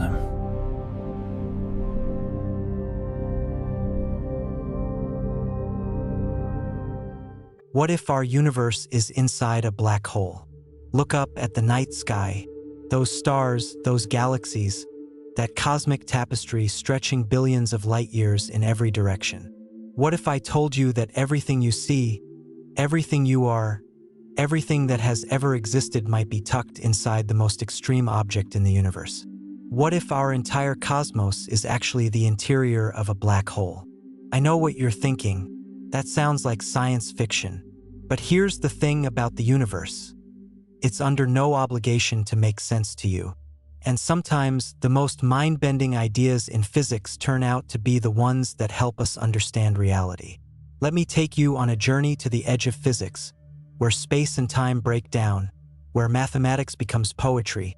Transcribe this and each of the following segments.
microcosm. What if our universe is inside a black hole? Look up at the night sky. Those stars, those galaxies, that cosmic tapestry stretching billions of light years in every direction. What if I told you that everything you see, everything you are, everything that has ever existed might be tucked inside the most extreme object in the universe? What if our entire cosmos is actually the interior of a black hole? I know what you're thinking. That sounds like science fiction. But here's the thing about the universe. It's under no obligation to make sense to you. And sometimes the most mind-bending ideas in physics turn out to be the ones that help us understand reality. Let me take you on a journey to the edge of physics, where space and time break down, where mathematics becomes poetry,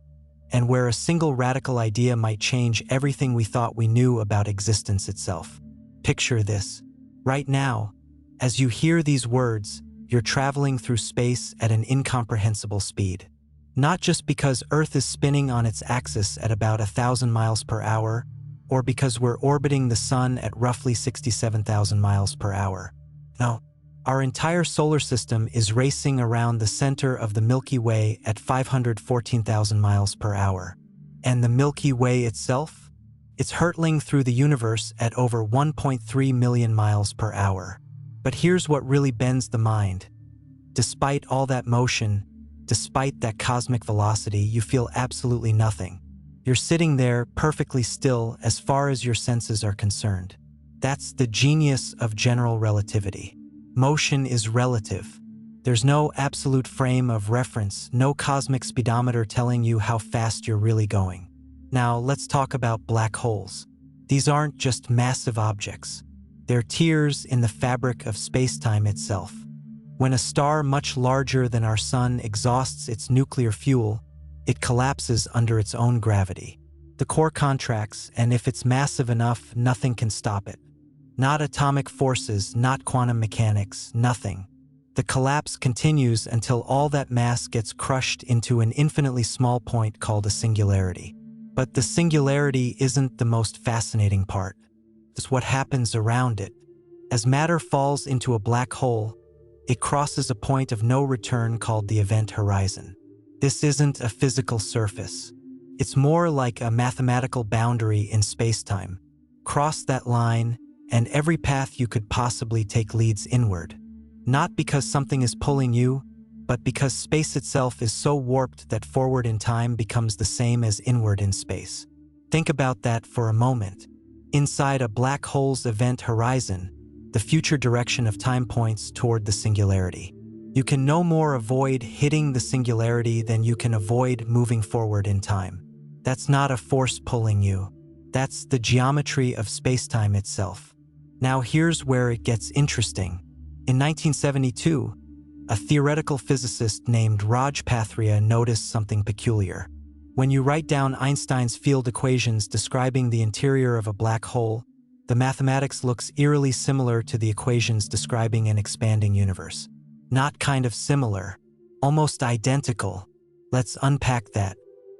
and where a single radical idea might change everything we thought we knew about existence itself. Picture this. Right now, as you hear these words, you're traveling through space at an incomprehensible speed. Not just because Earth is spinning on its axis at about 1,000 miles per hour, or because we're orbiting the Sun at roughly 67,000 miles per hour. No, our entire solar system is racing around the center of the Milky Way at 514,000 miles per hour. And the Milky Way itself? It's hurtling through the universe at over 1.3 million miles per hour. But here's what really bends the mind. Despite all that motion, despite that cosmic velocity, you feel absolutely nothing. You're sitting there perfectly still as far as your senses are concerned. That's the genius of general relativity. Motion is relative. There's no absolute frame of reference, no cosmic speedometer telling you how fast you're really going. Now, let's talk about black holes. These aren't just massive objects. They're tears in the fabric of spacetime itself. When a star much larger than our sun exhausts its nuclear fuel, it collapses under its own gravity. The core contracts, and if it's massive enough, nothing can stop it. Not atomic forces, not quantum mechanics, nothing. The collapse continues until all that mass gets crushed into an infinitely small point called a singularity. But the singularity isn't the most fascinating part. It's what happens around it. As matter falls into a black hole, it crosses a point of no return called the event horizon. This isn't a physical surface. It's more like a mathematical boundary in spacetime. Cross that line, and every path you could possibly take leads inward. Not because something is pulling you, but because space itself is so warped that forward in time becomes the same as inward in space. Think about that for a moment. Inside a black hole's event horizon, the future direction of time points toward the singularity. You can no more avoid hitting the singularity than you can avoid moving forward in time. That's not a force pulling you. That's the geometry of spacetime itself. Now here's where it gets interesting. In 1972, a theoretical physicist named Raj Pathria noticed something peculiar. When you write down Einstein's field equations describing the interior of a black hole, the mathematics looks eerily similar to the equations describing an expanding universe. Not kind of similar, almost identical. Let's unpack that.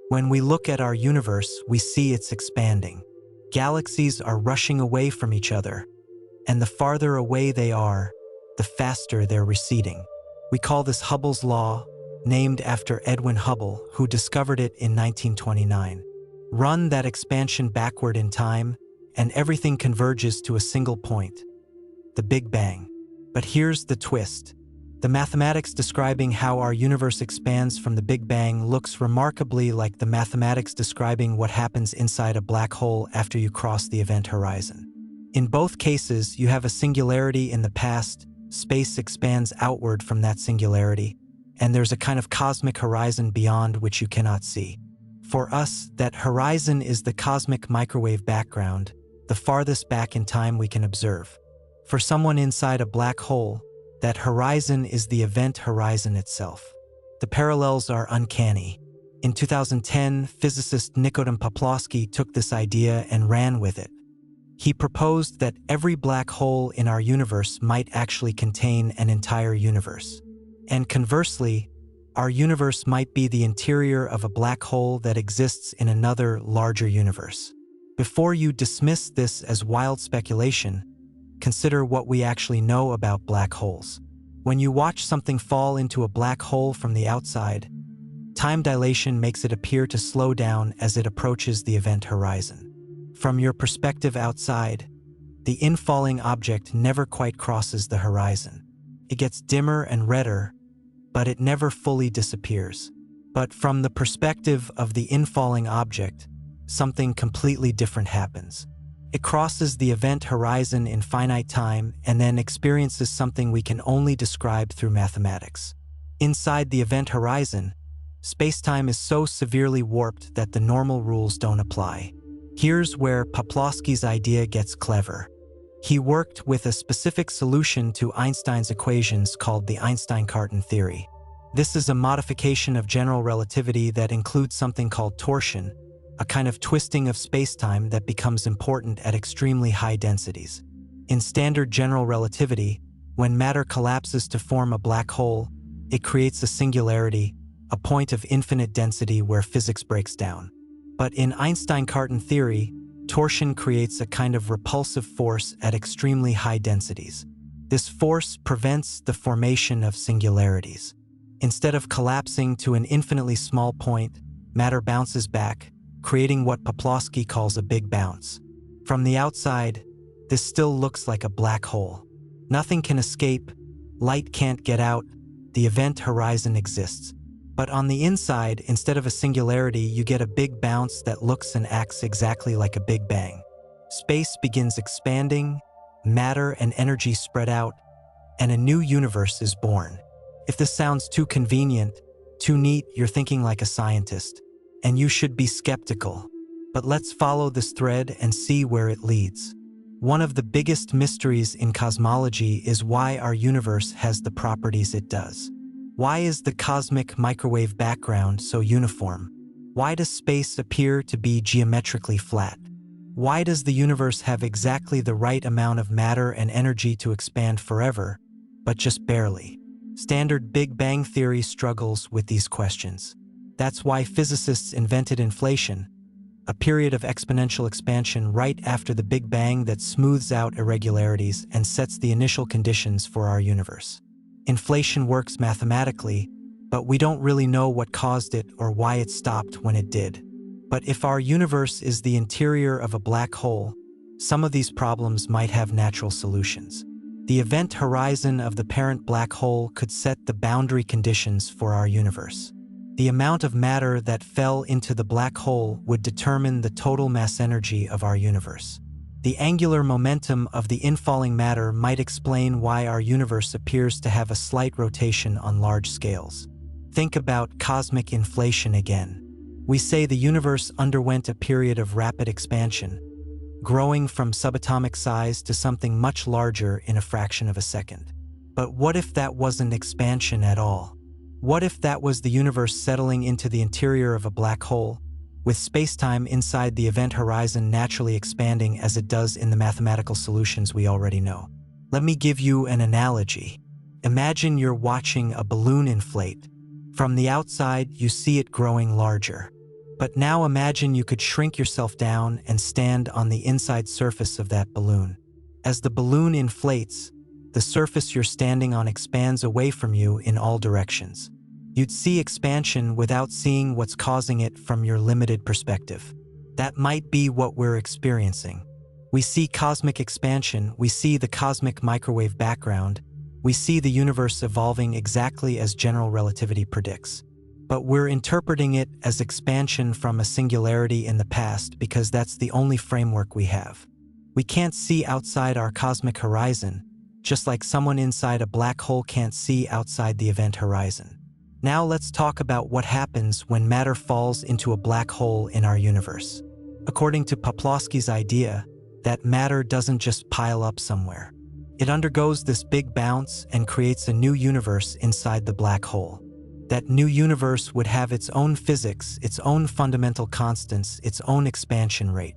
When we look at our universe, we see it's expanding. Galaxies are rushing away from each other, and the farther away they are, the faster they're receding. We call this Hubble's law, named after Edwin Hubble, who discovered it in 1929. Run that expansion backward in time, and everything converges to a single point, the Big Bang. But here's the twist. The mathematics describing how our universe expands from the Big Bang looks remarkably like the mathematics describing what happens inside a black hole after you cross the event horizon. In both cases, you have a singularity in the past, space expands outward from that singularity, and there's a kind of cosmic horizon beyond which you cannot see. For us, that horizon is the cosmic microwave background, the farthest back in time we can observe. For someone inside a black hole, that horizon is the event horizon itself. The parallels are uncanny. In 2010, physicist Nikodem Poplawski took this idea and ran with it. He proposed that every black hole in our universe might actually contain an entire universe. And conversely, Our universe might be the interior of a black hole that exists in another, larger universe. Before you dismiss this as wild speculation, consider what we actually know about black holes. When you watch something fall into a black hole from the outside, time dilation makes it appear to slow down as it approaches the event horizon. From your perspective outside, the infalling object never quite crosses the horizon. It gets dimmer and redder, but it never fully disappears. But from the perspective of the infalling object, something completely different happens. It crosses the event horizon in finite time and then experiences something we can only describe through mathematics. Inside the event horizon, spacetime is so severely warped that the normal rules don't apply. Here's where Poplawski's idea gets clever. He worked with a specific solution to Einstein's equations called the Einstein-Cartan theory. This is a modification of general relativity that includes something called torsion, a kind of twisting of spacetime that becomes important at extremely high densities. In standard general relativity, when matter collapses to form a black hole, it creates a singularity, a point of infinite density where physics breaks down. But in Einstein-Cartan theory, torsion creates a kind of repulsive force at extremely high densities. This force prevents the formation of singularities. Instead of collapsing to an infinitely small point, matter bounces back, creating what Poplawski calls a big bounce. From the outside, this still looks like a black hole. Nothing can escape, light can't get out, the event horizon exists. But on the inside, instead of a singularity, you get a big bounce that looks and acts exactly like a big bang. Space begins expanding, matter and energy spread out, and a new universe is born. If this sounds too convenient, too neat, you're thinking like a scientist, and you should be skeptical. But let's follow this thread and see where it leads. One of the biggest mysteries in cosmology is why our universe has the properties it does. Why is the cosmic microwave background so uniform? Why does space appear to be geometrically flat? Why does the universe have exactly the right amount of matter and energy to expand forever, but just barely? Standard Big Bang theory struggles with these questions. That's why physicists invented inflation, a period of exponential expansion right after the Big Bang that smooths out irregularities and sets the initial conditions for our universe. Inflation works mathematically, but we don't really know what caused it or why it stopped when it did. But if our universe is the interior of a black hole, some of these problems might have natural solutions. The event horizon of the parent black hole could set the boundary conditions for our universe. The amount of matter that fell into the black hole would determine the total mass energy of our universe. The angular momentum of the infalling matter might explain why our universe appears to have a slight rotation on large scales. Think about cosmic inflation again. We say the universe underwent a period of rapid expansion, growing from subatomic size to something much larger in a fraction of a second. But what if that wasn't expansion at all? What if that was the universe settling into the interior of a black hole, with spacetime inside the event horizon naturally expanding as it does in the mathematical solutions we already know? Let me give you an analogy. Imagine you're watching a balloon inflate. From the outside, you see it growing larger. But now imagine you could shrink yourself down and stand on the inside surface of that balloon. As the balloon inflates, the surface you're standing on expands away from you in all directions. You'd see expansion without seeing what's causing it from your limited perspective. That might be what we're experiencing. We see cosmic expansion, we see the cosmic microwave background, we see the universe evolving exactly as general relativity predicts. But we're interpreting it as expansion from a singularity in the past because that's the only framework we have. We can't see outside our cosmic horizon, just like someone inside a black hole can't see outside the event horizon. Now let's talk about what happens when matter falls into a black hole in our universe. According to Poplawski's idea, that matter doesn't just pile up somewhere. It undergoes this big bounce and creates a new universe inside the black hole. That new universe would have its own physics, its own fundamental constants, its own expansion rate.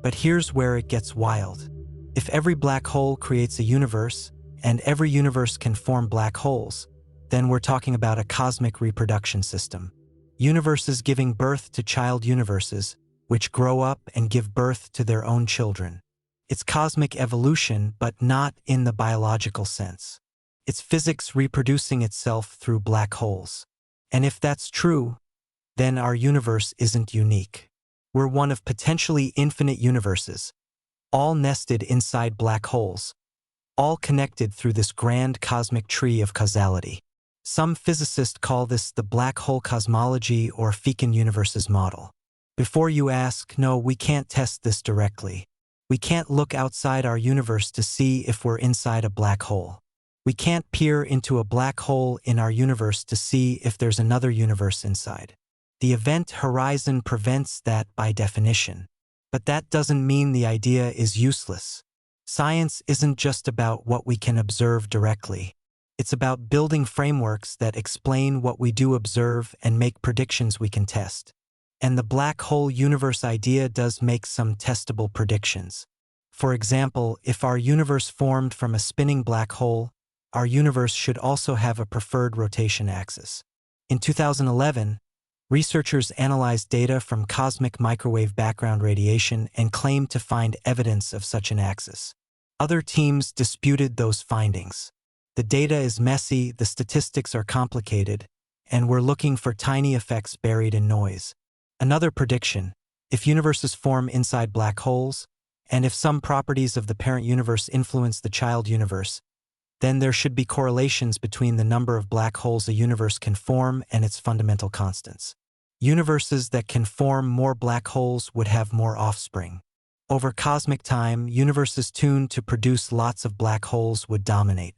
But here's where it gets wild. If every black hole creates a universe, and every universe can form black holes, then we're talking about a cosmic reproduction system. Universes giving birth to child universes, which grow up and give birth to their own children. It's cosmic evolution, but not in the biological sense. It's physics reproducing itself through black holes. And if that's true, then our universe isn't unique. We're one of potentially infinite universes, all nested inside black holes, all connected through this grand cosmic tree of causality. Some physicists call this the black hole cosmology or Fekin universes model. Before you ask, no, we can't test this directly. We can't look outside our universe to see if we're inside a black hole. We can't peer into a black hole in our universe to see if there's another universe inside. The event horizon prevents that by definition. But that doesn't mean the idea is useless. Science isn't just about what we can observe directly. It's about building frameworks that explain what we do observe and make predictions we can test. And the black hole universe idea does make some testable predictions. For example, if our universe formed from a spinning black hole, our universe should also have a preferred rotation axis. In 2011, researchers analyzed data from cosmic microwave background radiation and claimed to find evidence of such an axis. Other teams disputed those findings. The data is messy, the statistics are complicated, and we're looking for tiny effects buried in noise. Another prediction: if universes form inside black holes, and if some properties of the parent universe influence the child universe, then there should be correlations between the number of black holes a universe can form and its fundamental constants. Universes that can form more black holes would have more offspring. Over cosmic time, universes tuned to produce lots of black holes would dominate.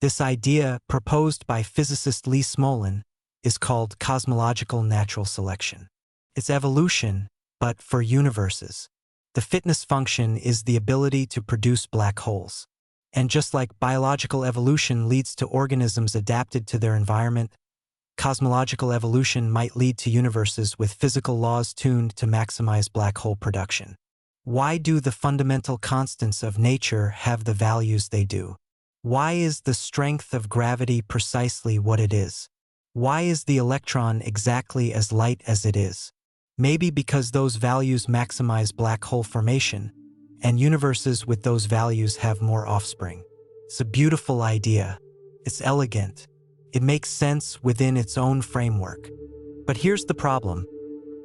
This idea, proposed by physicist Lee Smolin, is called cosmological natural selection. It's evolution, but for universes. The fitness function is the ability to produce black holes. And just like biological evolution leads to organisms adapted to their environment, cosmological evolution might lead to universes with physical laws tuned to maximize black hole production. Why do the fundamental constants of nature have the values they do? Why is the strength of gravity precisely what it is? Why is the electron exactly as light as it is? Maybe because those values maximize black hole formation, and universes with those values have more offspring. It's a beautiful idea. It's elegant. It makes sense within its own framework. But here's the problem.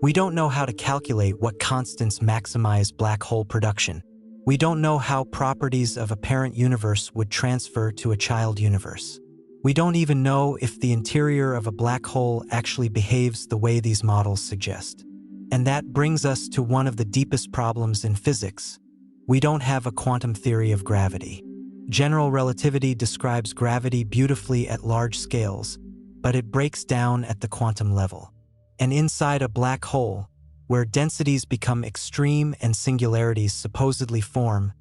We don't know how to calculate what constants maximize black hole production. We don't know how properties of a parent universe would transfer to a child universe. We don't even know if the interior of a black hole actually behaves the way these models suggest. And that brings us to one of the deepest problems in physics. We don't have a quantum theory of gravity. General relativity describes gravity beautifully at large scales, but it breaks down at the quantum level. And inside a black hole, where densities become extreme and singularities supposedly form,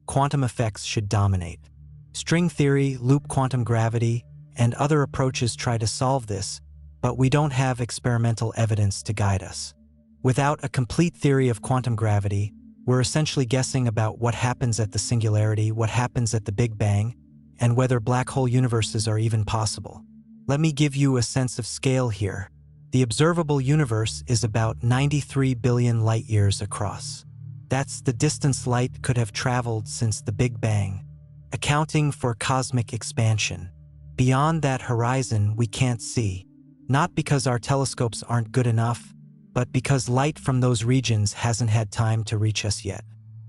quantum effects should dominate. String theory, loop quantum gravity, and other approaches try to solve this, but we don't have experimental evidence to guide us. Without a complete theory of quantum gravity, we're essentially guessing about what happens at the singularity, what happens at the Big Bang, and whether black hole universes are even possible. Let me give you a sense of scale here. The observable universe is about 93 billion light-years across. That's the distance light could have traveled since the Big Bang, accounting for cosmic expansion. Beyond that horizon, we can't see, not because our telescopes aren't good enough, but because light from those regions hasn't had time to reach us yet.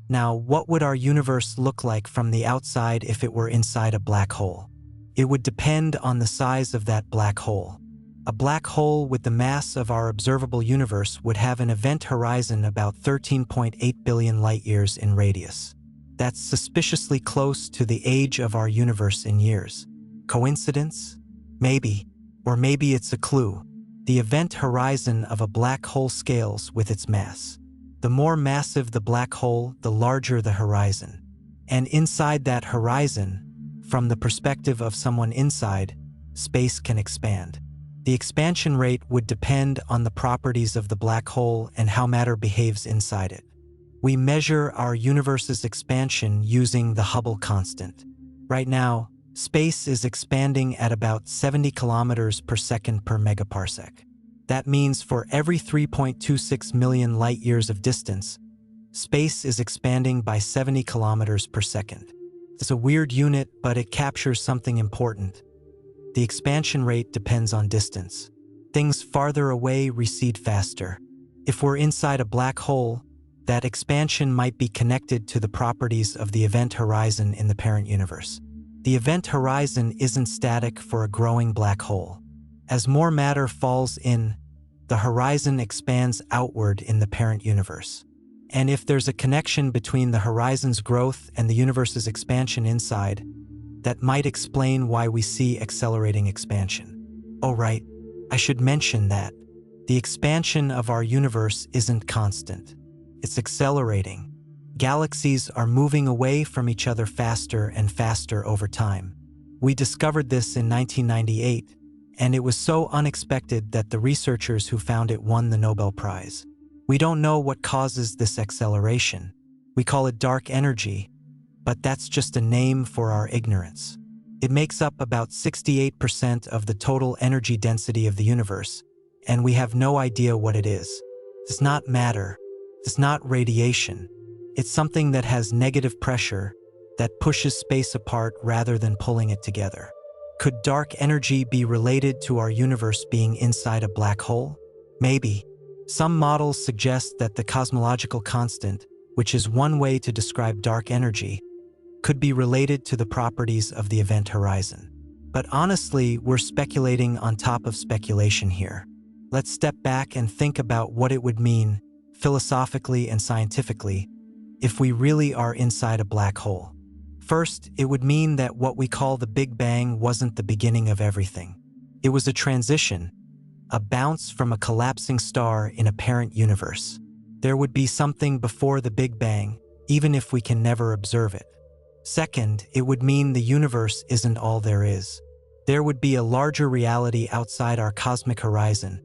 Now, what would our universe look like from the outside if it were inside a black hole? It would depend on the size of that black hole. A black hole with the mass of our observable universe would have an event horizon about 13.8 billion light-years in radius. That's suspiciously close to the age of our universe in years. Coincidence? Maybe. Or maybe it's a clue. The event horizon of a black hole scales with its mass. The more massive the black hole, the larger the horizon. And inside that horizon, from the perspective of someone inside, space can expand. The expansion rate would depend on the properties of the black hole and how matter behaves inside it. We measure our universe's expansion using the Hubble constant. Right now, Space is expanding at about 70 kilometers per second per megaparsec. That means for every 3.26 million light-years of distance, space is expanding by 70 kilometers per second. It's a weird unit, but it captures something important. The expansion rate depends on distance. Things farther away recede faster. If we're inside a black hole, that expansion might be connected to the properties of the event horizon in the parent universe. The event horizon isn't static for a growing black hole. As more matter falls in, the horizon expands outward in the parent universe. And if there's a connection between the horizon's growth and the universe's expansion inside, that might explain why we see accelerating expansion. Oh right, I should mention that the expansion of our universe isn't constant. It's accelerating. Galaxies are moving away from each other faster and faster over time. We discovered this in 1998, and it was so unexpected that the researchers who found it won the Nobel Prize. We don't know what causes this acceleration. We call it dark energy, but that's just a name for our ignorance. It makes up about 68% of the total energy density of the universe, and we have no idea what it is. It's not matter. It's not radiation. It's something that has negative pressure that pushes space apart rather than pulling it together. Could dark energy be related to our universe being inside a black hole? Maybe. Some models suggest that the cosmological constant, which is one way to describe dark energy, could be related to the properties of the event horizon. But honestly, we're speculating on top of speculation here. Let's step back and think about what it would mean, philosophically and scientifically, if we really are inside a black hole. First, it would mean that what we call the Big Bang wasn't the beginning of everything. It was a transition, a bounce from a collapsing star in a parent universe. There would be something before the Big Bang, even if we can never observe it. Second, it would mean the universe isn't all there is. There would be a larger reality outside our cosmic horizon,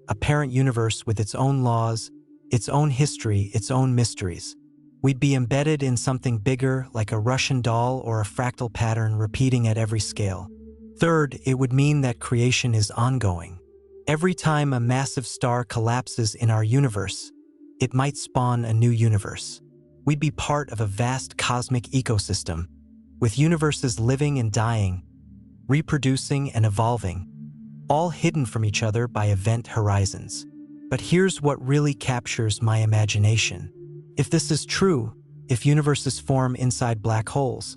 a parent universe with its own laws, its own history, its own mysteries. We'd be embedded in something bigger, like a Russian doll or a fractal pattern repeating at every scale. Third, it would mean that creation is ongoing. Every time a massive star collapses in our universe, it might spawn a new universe. We'd be part of a vast cosmic ecosystem, with universes living and dying, reproducing and evolving, all hidden from each other by event horizons. But here's what really captures my imagination. If this is true, if universes form inside black holes,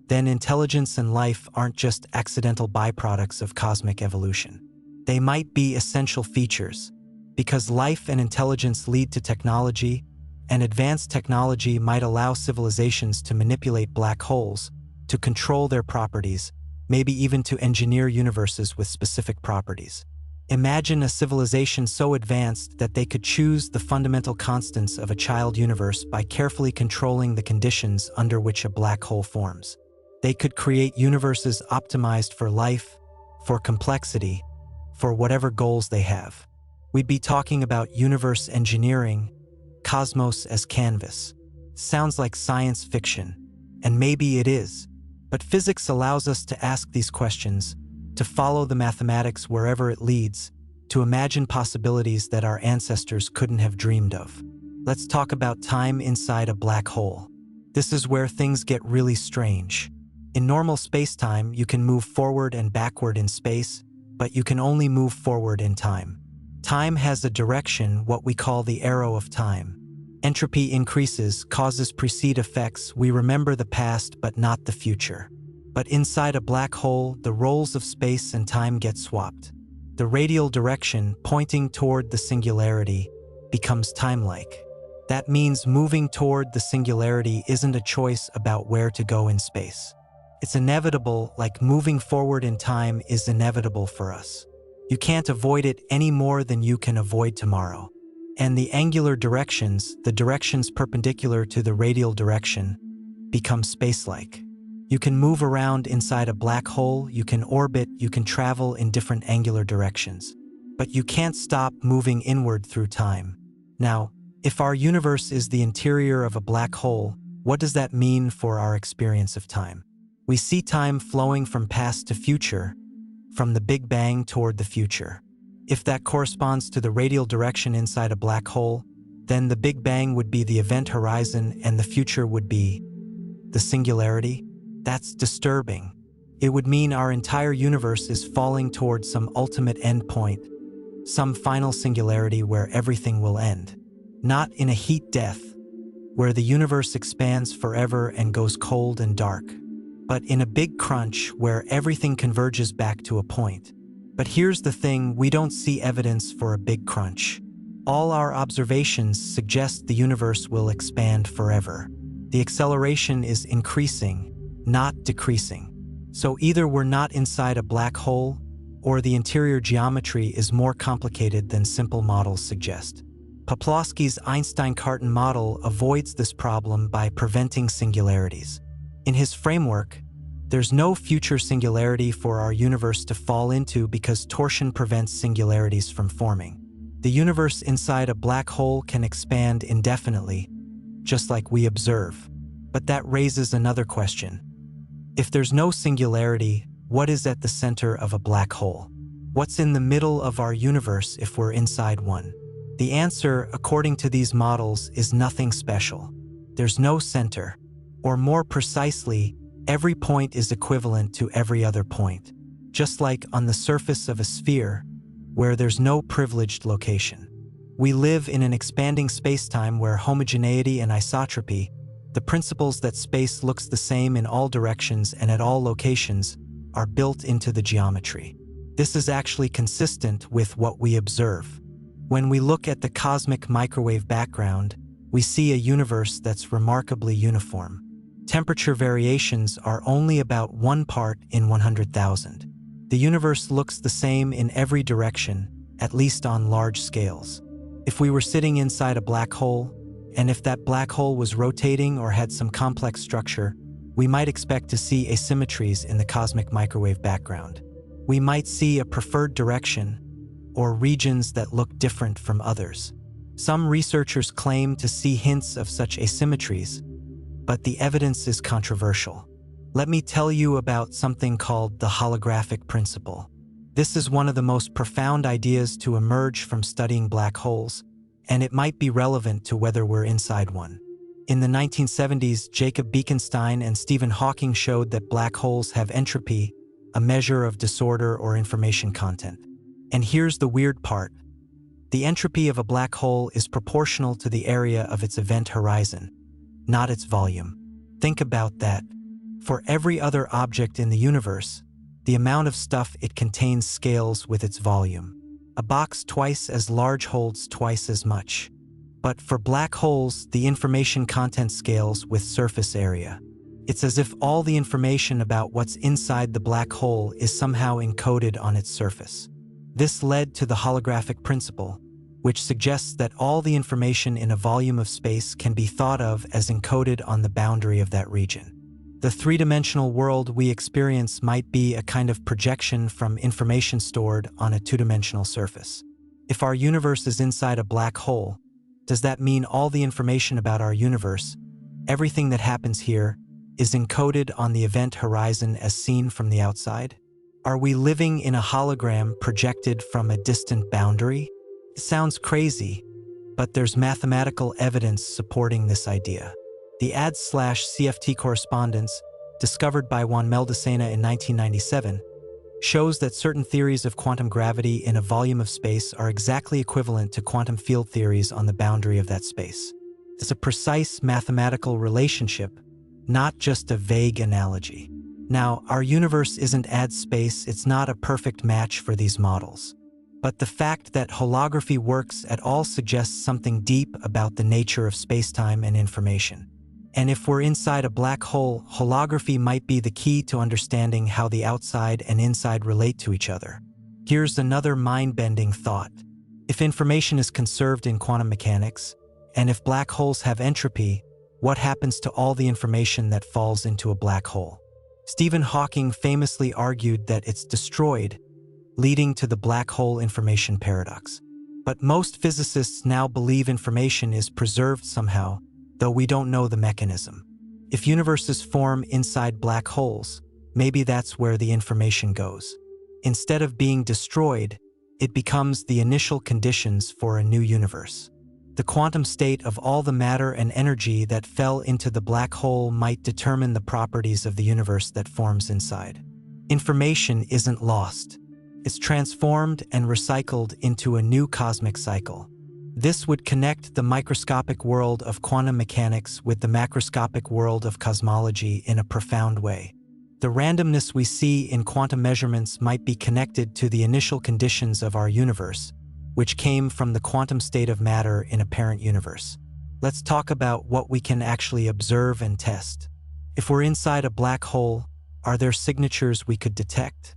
then intelligence and life aren't just accidental byproducts of cosmic evolution. They might be essential features, because life and intelligence lead to technology, and advanced technology might allow civilizations to manipulate black holes, to control their properties, maybe even to engineer universes with specific properties. Imagine a civilization so advanced that they could choose the fundamental constants of a child universe by carefully controlling the conditions under which a black hole forms. They could create universes optimized for life, for complexity, for whatever goals they have. We'd be talking about universe engineering, cosmos as canvas. Sounds like science fiction, and maybe it is. But physics allows us to ask these questions, to follow the mathematics wherever it leads, to imagine possibilities that our ancestors couldn't have dreamed of. Let's talk about time inside a black hole. This is where things get really strange. In normal spacetime, you can move forward and backward in space, but you can only move forward in time. Time has a direction, what we call the arrow of time. Entropy increases, causes precede effects. We remember the past, but not the future. But inside a black hole, the roles of space and time get swapped. The radial direction, pointing toward the singularity, becomes time-like. That means moving toward the singularity isn't a choice about where to go in space. It's inevitable, like moving forward in time is inevitable for us. You can't avoid it any more than you can avoid tomorrow. And the angular directions, the directions perpendicular to the radial direction, become space-like. You can move around inside a black hole, you can orbit, you can travel in different angular directions. But you can't stop moving inward through time. Now, if our universe is the interior of a black hole, what does that mean for our experience of time? We see time flowing from past to future, from the Big Bang toward the future. If that corresponds to the radial direction inside a black hole, then the Big Bang would be the event horizon and the future would be the singularity. That's disturbing. It would mean our entire universe is falling towards some ultimate endpoint, some final singularity where everything will end. Not in a heat death, where the universe expands forever and goes cold and dark, but in a big crunch where everything converges back to a point. But here's the thing, we don't see evidence for a big crunch. All our observations suggest the universe will expand forever. The acceleration is increasing, not decreasing. So either we're not inside a black hole, or the interior geometry is more complicated than simple models suggest. Poplawski's Einstein-Cartan model avoids this problem by preventing singularities. In his framework, there's no future singularity for our universe to fall into because torsion prevents singularities from forming. The universe inside a black hole can expand indefinitely, just like we observe. But that raises another question. If there's no singularity, what is at the center of a black hole? What's in the middle of our universe if we're inside one? The answer, according to these models, is nothing special. There's no center. Or more precisely, every point is equivalent to every other point. Just like on the surface of a sphere, where there's no privileged location. We live in an expanding spacetime where homogeneity and isotropy, the principles that space looks the same in all directions and at all locations, are built into the geometry. This is actually consistent with what we observe. When we look at the cosmic microwave background, we see a universe that's remarkably uniform. Temperature variations are only about 1 part in 100,000. The universe looks the same in every direction, at least on large scales. If we were sitting inside a black hole, and if that black hole was rotating or had some complex structure, we might expect to see asymmetries in the cosmic microwave background. We might see a preferred direction, or regions that look different from others. Some researchers claim to see hints of such asymmetries, but the evidence is controversial. Let me tell you about something called the holographic principle. This is one of the most profound ideas to emerge from studying black holes, and it might be relevant to whether we're inside one. In the 1970s, Jacob Bekenstein and Stephen Hawking showed that black holes have entropy, a measure of disorder or information content. And here's the weird part. The entropy of a black hole is proportional to the area of its event horizon, not its volume. Think about that. For every other object in the universe, the amount of stuff it contains scales with its volume. A box twice as large holds twice as much. But for black holes, the information content scales with surface area. It's as if all the information about what's inside the black hole is somehow encoded on its surface. This led to the holographic principle, which suggests that all the information in a volume of space can be thought of as encoded on the boundary of that region. The three-dimensional world we experience might be a kind of projection from information stored on a two-dimensional surface. If our universe is inside a black hole, does that mean all the information about our universe, everything that happens here, is encoded on the event horizon as seen from the outside? Are we living in a hologram projected from a distant boundary? It sounds crazy, but there's mathematical evidence supporting this idea. The ADS/CFT correspondence, discovered by Juan Meldacena in 1997, shows that certain theories of quantum gravity in a volume of space are exactly equivalent to quantum field theories on the boundary of that space. It's a precise mathematical relationship, not just a vague analogy. Now, our universe isn't ADS space, it's not a perfect match for these models. But the fact that holography works at all suggests something deep about the nature of spacetime and information. And if we're inside a black hole, holography might be the key to understanding how the outside and inside relate to each other. Here's another mind-bending thought. If information is conserved in quantum mechanics, and if black holes have entropy, what happens to all the information that falls into a black hole? Stephen Hawking famously argued that it's destroyed, leading to the black hole information paradox. But most physicists now believe information is preserved somehow, though we don't know the mechanism. If universes form inside black holes, maybe that's where the information goes. Instead of being destroyed, it becomes the initial conditions for a new universe. The quantum state of all the matter and energy that fell into the black hole might determine the properties of the universe that forms inside. Information isn't lost. It's transformed and recycled into a new cosmic cycle. This would connect the microscopic world of quantum mechanics with the macroscopic world of cosmology in a profound way. The randomness we see in quantum measurements might be connected to the initial conditions of our universe, which came from the quantum state of matter in a parent universe. Let's talk about what we can actually observe and test. If we're inside a black hole, are there signatures we could detect?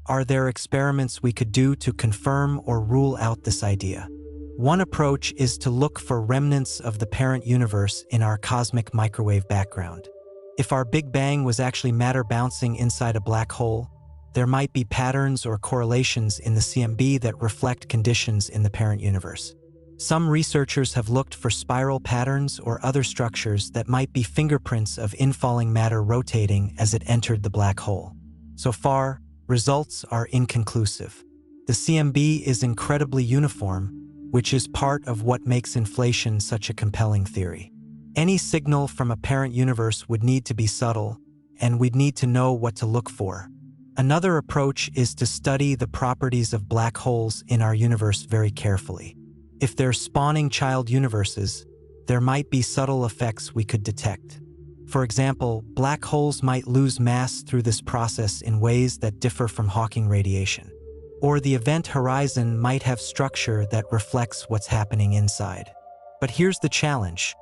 Are there experiments we could do to confirm or rule out this idea? One approach is to look for remnants of the parent universe in our cosmic microwave background. If our Big Bang was actually matter bouncing inside a black hole, there might be patterns or correlations in the CMB that reflect conditions in the parent universe. Some researchers have looked for spiral patterns or other structures that might be fingerprints of infalling matter rotating as it entered the black hole. So far, results are inconclusive. The CMB is incredibly uniform, which is part of what makes inflation such a compelling theory. Any signal from a parent universe would need to be subtle, and we'd need to know what to look for. Another approach is to study the properties of black holes in our universe very carefully. If they're spawning child universes, there might be subtle effects we could detect. For example, black holes might lose mass through this process in ways that differ from Hawking radiation. Or the event horizon might have structure that reflects what's happening inside. But here's the challenge.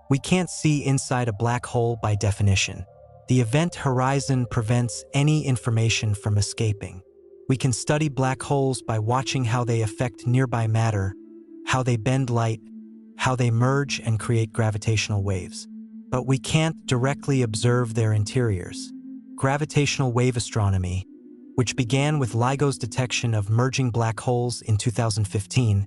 We can't see inside a black hole by definition. The event horizon prevents any information from escaping. We can study black holes by watching how they affect nearby matter, how they bend light, how they merge and create gravitational waves. But we can't directly observe their interiors. Gravitational wave astronomy, which began with LIGO's detection of merging black holes in 2015,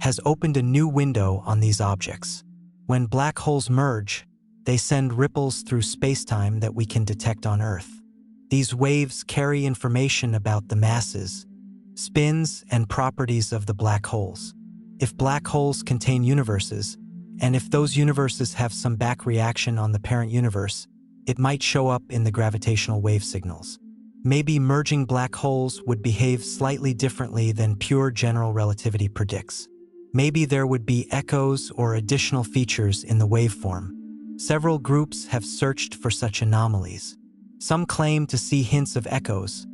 has opened a new window on these objects. When black holes merge, they send ripples through spacetime that we can detect on Earth. These waves carry information about the masses, spins, and properties of the black holes. If black holes contain universes, and if those universes have some back reaction on the parent universe, it might show up in the gravitational wave signals. Maybe merging black holes would behave slightly differently than pure general relativity predicts. Maybe there would be echoes or additional features in the waveform. Several groups have searched for such anomalies. Some claim to see hints of echoes,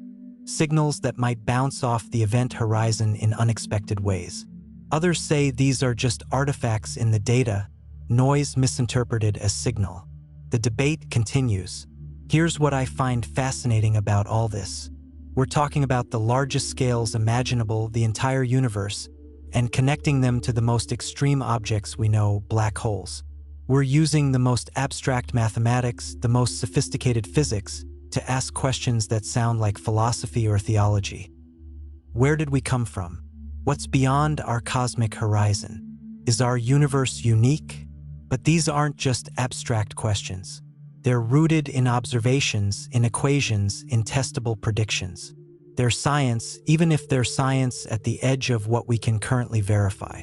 signals that might bounce off the event horizon in unexpected ways. Others say these are just artifacts in the data, noise misinterpreted as signal. The debate continues. Here's what I find fascinating about all this. We're talking about the largest scales imaginable, the entire universe, and connecting them to the most extreme objects we know, black holes. We're using the most abstract mathematics, the most sophisticated physics, to ask questions that sound like philosophy or theology. Where did we come from? What's beyond our cosmic horizon? Is our universe unique? But these aren't just abstract questions. They're rooted in observations, in equations, in testable predictions. They're science, even if they're science at the edge of what we can currently verify.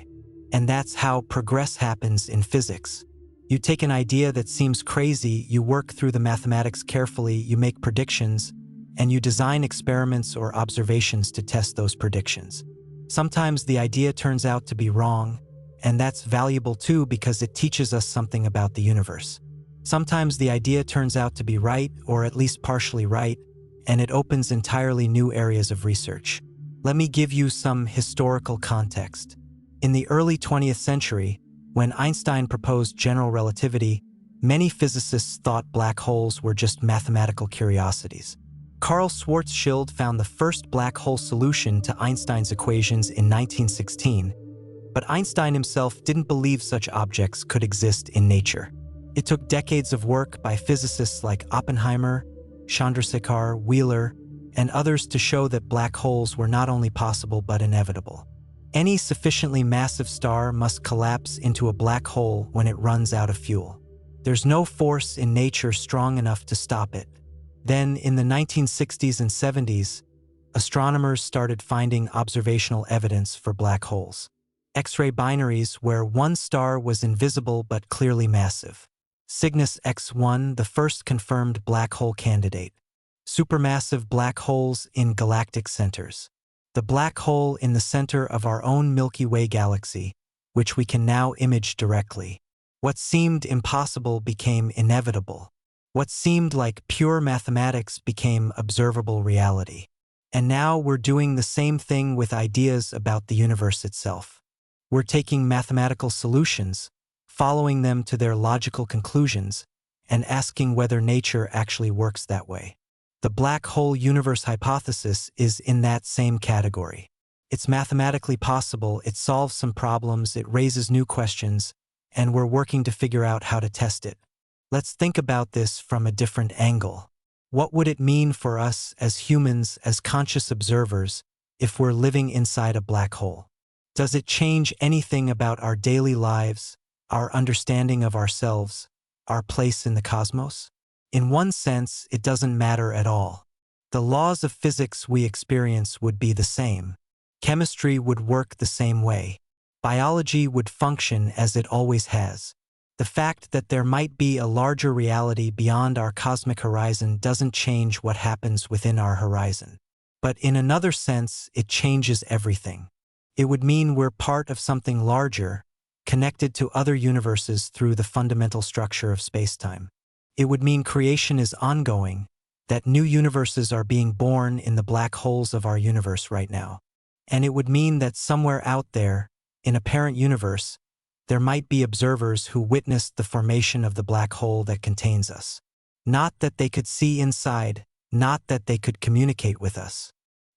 And that's how progress happens in physics. You take an idea that seems crazy, you work through the mathematics carefully, you make predictions, and you design experiments or observations to test those predictions. Sometimes the idea turns out to be wrong, and that's valuable too because it teaches us something about the universe. Sometimes the idea turns out to be right, or at least partially right, and it opens entirely new areas of research. Let me give you some historical context. In the early 20th century, when Einstein proposed general relativity, many physicists thought black holes were just mathematical curiosities. Carl Schwarzschild found the first black hole solution to Einstein's equations in 1916, but Einstein himself didn't believe such objects could exist in nature. It took decades of work by physicists like Oppenheimer, Chandrasekhar, Wheeler, and others to show that black holes were not only possible but inevitable. Any sufficiently massive star must collapse into a black hole when it runs out of fuel. There's no force in nature strong enough to stop it. Then, in the 1960s and 70s, astronomers started finding observational evidence for black holes. X-ray binaries where one star was invisible but clearly massive. Cygnus X1, the first confirmed black hole candidate. Supermassive black holes in galactic centers. The black hole in the center of our own Milky Way galaxy, which we can now image directly. What seemed impossible became inevitable. What seemed like pure mathematics became observable reality. And now we're doing the same thing with ideas about the universe itself. We're taking mathematical solutions, following them to their logical conclusions, and asking whether nature actually works that way. The black hole universe hypothesis is in that same category. It's mathematically possible, it solves some problems, it raises new questions, and we're working to figure out how to test it. Let's think about this from a different angle. What would it mean for us as humans, as conscious observers, if we're living inside a black hole? Does it change anything about our daily lives, our understanding of ourselves, our place in the cosmos? In one sense, it doesn't matter at all. The laws of physics we experience would be the same. Chemistry would work the same way. Biology would function as it always has. The fact that there might be a larger reality beyond our cosmic horizon doesn't change what happens within our horizon. But in another sense, it changes everything. It would mean we're part of something larger, connected to other universes through the fundamental structure of spacetime. It would mean creation is ongoing, that new universes are being born in the black holes of our universe right now. And it would mean that somewhere out there, in a parent universe, there might be observers who witnessed the formation of the black hole that contains us. Not that they could see inside, not that they could communicate with us.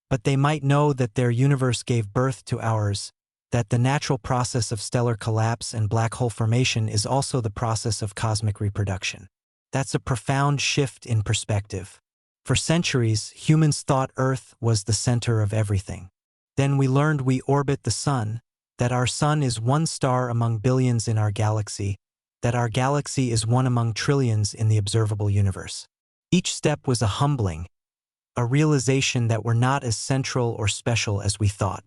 But they might know that their universe gave birth to ours, that the natural process of stellar collapse and black hole formation is also the process of cosmic reproduction. That's a profound shift in perspective. For centuries, humans thought Earth was the center of everything. Then we learned we orbit the sun, that our sun is one star among billions in our galaxy, that our galaxy is one among trillions in the observable universe. Each step was a humbling, a realization that we're not as central or special as we thought.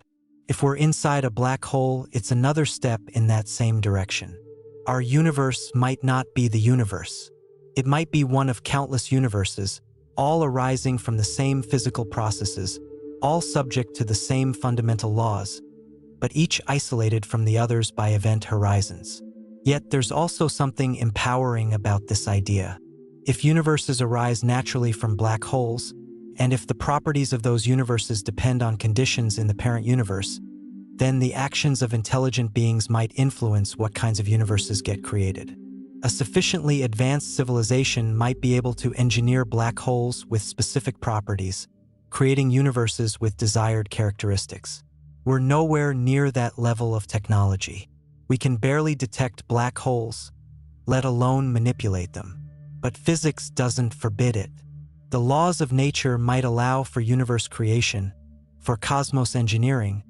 If we're inside a black hole, it's another step in that same direction. Our universe might not be the universe. It might be one of countless universes, all arising from the same physical processes, all subject to the same fundamental laws, but each isolated from the others by event horizons. Yet there's also something empowering about this idea. If universes arise naturally from black holes, and if the properties of those universes depend on conditions in the parent universe, then the actions of intelligent beings might influence what kinds of universes get created. A sufficiently advanced civilization might be able to engineer black holes with specific properties, creating universes with desired characteristics. We're nowhere near that level of technology. We can barely detect black holes, let alone manipulate them. But physics doesn't forbid it. The laws of nature might allow for universe creation, for cosmos engineering,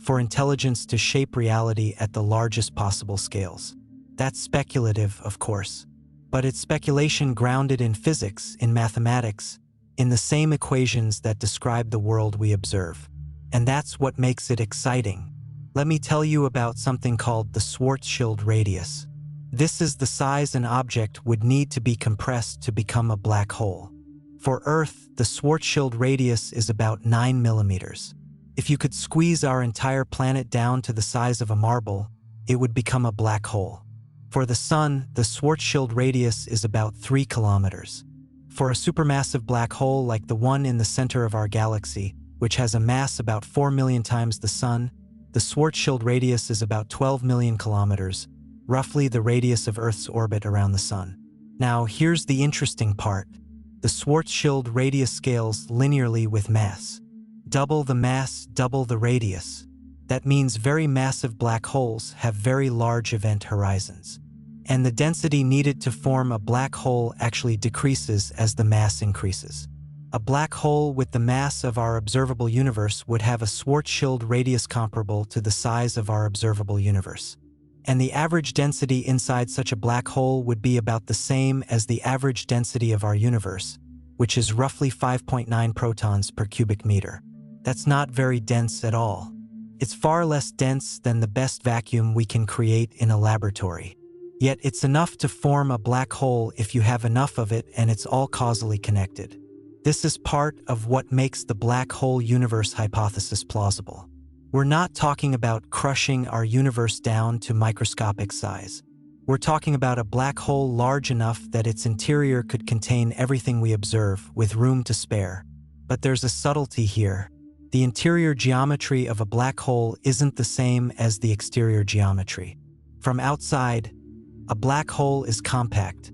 for intelligence to shape reality at the largest possible scales. That's speculative, of course, but it's speculation grounded in physics, in mathematics, in the same equations that describe the world we observe. And that's what makes it exciting. Let me tell you about something called the Schwarzschild radius. This is the size an object would need to be compressed to become a black hole. For Earth, the Schwarzschild radius is about 9 millimeters. If you could squeeze our entire planet down to the size of a marble, it would become a black hole. For the Sun, the Schwarzschild radius is about 3 kilometers. For a supermassive black hole like the one in the center of our galaxy, which has a mass about 4 million times the Sun, the Schwarzschild radius is about 12 million kilometers, roughly the radius of Earth's orbit around the Sun. Now, here's the interesting part. The Schwarzschild radius scales linearly with mass. Double the mass, double the radius. That means very massive black holes have very large event horizons. And the density needed to form a black hole actually decreases as the mass increases. A black hole with the mass of our observable universe would have a Schwarzschild radius comparable to the size of our observable universe. and the average density inside such a black hole would be about the same as the average density of our universe, which is roughly 5.9 protons per cubic meter. That's not very dense at all. It's far less dense than the best vacuum we can create in a laboratory. Yet it's enough to form a black hole if you have enough of it, and it's all causally connected. This is part of what makes the black hole universe hypothesis plausible. We're not talking about crushing our universe down to microscopic size. We're talking about a black hole large enough that its interior could contain everything we observe, with room to spare. But there's a subtlety here. The interior geometry of a black hole isn't the same as the exterior geometry. From outside, a black hole is compact,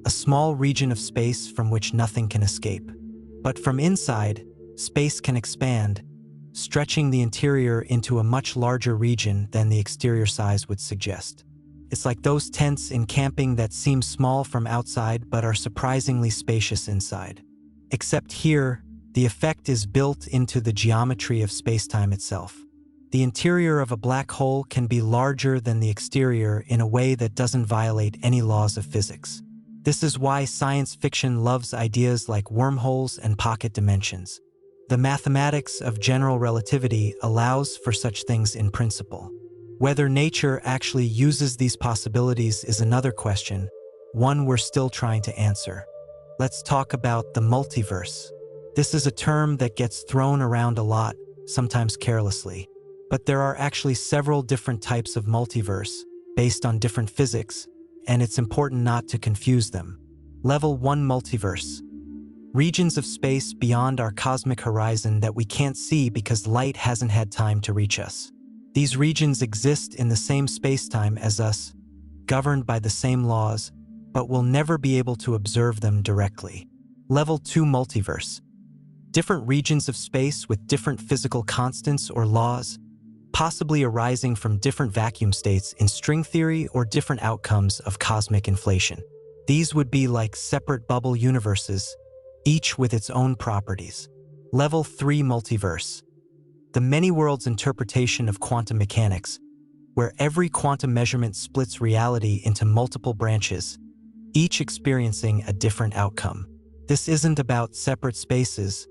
a small region of space from which nothing can escape. But from inside, space can expand, stretching the interior into a much larger region than the exterior size would suggest. It's like those tents in camping that seem small from outside but are surprisingly spacious inside. Except here, the effect is built into the geometry of spacetime itself. The interior of a black hole can be larger than the exterior in a way that doesn't violate any laws of physics. This is why science fiction loves ideas like wormholes and pocket dimensions. The mathematics of general relativity allows for such things in principle. Whether nature actually uses these possibilities is another question, one we're still trying to answer. Let's talk about the multiverse. This is a term that gets thrown around a lot, sometimes carelessly. But there are actually several different types of multiverse, based on different physics, and it's important not to confuse them. Level 1 multiverse. Regions of space beyond our cosmic horizon that we can't see because light hasn't had time to reach us. These regions exist in the same spacetime as us, governed by the same laws, but we'll never be able to observe them directly. Level 2 multiverse. Different regions of space with different physical constants or laws, possibly arising from different vacuum states in string theory or different outcomes of cosmic inflation. These would be like separate bubble universes, each with its own properties. Level 3 multiverse. The many worlds interpretation of quantum mechanics, where every quantum measurement splits reality into multiple branches, each experiencing a different outcome. This isn't about separate spaces,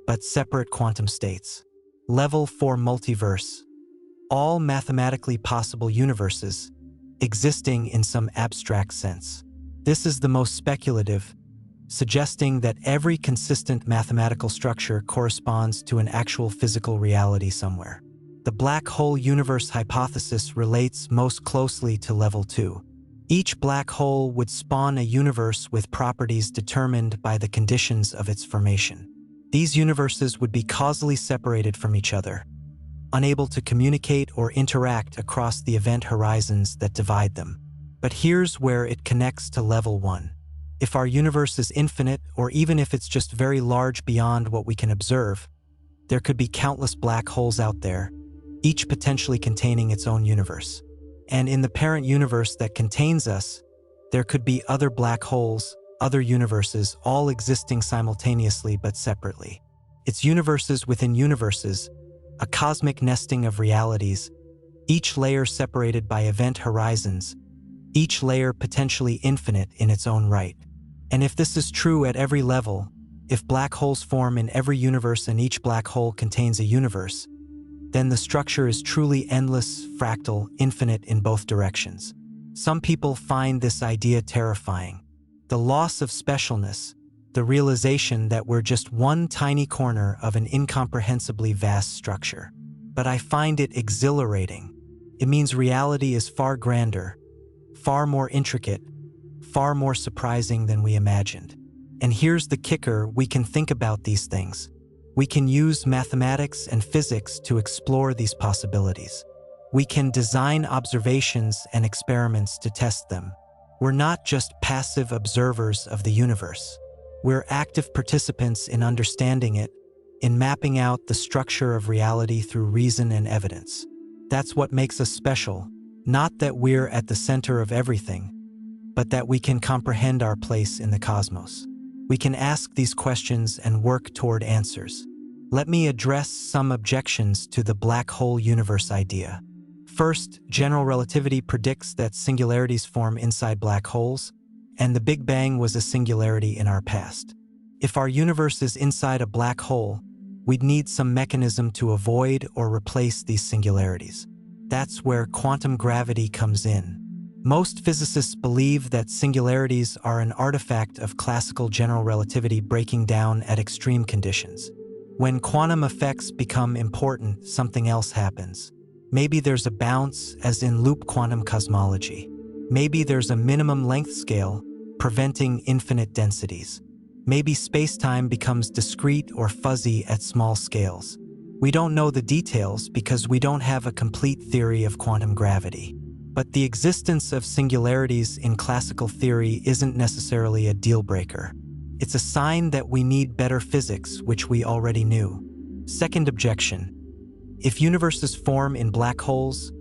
but separate quantum states. Level 4 multiverse. All mathematically possible universes, existing in some abstract sense. This is the most speculative, suggesting that every consistent mathematical structure corresponds to an actual physical reality somewhere. The black hole universe hypothesis relates most closely to level 2. Each black hole would spawn a universe with properties determined by the conditions of its formation. These universes would be causally separated from each other, unable to communicate or interact across the event horizons that divide them. But here's where it connects to level 1. If our universe is infinite, or even if it's just very large beyond what we can observe, there could be countless black holes out there, each potentially containing its own universe. And in the parent universe that contains us, there could be other black holes, other universes, all existing simultaneously but separately. It's universes within universes, a cosmic nesting of realities, each layer separated by event horizons, each layer potentially infinite in its own right. And if this is true at every level, if black holes form in every universe and each black hole contains a universe, then the structure is truly endless, fractal, infinite in both directions. Some people find this idea terrifying. The loss of specialness, the realization that we're just one tiny corner of an incomprehensibly vast structure. But I find it exhilarating. It means reality is far grander, far more intricate, far more surprising than we imagined. And here's the kicker: we can think about these things. We can use mathematics and physics to explore these possibilities. We can design observations and experiments to test them. We're not just passive observers of the universe. We're active participants in understanding it, in mapping out the structure of reality through reason and evidence. That's what makes us special, not that we're at the center of everything, but that we can comprehend our place in the cosmos. We can ask these questions and work toward answers. Let me address some objections to the black hole universe idea. First, general relativity predicts that singularities form inside black holes, and the Big Bang was a singularity in our past. If our universe is inside a black hole, we'd need some mechanism to avoid or replace these singularities. That's where quantum gravity comes in. Most physicists believe that singularities are an artifact of classical general relativity breaking down at extreme conditions. When quantum effects become important, something else happens. Maybe there's a bounce, as in loop quantum cosmology. Maybe there's a minimum length scale, preventing infinite densities. Maybe spacetime becomes discrete or fuzzy at small scales. We don't know the details because we don't have a complete theory of quantum gravity. But the existence of singularities in classical theory isn't necessarily a deal-breaker. It's a sign that we need better physics, which we already knew. Second objection. If universes form in black holes,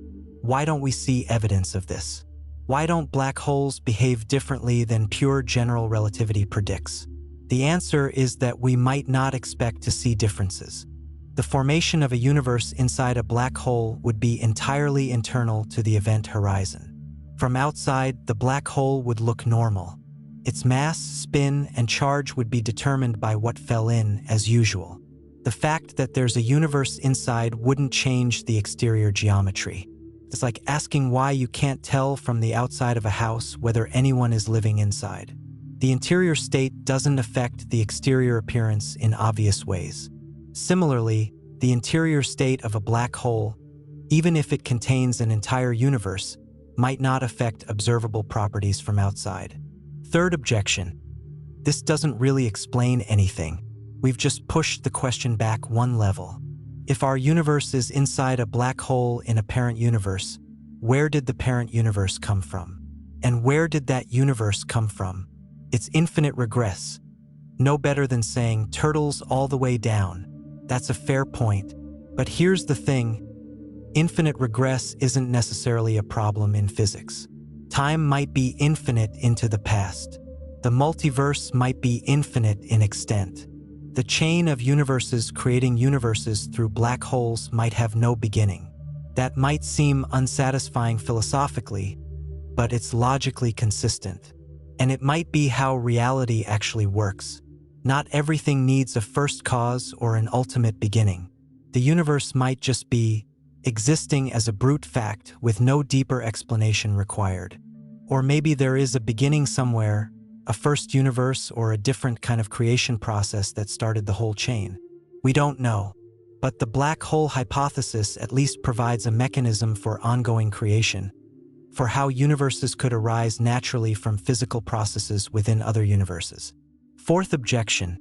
why don't we see evidence of this? Why don't black holes behave differently than pure general relativity predicts? The answer is that we might not expect to see differences. The formation of a universe inside a black hole would be entirely internal to the event horizon. From outside, the black hole would look normal. Its mass, spin, and charge would be determined by what fell in, as usual. The fact that there's a universe inside wouldn't change the exterior geometry. It's like asking why you can't tell from the outside of a house whether anyone is living inside. The interior state doesn't affect the exterior appearance in obvious ways. Similarly, the interior state of a black hole, even if it contains an entire universe, might not affect observable properties from outside. Third objection. This doesn't really explain anything. We've just pushed the question back one level. If our universe is inside a black hole in a parent universe, where did the parent universe come from? And where did that universe come from? It's infinite regress. No better than saying turtles all the way down. That's a fair point. But here's the thing. Infinite regress isn't necessarily a problem in physics. Time might be infinite into the past. The multiverse might be infinite in extent. The chain of universes creating universes through black holes might have no beginning. That might seem unsatisfying philosophically, but it's logically consistent. And it might be how reality actually works. Not everything needs a first cause or an ultimate beginning. The universe might just be existing as a brute fact with no deeper explanation required. Or maybe there is a beginning somewhere, a first universe or a different kind of creation process that started the whole chain. We don't know. But the black hole hypothesis at least provides a mechanism for ongoing creation, for how universes could arise naturally from physical processes within other universes. Fourth objection.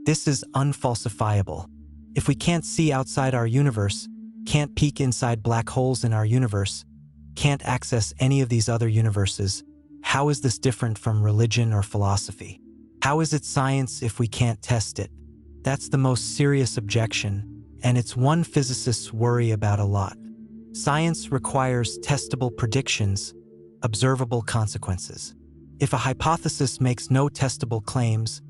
This is unfalsifiable. If we can't see outside our universe, can't peek inside black holes in our universe, can't access any of these other universes, how is this different from religion or philosophy? How is it science if we can't test it? That's the most serious objection, and it's one physicists worry about a lot. Science requires testable predictions, observable consequences. If a hypothesis makes no testable claims,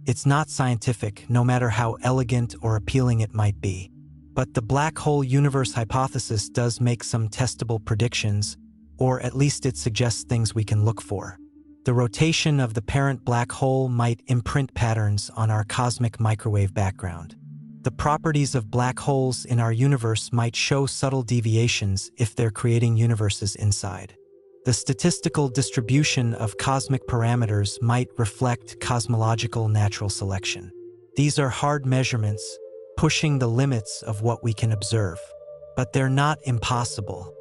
it's not scientific, no matter how elegant or appealing it might be. But the black hole universe hypothesis does make some testable predictions, or at least it suggests things we can look for. The rotation of the parent black hole might imprint patterns on our cosmic microwave background. The properties of black holes in our universe might show subtle deviations if they're creating universes inside. The statistical distribution of cosmic parameters might reflect cosmological natural selection. These are hard measurements, pushing the limits of what we can observe. But they're not impossible.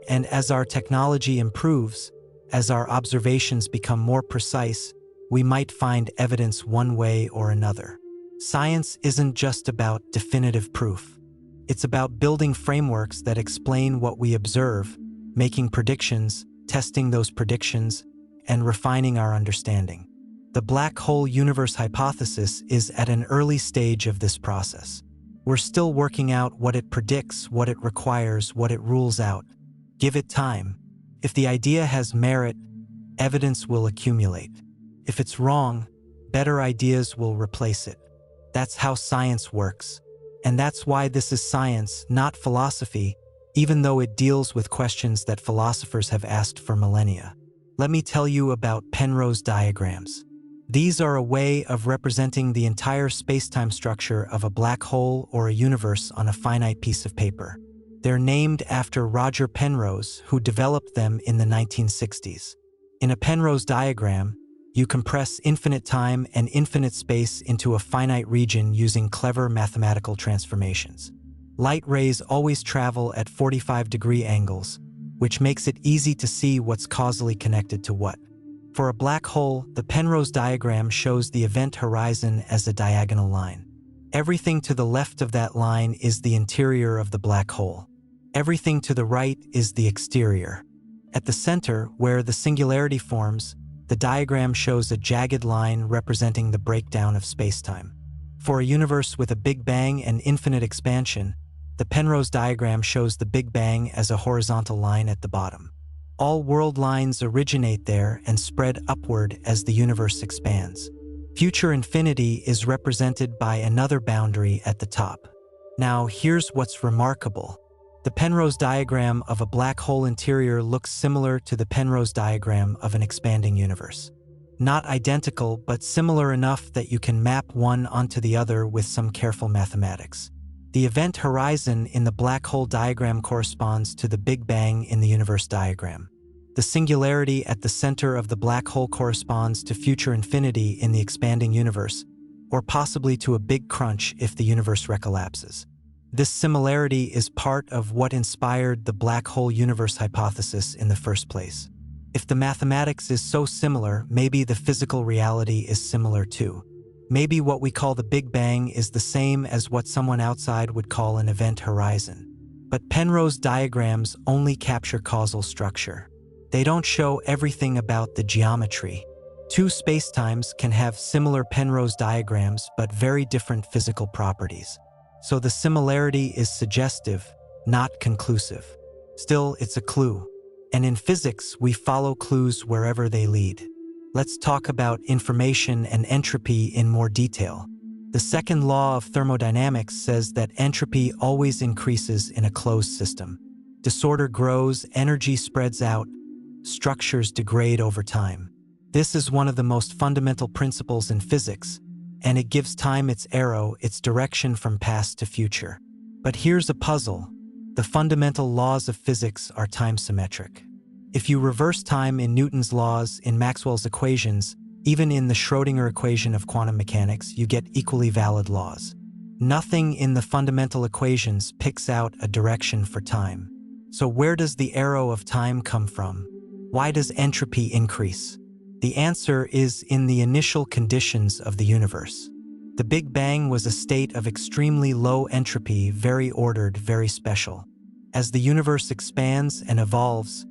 And as our technology improves, as our observations become more precise, we might find evidence one way or another. Science isn't just about definitive proof. It's about building frameworks that explain what we observe, making predictions, testing those predictions, and refining our understanding. The black hole universe hypothesis is at an early stage of this process. We're still working out what it predicts, what it requires, what it rules out. Give it time. If the idea has merit, evidence will accumulate. If it's wrong, better ideas will replace it. That's how science works. And that's why this is science, not philosophy, even though it deals with questions that philosophers have asked for millennia. Let me tell you about Penrose diagrams. These are a way of representing the entire spacetime structure of a black hole or a universe on a finite piece of paper. They're named after Roger Penrose, who developed them in the 1960s. In a Penrose diagram, you compress infinite time and infinite space into a finite region using clever mathematical transformations. Light rays always travel at 45-degree angles, which makes it easy to see what's causally connected to what. For a black hole, the Penrose diagram shows the event horizon as a diagonal line. Everything to the left of that line is the interior of the black hole. Everything to the right is the exterior. At the center, where the singularity forms, the diagram shows a jagged line representing the breakdown of spacetime. For a universe with a Big Bang and infinite expansion, the Penrose diagram shows the Big Bang as a horizontal line at the bottom. All world lines originate there and spread upward as the universe expands. Future infinity is represented by another boundary at the top. Now, here's what's remarkable. The Penrose diagram of a black hole interior looks similar to the Penrose diagram of an expanding universe. Not identical, but similar enough that you can map one onto the other with some careful mathematics. The event horizon in the black hole diagram corresponds to the Big Bang in the universe diagram. The singularity at the center of the black hole corresponds to future infinity in the expanding universe, or possibly to a big crunch if the universe recollapses. This similarity is part of what inspired the black hole universe hypothesis in the first place. If the mathematics is so similar, maybe the physical reality is similar too. Maybe what we call the Big Bang is the same as what someone outside would call an event horizon. But Penrose diagrams only capture causal structure. They don't show everything about the geometry. Two spacetimes can have similar Penrose diagrams but very different physical properties. So the similarity is suggestive, not conclusive. Still, it's a clue. And in physics, we follow clues wherever they lead. Let's talk about information and entropy in more detail. The second law of thermodynamics says that entropy always increases in a closed system. Disorder grows, energy spreads out, structures degrade over time. This is one of the most fundamental principles in physics, and it gives time its arrow, its direction from past to future. But here's a puzzle. The fundamental laws of physics are time-symmetric. If you reverse time in Newton's laws, in Maxwell's equations, even in the Schrödinger equation of quantum mechanics, you get equally valid laws. Nothing in the fundamental equations picks out a direction for time. So where does the arrow of time come from? Why does entropy increase? The answer is in the initial conditions of the universe. The Big Bang was a state of extremely low entropy, very ordered, very special. As the universe expands and evolves,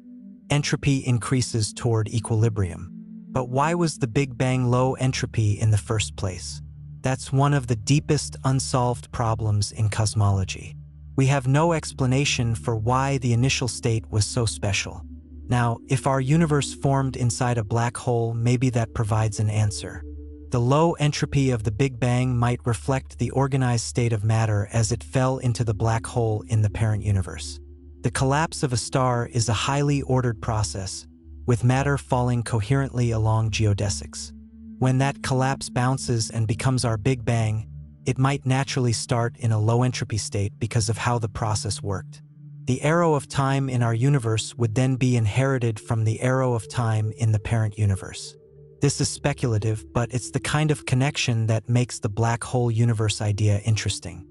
entropy increases toward equilibrium. But why was the Big Bang low entropy in the first place? That's one of the deepest unsolved problems in cosmology. We have no explanation for why the initial state was so special. Now, if our universe formed inside a black hole, maybe that provides an answer. The low entropy of the Big Bang might reflect the organized state of matter as it fell into the black hole in the parent universe. The collapse of a star is a highly ordered process, with matter falling coherently along geodesics. When that collapse bounces and becomes our Big Bang, it might naturally start in a low entropy state because of how the process worked. The arrow of time in our universe would then be inherited from the arrow of time in the parent universe. This is speculative, but it's the kind of connection that makes the black hole universe idea interesting.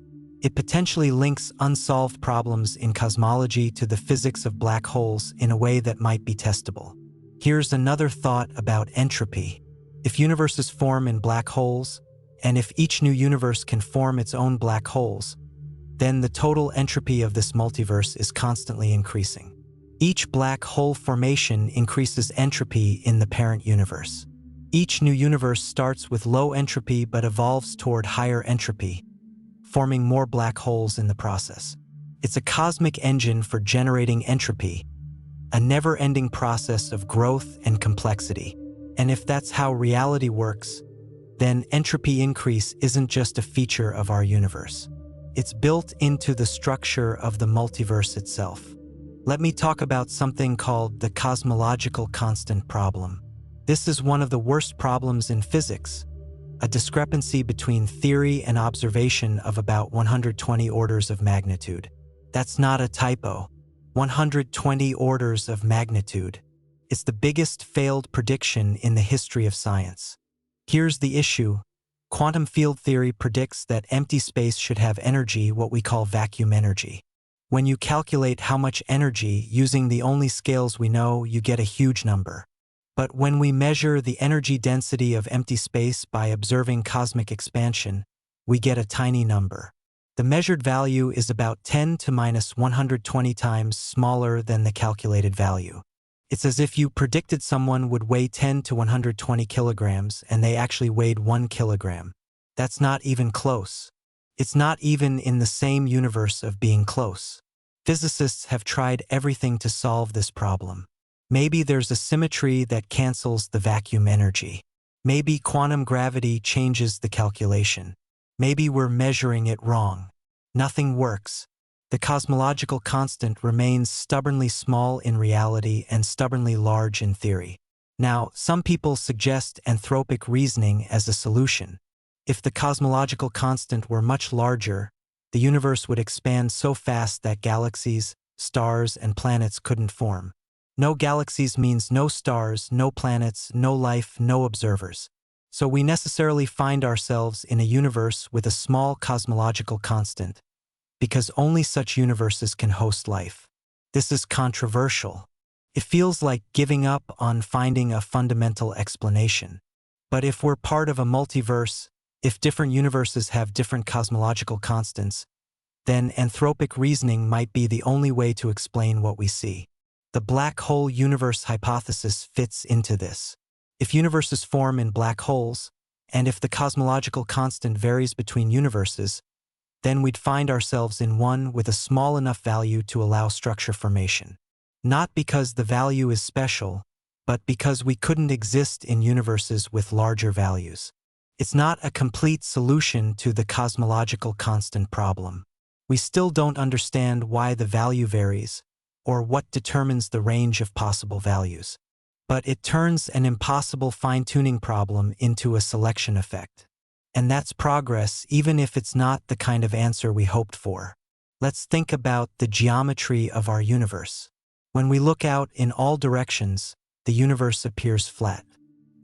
It potentially links unsolved problems in cosmology to the physics of black holes in a way that might be testable. Here's another thought about entropy. If universes form in black holes, and if each new universe can form its own black holes, then the total entropy of this multiverse is constantly increasing. Each black hole formation increases entropy in the parent universe. Each new universe starts with low entropy but evolves toward higher entropy, forming more black holes in the process. It's a cosmic engine for generating entropy, a never-ending process of growth and complexity. And if that's how reality works, then entropy increase isn't just a feature of our universe. It's built into the structure of the multiverse itself. Let me talk about something called the cosmological constant problem. This is one of the worst problems in physics, a discrepancy between theory and observation of about 120 orders of magnitude. That's not a typo. 120 orders of magnitude. It's the biggest failed prediction in the history of science. Here's the issue. Quantum field theory predicts that empty space should have energy, what we call vacuum energy. When you calculate how much energy using the only scales we know, you get a huge number. But when we measure the energy density of empty space by observing cosmic expansion, we get a tiny number. The measured value is about 10 to minus 120 times smaller than the calculated value. It's as if you predicted someone would weigh 10 to 120 kilograms and they actually weighed 1 kilogram. That's not even close. It's not even in the same universe of being close. Physicists have tried everything to solve this problem. Maybe there's a symmetry that cancels the vacuum energy. Maybe quantum gravity changes the calculation. Maybe we're measuring it wrong. Nothing works. The cosmological constant remains stubbornly small in reality and stubbornly large in theory. Now, some people suggest anthropic reasoning as a solution. If the cosmological constant were much larger, the universe would expand so fast that galaxies, stars, and planets couldn't form. No galaxies means no stars, no planets, no life, no observers. So we necessarily find ourselves in a universe with a small cosmological constant, because only such universes can host life. This is controversial. It feels like giving up on finding a fundamental explanation. But if we're part of a multiverse, if different universes have different cosmological constants, then anthropic reasoning might be the only way to explain what we see. The black hole universe hypothesis fits into this. If universes form in black holes, and if the cosmological constant varies between universes, then we'd find ourselves in one with a small enough value to allow structure formation. Not because the value is special, but because we couldn't exist in universes with larger values. It's not a complete solution to the cosmological constant problem. We still don't understand why the value varies, or what determines the range of possible values. But it turns an impossible fine-tuning problem into a selection effect. And that's progress, even if it's not the kind of answer we hoped for. Let's think about the geometry of our universe. When we look out in all directions, the universe appears flat.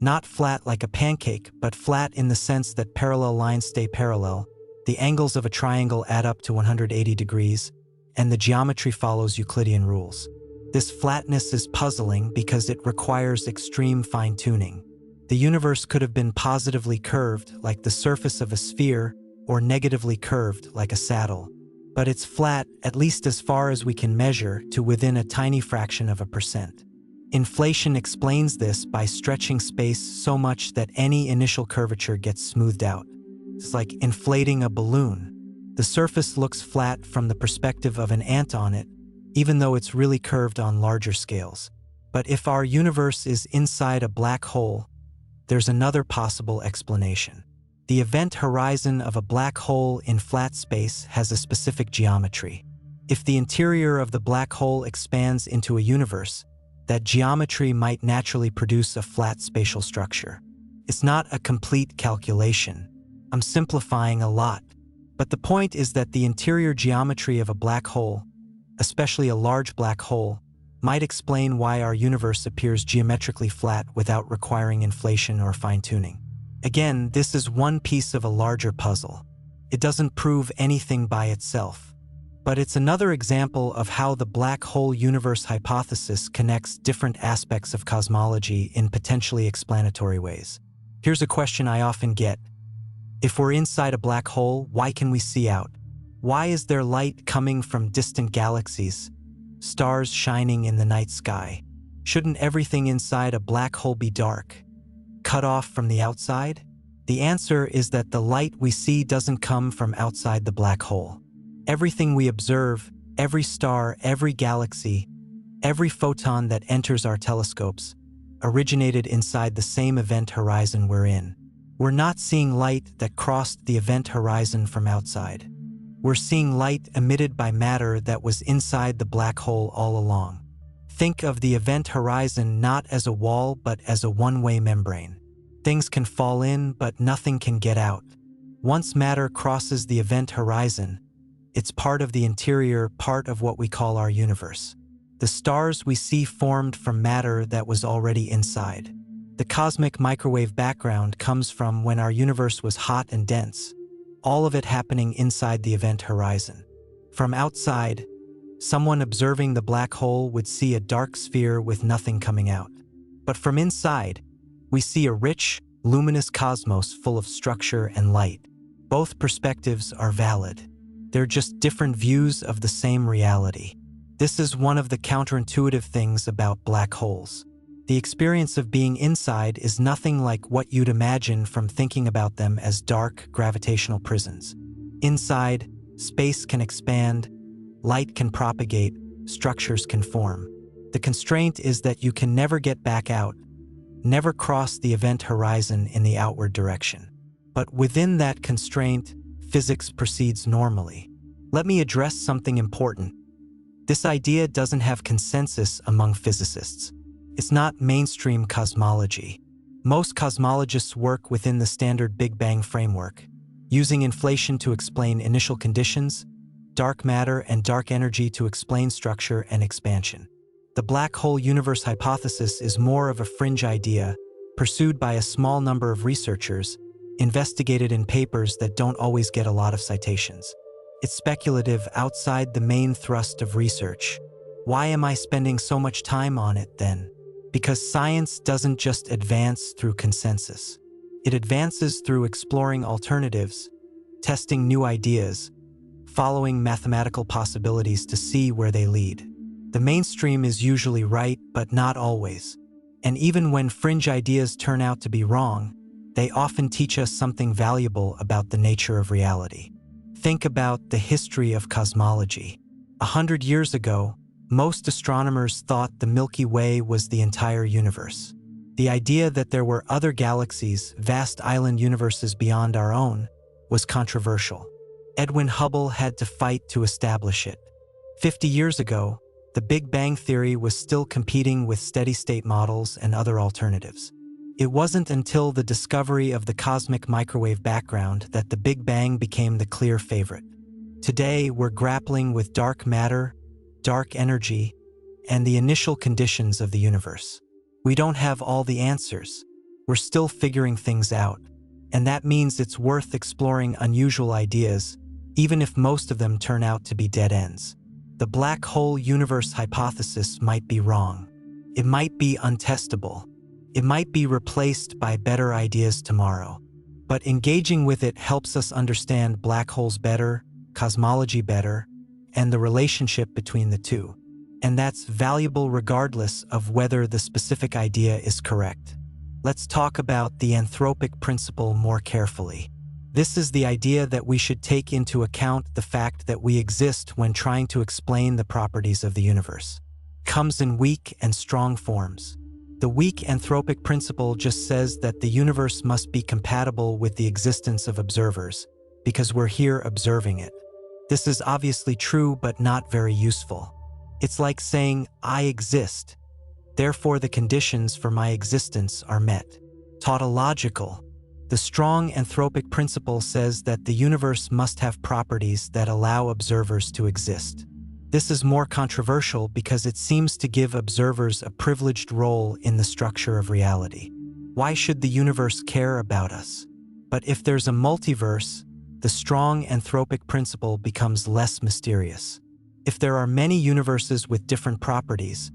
Not flat like a pancake, but flat in the sense that parallel lines stay parallel, the angles of a triangle add up to 180 degrees, and the geometry follows Euclidean rules. This flatness is puzzling because it requires extreme fine-tuning. The universe could have been positively curved, like the surface of a sphere, or negatively curved, like a saddle. But it's flat, at least as far as we can measure, to within a tiny fraction of a percent. Inflation explains this by stretching space so much that any initial curvature gets smoothed out. It's like inflating a balloon. The surface looks flat from the perspective of an ant on it, even though it's really curved on larger scales. But if our universe is inside a black hole, there's another possible explanation. The event horizon of a black hole in flat space has a specific geometry. If the interior of the black hole expands into a universe, that geometry might naturally produce a flat spatial structure. It's not a complete calculation. I'm simplifying a lot. But the point is that the interior geometry of a black hole, especially a large black hole, might explain why our universe appears geometrically flat without requiring inflation or fine-tuning. Again, this is one piece of a larger puzzle. It doesn't prove anything by itself. But it's another example of how the black hole universe hypothesis connects different aspects of cosmology in potentially explanatory ways. Here's a question I often get. If we're inside a black hole, why can we see out? Why is there light coming from distant galaxies? Stars shining in the night sky? Shouldn't everything inside a black hole be dark, cut off from the outside? The answer is that the light we see doesn't come from outside the black hole. Everything we observe, every star, every galaxy, every photon that enters our telescopes, originated inside the same event horizon we're in. We're not seeing light that crossed the event horizon from outside. We're seeing light emitted by matter that was inside the black hole all along. Think of the event horizon not as a wall but as a one-way membrane. Things can fall in, but nothing can get out. Once matter crosses the event horizon, it's part of the interior, part of what we call our universe. The stars we see formed from matter that was already inside. The cosmic microwave background comes from when our universe was hot and dense, all of it happening inside the event horizon. From outside, someone observing the black hole would see a dark sphere with nothing coming out. But from inside, we see a rich, luminous cosmos full of structure and light. Both perspectives are valid. They're just different views of the same reality. This is one of the counterintuitive things about black holes. The experience of being inside is nothing like what you'd imagine from thinking about them as dark, gravitational prisons. Inside, space can expand, light can propagate, structures can form. The constraint is that you can never get back out, never cross the event horizon in the outward direction. But within that constraint, physics proceeds normally. Let me address something important. This idea doesn't have consensus among physicists. It's not mainstream cosmology. Most cosmologists work within the standard Big Bang framework, using inflation to explain initial conditions, dark matter and dark energy to explain structure and expansion. The black hole universe hypothesis is more of a fringe idea, pursued by a small number of researchers, investigated in papers that don't always get a lot of citations. It's speculative outside the main thrust of research. Why am I spending so much time on it then? Because science doesn't just advance through consensus. It advances through exploring alternatives, testing new ideas, following mathematical possibilities to see where they lead. The mainstream is usually right, but not always. And even when fringe ideas turn out to be wrong, they often teach us something valuable about the nature of reality. Think about the history of cosmology. 100 years ago, most astronomers thought the Milky Way was the entire universe. The idea that there were other galaxies, vast island universes beyond our own, was controversial. Edwin Hubble had to fight to establish it. 50 years ago, the Big Bang theory was still competing with steady-state models and other alternatives. It wasn't until the discovery of the cosmic microwave background that the Big Bang became the clear favorite. Today, we're grappling with dark matter, dark energy, and the initial conditions of the universe. We don't have all the answers. We're still figuring things out. And that means it's worth exploring unusual ideas, even if most of them turn out to be dead ends. The black hole universe hypothesis might be wrong. It might be untestable. It might be replaced by better ideas tomorrow. But engaging with it helps us understand black holes better, cosmology better, and the relationship between the two. And that's valuable regardless of whether the specific idea is correct. Let's talk about the anthropic principle more carefully. This is the idea that we should take into account the fact that we exist when trying to explain the properties of the universe. It comes in weak and strong forms. The weak anthropic principle just says that the universe must be compatible with the existence of observers, because we're here observing it. This is obviously true, but not very useful. It's like saying, I exist, therefore the conditions for my existence are met. Tautological. The strong anthropic principle says that the universe must have properties that allow observers to exist. This is more controversial because it seems to give observers a privileged role in the structure of reality. Why should the universe care about us? But if there's a multiverse, the strong anthropic principle becomes less mysterious. If there are many universes with different properties,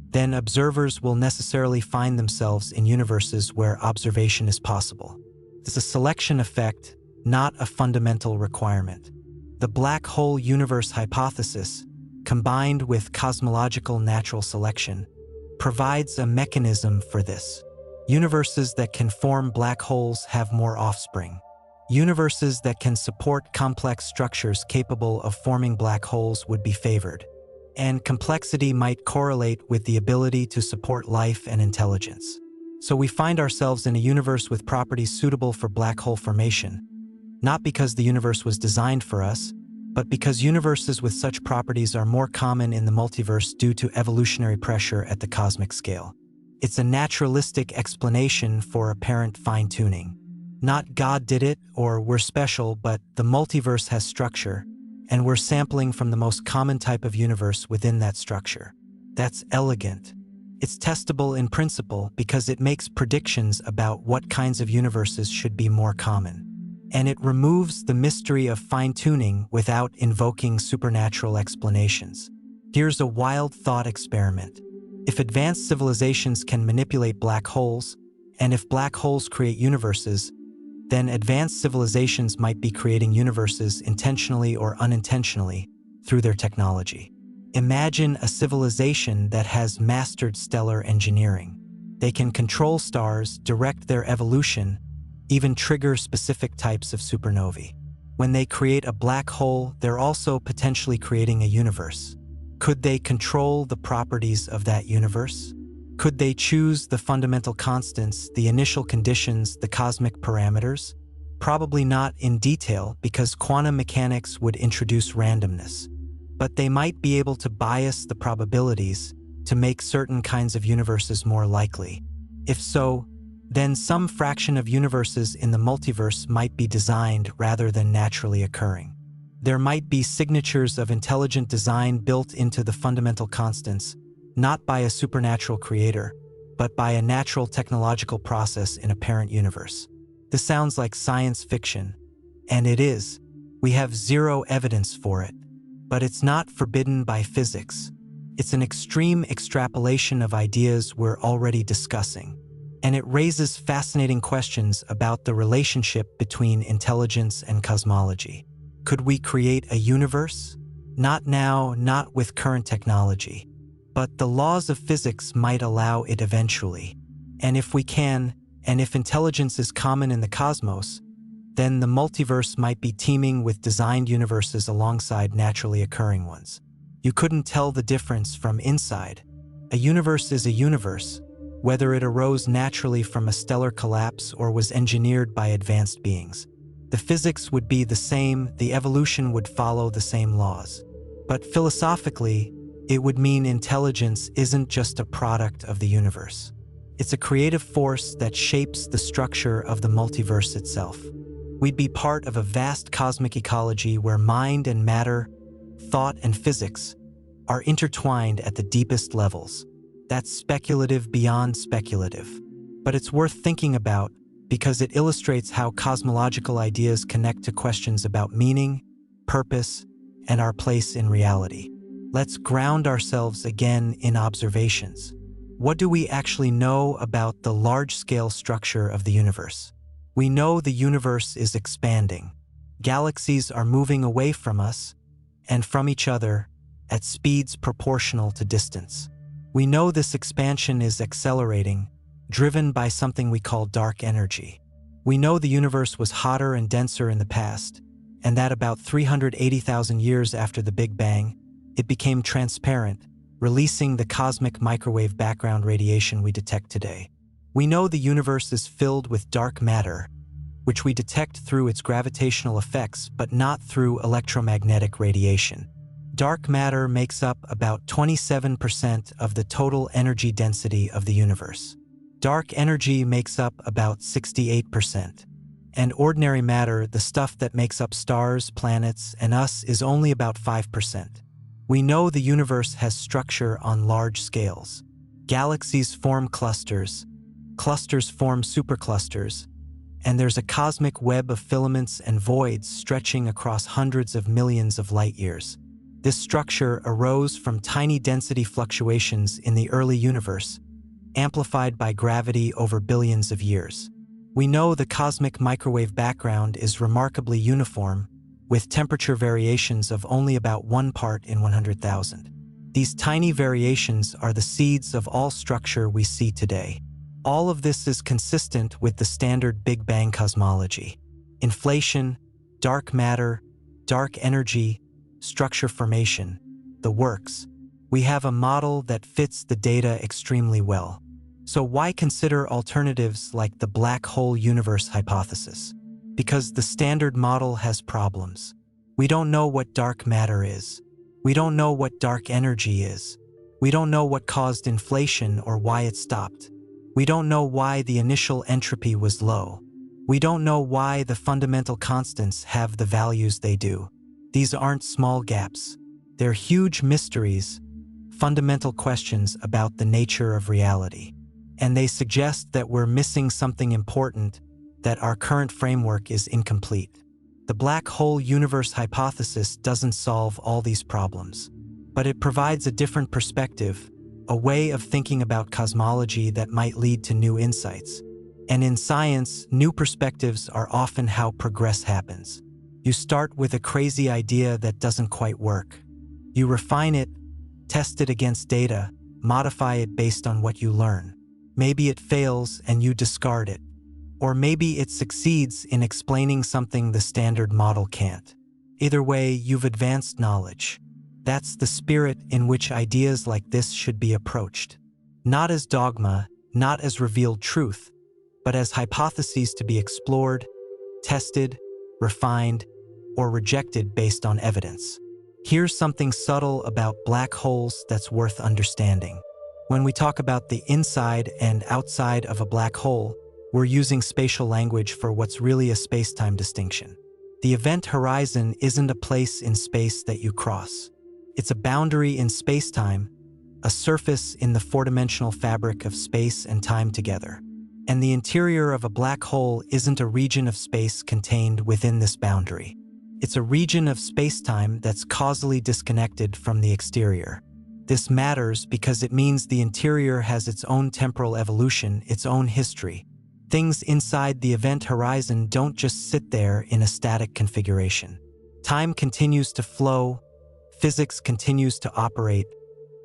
then observers will necessarily find themselves in universes where observation is possible. It's a selection effect, not a fundamental requirement. The black hole universe hypothesis, combined with cosmological natural selection, provides a mechanism for this. Universes that can form black holes have more offspring. Universes that can support complex structures capable of forming black holes would be favored. And complexity might correlate with the ability to support life and intelligence. So we find ourselves in a universe with properties suitable for black hole formation, not because the universe was designed for us, but because universes with such properties are more common in the multiverse due to evolutionary pressure at the cosmic scale. It's a naturalistic explanation for apparent fine-tuning. Not God did it or we're special, but the multiverse has structure, and we're sampling from the most common type of universe within that structure. That's elegant. It's testable in principle because it makes predictions about what kinds of universes should be more common. And it removes the mystery of fine-tuning without invoking supernatural explanations. Here's a wild thought experiment. If advanced civilizations can manipulate black holes, and if black holes create universes, then advanced civilizations might be creating universes intentionally or unintentionally through their technology. Imagine a civilization that has mastered stellar engineering. They can control stars, direct their evolution, even trigger specific types of supernovae. When they create a black hole, they're also potentially creating a universe. Could they control the properties of that universe? Could they choose the fundamental constants, the initial conditions, the cosmic parameters? Probably not in detail because quantum mechanics would introduce randomness. But they might be able to bias the probabilities to make certain kinds of universes more likely. If so, then some fraction of universes in the multiverse might be designed rather than naturally occurring. There might be signatures of intelligent design built into the fundamental constants, not by a supernatural creator, but by a natural technological process in a parent universe. This sounds like science fiction, and it is. We have zero evidence for it. But it's not forbidden by physics. It's an extreme extrapolation of ideas we're already discussing. And it raises fascinating questions about the relationship between intelligence and cosmology. Could we create a universe? Not now, not with current technology. But the laws of physics might allow it eventually. And if we can, and if intelligence is common in the cosmos, then the multiverse might be teeming with designed universes alongside naturally occurring ones. You couldn't tell the difference from inside. A universe is a universe, whether it arose naturally from a stellar collapse or was engineered by advanced beings. The physics would be the same, the evolution would follow the same laws. But philosophically, it would mean intelligence isn't just a product of the universe. It's a creative force that shapes the structure of the multiverse itself. We'd be part of a vast cosmic ecology where mind and matter, thought and physics, are intertwined at the deepest levels. That's speculative beyond speculative. But it's worth thinking about because it illustrates how cosmological ideas connect to questions about meaning, purpose, and our place in reality. Let's ground ourselves again in observations. What do we actually know about the large-scale structure of the universe? We know the universe is expanding. Galaxies are moving away from us and from each other at speeds proportional to distance. We know this expansion is accelerating, driven by something we call dark energy. We know the universe was hotter and denser in the past, and that about 380,000 years after the Big Bang, it became transparent, releasing the cosmic microwave background radiation we detect today. We know the universe is filled with dark matter, which we detect through its gravitational effects but not through electromagnetic radiation. Dark matter makes up about 27% of the total energy density of the universe. Dark energy makes up about 68%. And ordinary matter, the stuff that makes up stars, planets, and us, is only about 5%. We know the universe has structure on large scales. Galaxies form clusters. Clusters form superclusters, and there's a cosmic web of filaments and voids stretching across hundreds of millions of light years. This structure arose from tiny density fluctuations in the early universe, amplified by gravity over billions of years. We know the cosmic microwave background is remarkably uniform, with temperature variations of only about 1 part in 100,000. These tiny variations are the seeds of all structure we see today. All of this is consistent with the standard Big Bang cosmology. Inflation, dark matter, dark energy, structure formation, the works. We have a model that fits the data extremely well. So why consider alternatives like the black hole universe hypothesis? Because the standard model has problems. We don't know what dark matter is. We don't know what dark energy is. We don't know what caused inflation or why it stopped. We don't know why the initial entropy was low. We don't know why the fundamental constants have the values they do. These aren't small gaps. They're huge mysteries, fundamental questions about the nature of reality. And they suggest that we're missing something important, that our current framework is incomplete. The black hole universe hypothesis doesn't solve all these problems, but it provides a different perspective, a way of thinking about cosmology that might lead to new insights. And in science, new perspectives are often how progress happens. You start with a crazy idea that doesn't quite work. You refine it, test it against data, modify it based on what you learn. Maybe it fails and you discard it. Or maybe it succeeds in explaining something the standard model can't. Either way, you've advanced knowledge. That's the spirit in which ideas like this should be approached. Not as dogma, not as revealed truth, but as hypotheses to be explored, tested, refined, or rejected based on evidence. Here's something subtle about black holes that's worth understanding. When we talk about the inside and outside of a black hole, we're using spatial language for what's really a space-time distinction. The event horizon isn't a place in space that you cross. It's a boundary in space-time, a surface in the four-dimensional fabric of space and time together. And the interior of a black hole isn't a region of space contained within this boundary. It's a region of space-time that's causally disconnected from the exterior. This matters because it means the interior has its own temporal evolution, its own history. Things inside the event horizon don't just sit there in a static configuration. Time continues to flow, physics continues to operate,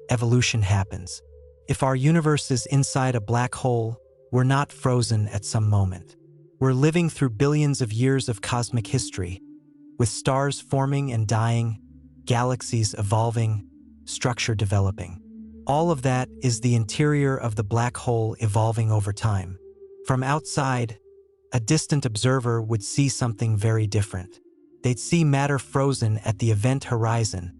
evolution happens. If our universe is inside a black hole, we're not frozen at some moment. We're living through billions of years of cosmic history, with stars forming and dying, galaxies evolving, structure developing. All of that is the interior of the black hole evolving over time. From outside, a distant observer would see something very different. They'd see matter frozen at the event horizon,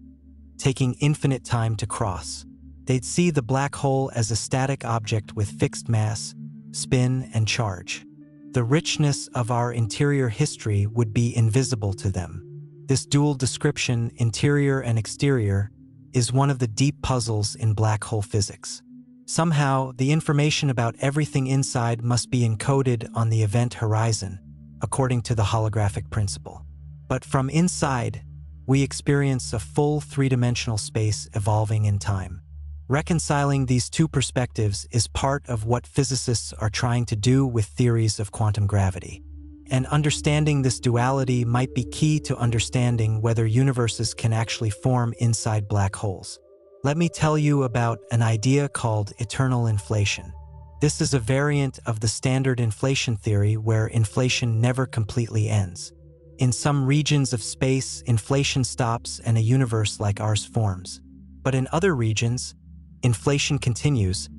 taking infinite time to cross. They'd see the black hole as a static object with fixed mass, spin, and charge. The richness of our interior history would be invisible to them. This dual description, interior and exterior, is one of the deep puzzles in black hole physics. Somehow, the information about everything inside must be encoded on the event horizon, according to the holographic principle. But from inside, we experience a full three-dimensional space evolving in time. Reconciling these two perspectives is part of what physicists are trying to do with theories of quantum gravity. And understanding this duality might be key to understanding whether universes can actually form inside black holes. Let me tell you about an idea called eternal inflation. This is a variant of the standard inflation theory where inflation never completely ends. In some regions of space, inflation stops and a universe like ours forms. But in other regions, inflation continues,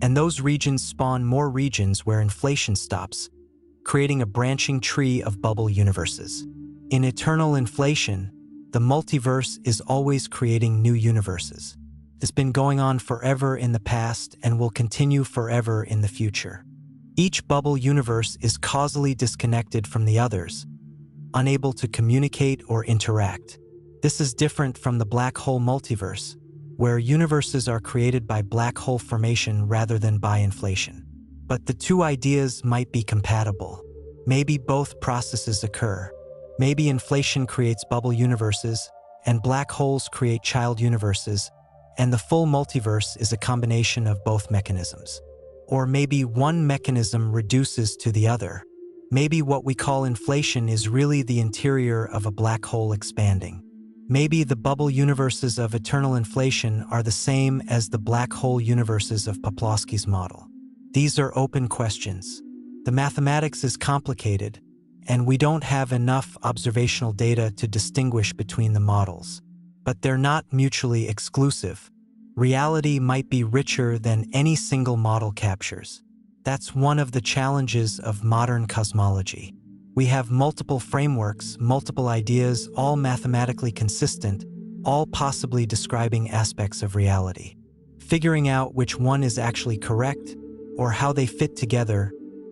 and those regions spawn more regions where inflation stops, creating a branching tree of bubble universes. In eternal inflation, the multiverse is always creating new universes. It's been going on forever in the past and will continue forever in the future. Each bubble universe is causally disconnected from the others, unable to communicate or interact. This is different from the black hole multiverse, where universes are created by black hole formation rather than by inflation. But the two ideas might be compatible. Maybe both processes occur. Maybe inflation creates bubble universes, and black holes create child universes, and the full multiverse is a combination of both mechanisms. Or maybe one mechanism reduces to the other. Maybe what we call inflation is really the interior of a black hole expanding. Maybe the bubble universes of eternal inflation are the same as the black hole universes of Poplawski's model. These are open questions. The mathematics is complicated, and we don't have enough observational data to distinguish between the models. But they're not mutually exclusive. Reality might be richer than any single model captures. That's one of the challenges of modern cosmology. We have multiple frameworks, multiple ideas, all mathematically consistent, all possibly describing aspects of reality. Figuring out which one is actually correct, or how they fit together,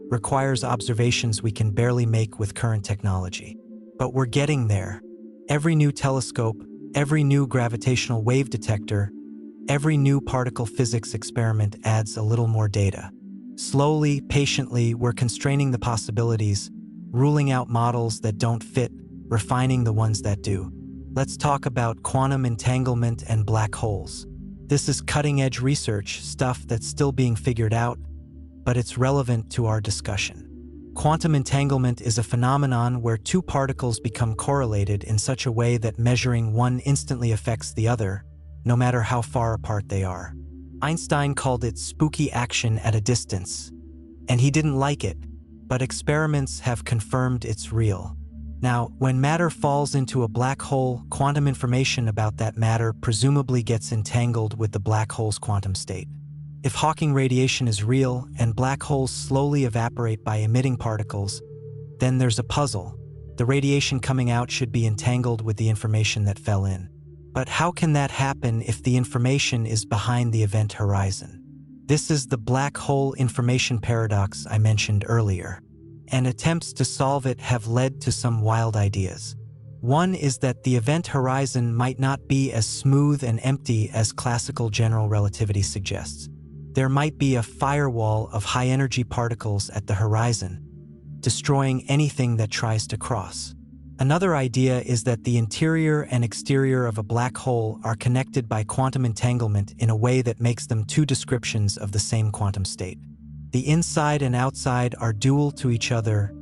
requires observations we can barely make with current technology. But we're getting there. Every new telescope, every new gravitational wave detector, every new particle physics experiment adds a little more data. Slowly, patiently, we're constraining the possibilities, ruling out models that don't fit, refining the ones that do. Let's talk about quantum entanglement and black holes. This is cutting-edge research, stuff that's still being figured out, but it's relevant to our discussion. Quantum entanglement is a phenomenon where two particles become correlated in such a way that measuring one instantly affects the other, no matter how far apart they are. Einstein called it spooky action at a distance, and he didn't like it, but experiments have confirmed it's real. Now, when matter falls into a black hole, quantum information about that matter presumably gets entangled with the black hole's quantum state. If Hawking radiation is real and black holes slowly evaporate by emitting particles, then there's a puzzle. The radiation coming out should be entangled with the information that fell in. But how can that happen if the information is behind the event horizon? This is the black hole information paradox I mentioned earlier, and attempts to solve it have led to some wild ideas. One is that the event horizon might not be as smooth and empty as classical general relativity suggests. There might be a firewall of high-energy particles at the horizon, destroying anything that tries to cross. Another idea is that the interior and exterior of a black hole are connected by quantum entanglement in a way that makes them two descriptions of the same quantum state. The inside and outside are dual to each other,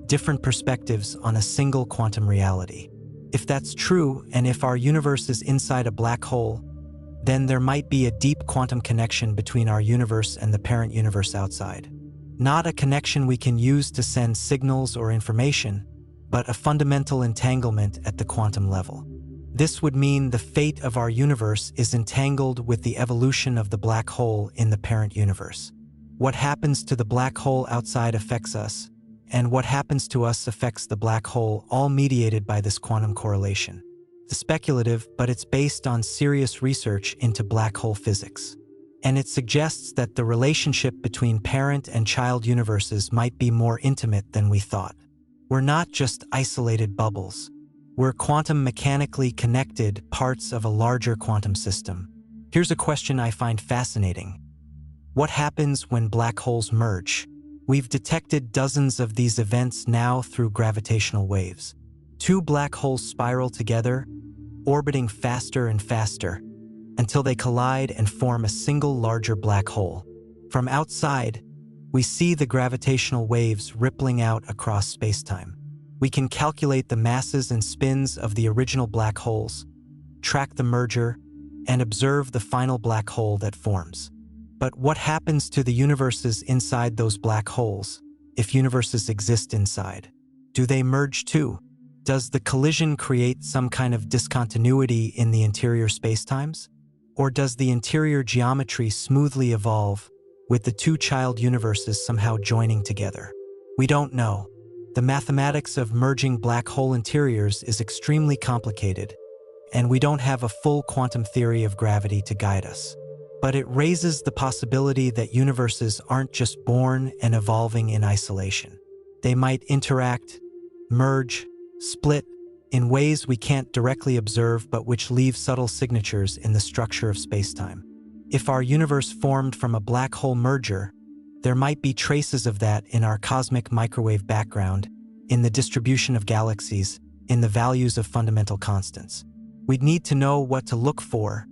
different perspectives on a single quantum reality. If that's true, and if our universe is inside a black hole, then there might be a deep quantum connection between our universe and the parent universe outside. Not a connection we can use to send signals or information, but a fundamental entanglement at the quantum level. This would mean the fate of our universe is entangled with the evolution of the black hole in the parent universe. What happens to the black hole outside affects us, and what happens to us affects the black hole, all mediated by this quantum correlation. It's speculative, but it's based on serious research into black hole physics. And it suggests that the relationship between parent and child universes might be more intimate than we thought. We're not just isolated bubbles. We're quantum mechanically connected parts of a larger quantum system. Here's a question I find fascinating. What happens when black holes merge? We've detected dozens of these events now through gravitational waves. Two black holes spiral together, orbiting faster and faster, until they collide and form a single larger black hole. From outside, we see the gravitational waves rippling out across spacetime. We can calculate the masses and spins of the original black holes, track the merger, and observe the final black hole that forms. But what happens to the universes inside those black holes, if universes exist inside? Do they merge too? Does the collision create some kind of discontinuity in the interior spacetimes? Or does the interior geometry smoothly evolve, with the two child universes somehow joining together? We don't know. The mathematics of merging black hole interiors is extremely complicated, and we don't have a full quantum theory of gravity to guide us. But it raises the possibility that universes aren't just born and evolving in isolation. They might interact, merge, split, in ways we can't directly observe but which leave subtle signatures in the structure of spacetime. If our universe formed from a black hole merger, there might be traces of that in our cosmic microwave background, in the distribution of galaxies, in the values of fundamental constants. We'd need to know what to look for,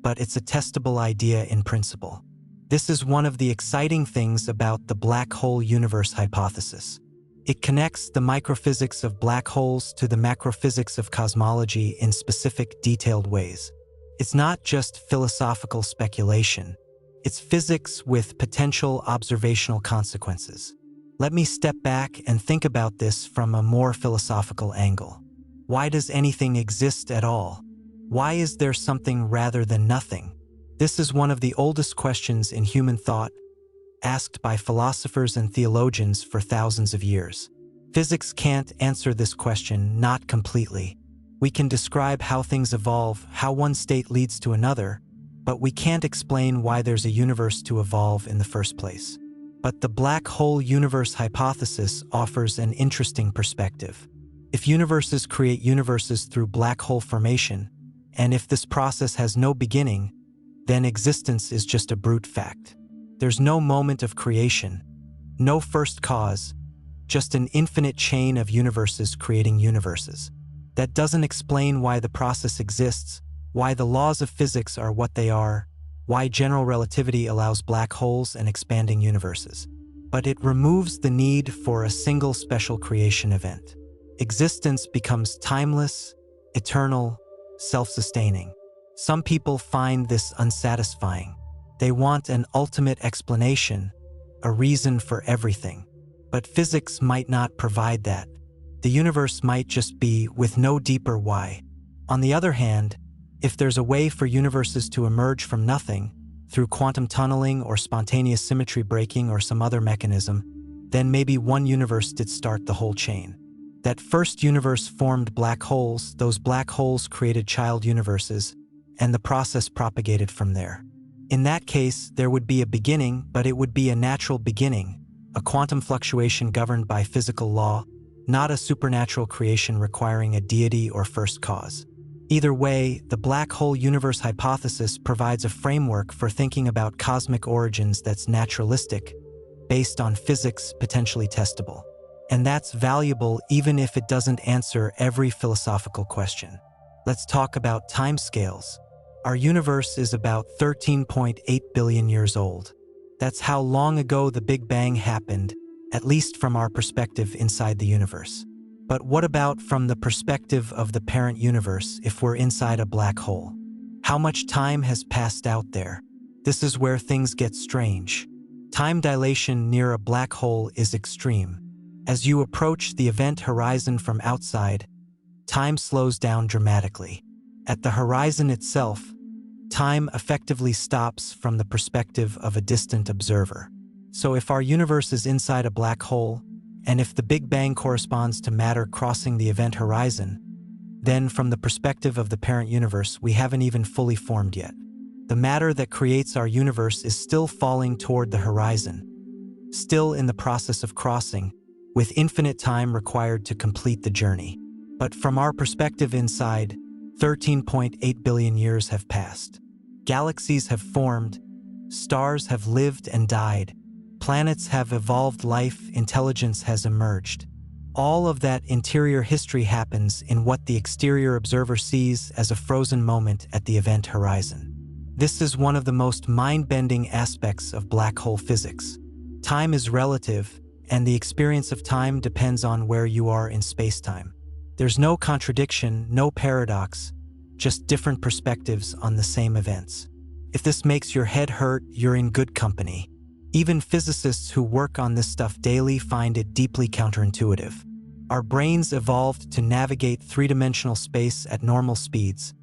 but it's a testable idea in principle. This is one of the exciting things about the black hole universe hypothesis. It connects the microphysics of black holes to the macrophysics of cosmology in specific, detailed ways. It's not just philosophical speculation. It's physics with potential observational consequences. Let me step back and think about this from a more philosophical angle. Why does anything exist at all? Why is there something rather than nothing? This is one of the oldest questions in human thought, asked by philosophers and theologians for thousands of years. Physics can't answer this question, not completely. We can describe how things evolve, how one state leads to another, but we can't explain why there's a universe to evolve in the first place. But the black hole universe hypothesis offers an interesting perspective. If universes create universes through black hole formation, and if this process has no beginning, then existence is just a brute fact. There's no moment of creation, no first cause, just an infinite chain of universes creating universes. That doesn't explain why the process exists, why the laws of physics are what they are, why general relativity allows black holes and expanding universes. But it removes the need for a single special creation event. Existence becomes timeless, eternal, self-sustaining. Some people find this unsatisfying. They want an ultimate explanation, a reason for everything. But physics might not provide that. The universe might just be with no deeper why. On the other hand, if there's a way for universes to emerge from nothing, through quantum tunneling or spontaneous symmetry breaking or some other mechanism, then maybe one universe did start the whole chain. That first universe formed black holes, those black holes created child universes, and the process propagated from there. In that case, there would be a beginning, but it would be a natural beginning, a quantum fluctuation governed by physical law, not a supernatural creation requiring a deity or first cause. Either way, the black hole universe hypothesis provides a framework for thinking about cosmic origins that's naturalistic, based on physics, potentially testable. And that's valuable even if it doesn't answer every philosophical question. Let's talk about timescales. Our universe is about 13.8 billion years old. That's how long ago the Big Bang happened, at least from our perspective inside the universe. But what about from the perspective of the parent universe if we're inside a black hole? How much time has passed out there? This is where things get strange. Time dilation near a black hole is extreme. As you approach the event horizon from outside, time slows down dramatically. At the horizon itself, time effectively stops from the perspective of a distant observer. So if our universe is inside a black hole, and if the Big Bang corresponds to matter crossing the event horizon, then from the perspective of the parent universe, we haven't even fully formed yet. The matter that creates our universe is still falling toward the horizon, still in the process of crossing, with infinite time required to complete the journey. But from our perspective inside, 13.8 billion years have passed. Galaxies have formed, stars have lived and died, planets have evolved life, intelligence has emerged. All of that interior history happens in what the exterior observer sees as a frozen moment at the event horizon. This is one of the most mind-bending aspects of black hole physics. Time is relative, and the experience of time depends on where you are in spacetime. There's no contradiction, no paradox, just different perspectives on the same events. If this makes your head hurt, you're in good company. Even physicists who work on this stuff daily find it deeply counterintuitive. Our brains evolved to navigate three-dimensional space at normal speeds,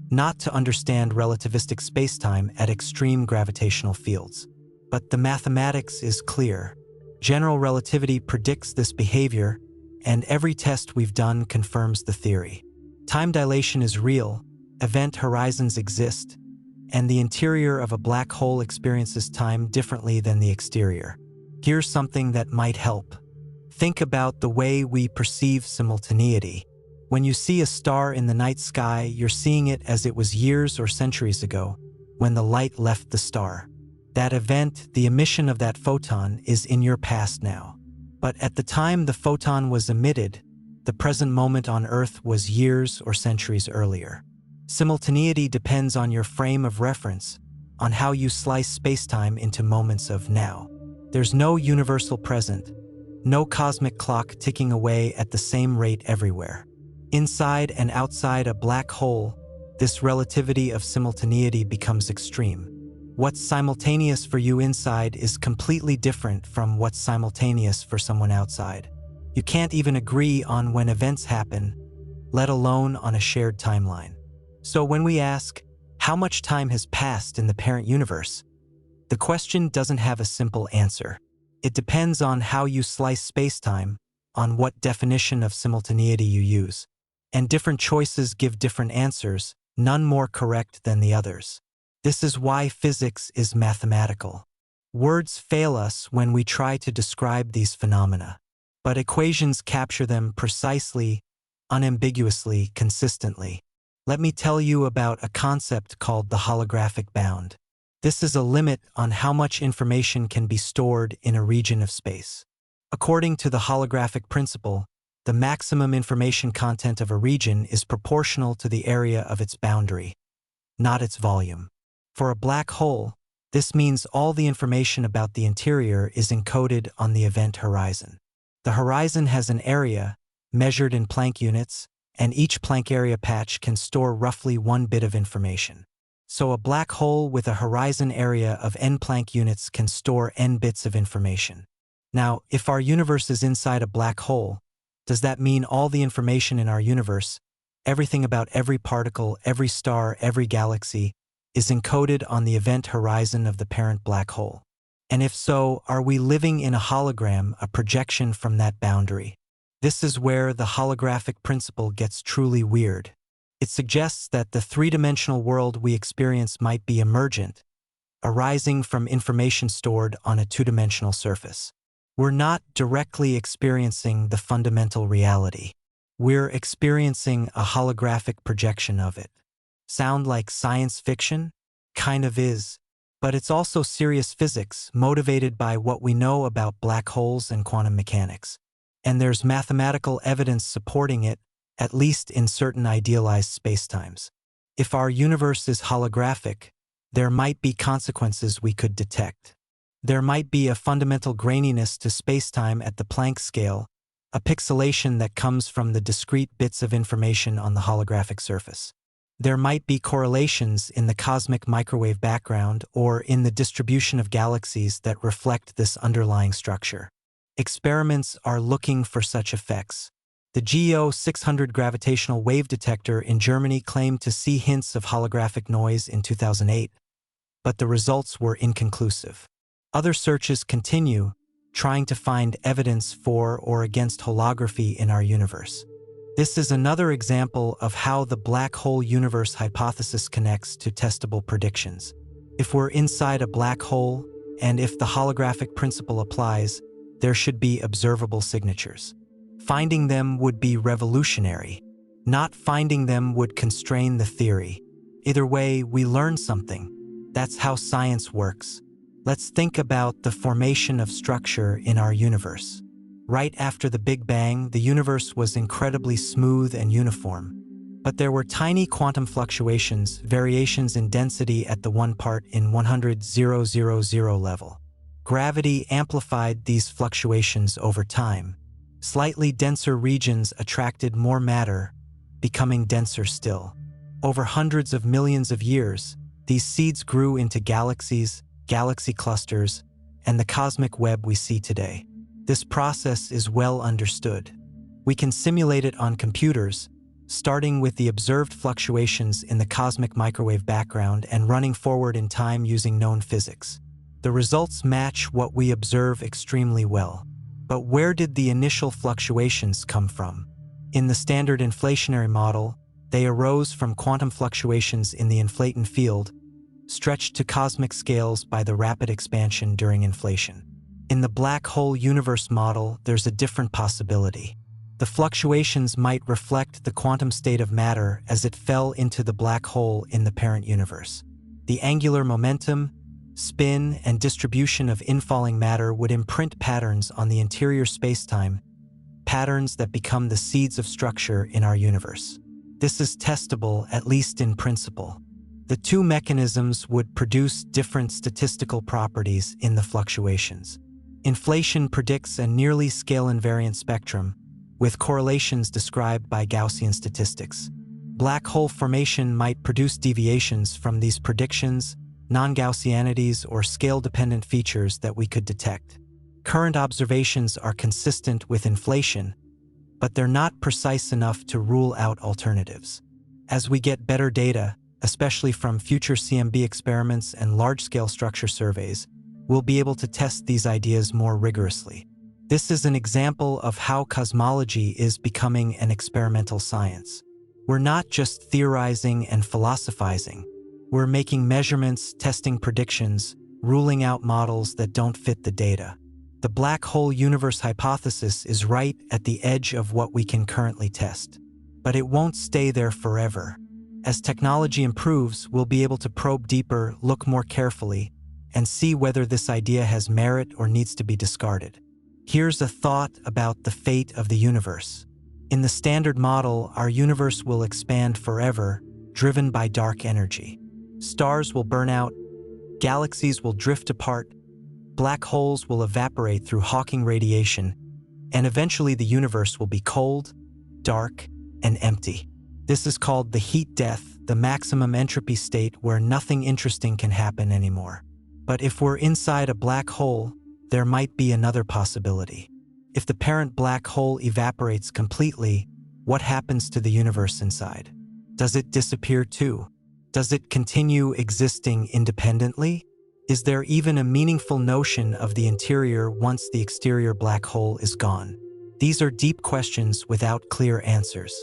not to understand relativistic spacetime at extreme gravitational fields. But the mathematics is clear. General relativity predicts this behavior, and every test we've done confirms the theory. Time dilation is real, event horizons exist, and the interior of a black hole experiences time differently than the exterior. Here's something that might help. Think about the way we perceive simultaneity. When you see a star in the night sky, you're seeing it as it was years or centuries ago, when the light left the star. That event, the emission of that photon, is in your past now. But at the time the photon was emitted, the present moment on Earth was years or centuries earlier. Simultaneity depends on your frame of reference, on how you slice spacetime into moments of now. There's no universal present, no cosmic clock ticking away at the same rate everywhere. Inside and outside a black hole, this relativity of simultaneity becomes extreme. What's simultaneous for you inside is completely different from what's simultaneous for someone outside. You can't even agree on when events happen, let alone on a shared timeline. So when we ask, how much time has passed in the parent universe? The question doesn't have a simple answer. It depends on how you slice spacetime, on what definition of simultaneity you use. And different choices give different answers, none more correct than the others. This is why physics is mathematical. Words fail us when we try to describe these phenomena, but equations capture them precisely, unambiguously, consistently. Let me tell you about a concept called the holographic bound. This is a limit on how much information can be stored in a region of space. According to the holographic principle, the maximum information content of a region is proportional to the area of its boundary, not its volume. For a black hole, this means all the information about the interior is encoded on the event horizon. The horizon has an area, measured in Planck units, and each Planck area patch can store roughly 1 bit of information. So a black hole with a horizon area of n Planck units can store n bits of information. Now, if our universe is inside a black hole, does that mean all the information in our universe, everything about every particle, every star, every galaxy, is encoded on the event horizon of the parent black hole? And if so, are we living in a hologram, a projection from that boundary? This is where the holographic principle gets truly weird. It suggests that the three-dimensional world we experience might be emergent, arising from information stored on a two-dimensional surface. We're not directly experiencing the fundamental reality. We're experiencing a holographic projection of it. Sound like science fiction? Kind of is. But it's also serious physics, motivated by what we know about black holes and quantum mechanics. And there's mathematical evidence supporting it, at least in certain idealized spacetimes. If our universe is holographic, there might be consequences we could detect. There might be a fundamental graininess to spacetime at the Planck scale, a pixelation that comes from the discrete bits of information on the holographic surface. There might be correlations in the cosmic microwave background or in the distribution of galaxies that reflect this underlying structure. Experiments are looking for such effects. The GEO 600 gravitational wave detector in Germany claimed to see hints of holographic noise in 2008, but the results were inconclusive. Other searches continue, trying to find evidence for or against holography in our universe. This is another example of how the black hole universe hypothesis connects to testable predictions. If we're inside a black hole, and if the holographic principle applies, there should be observable signatures. Finding them would be revolutionary. Not finding them would constrain the theory. Either way, we learn something. That's how science works. Let's think about the formation of structure in our universe. Right after the Big Bang, the universe was incredibly smooth and uniform. But there were tiny quantum fluctuations, variations in density at the 1 part in 100,000 level. Gravity amplified these fluctuations over time. Slightly denser regions attracted more matter, becoming denser still. Over hundreds of millions of years, these seeds grew into galaxies, galaxy clusters, and the cosmic web we see today. This process is well understood. We can simulate it on computers, starting with the observed fluctuations in the cosmic microwave background and running forward in time using known physics. The results match what we observe extremely well. But where did the initial fluctuations come from? In the standard inflationary model, they arose from quantum fluctuations in the inflaton field, stretched to cosmic scales by the rapid expansion during inflation. In the black hole universe model, there's a different possibility. The fluctuations might reflect the quantum state of matter as it fell into the black hole in the parent universe. The angular momentum, spin, and distribution of infalling matter would imprint patterns on the interior spacetime, patterns that become the seeds of structure in our universe. This is testable, at least in principle. The two mechanisms would produce different statistical properties in the fluctuations. Inflation predicts a nearly scale-invariant spectrum, with correlations described by Gaussian statistics. Black hole formation might produce deviations from these predictions, non-Gaussianities, or scale-dependent features that we could detect. Current observations are consistent with inflation, but they're not precise enough to rule out alternatives. As we get better data, especially from future CMB experiments and large-scale structure surveys, we'll be able to test these ideas more rigorously. This is an example of how cosmology is becoming an experimental science. We're not just theorizing and philosophizing. We're making measurements, testing predictions, ruling out models that don't fit the data. The black hole universe hypothesis is right at the edge of what we can currently test. But it won't stay there forever. As technology improves, we'll be able to probe deeper, look more carefully, and see whether this idea has merit or needs to be discarded. Here's a thought about the fate of the universe. In the standard model, our universe will expand forever, driven by dark energy. Stars will burn out, galaxies will drift apart, black holes will evaporate through Hawking radiation, and eventually the universe will be cold, dark, and empty. This is called the heat death, the maximum entropy state where nothing interesting can happen anymore. But if we're inside a black hole, there might be another possibility. If the parent black hole evaporates completely, what happens to the universe inside? Does it disappear too? Does it continue existing independently? Is there even a meaningful notion of the interior once the exterior black hole is gone? These are deep questions without clear answers.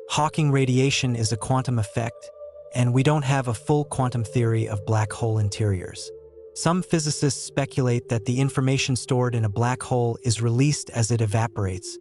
Hawking radiation is a quantum effect, and we don't have a full quantum theory of black hole interiors. Some physicists speculate that the information stored in a black hole is released as it evaporates,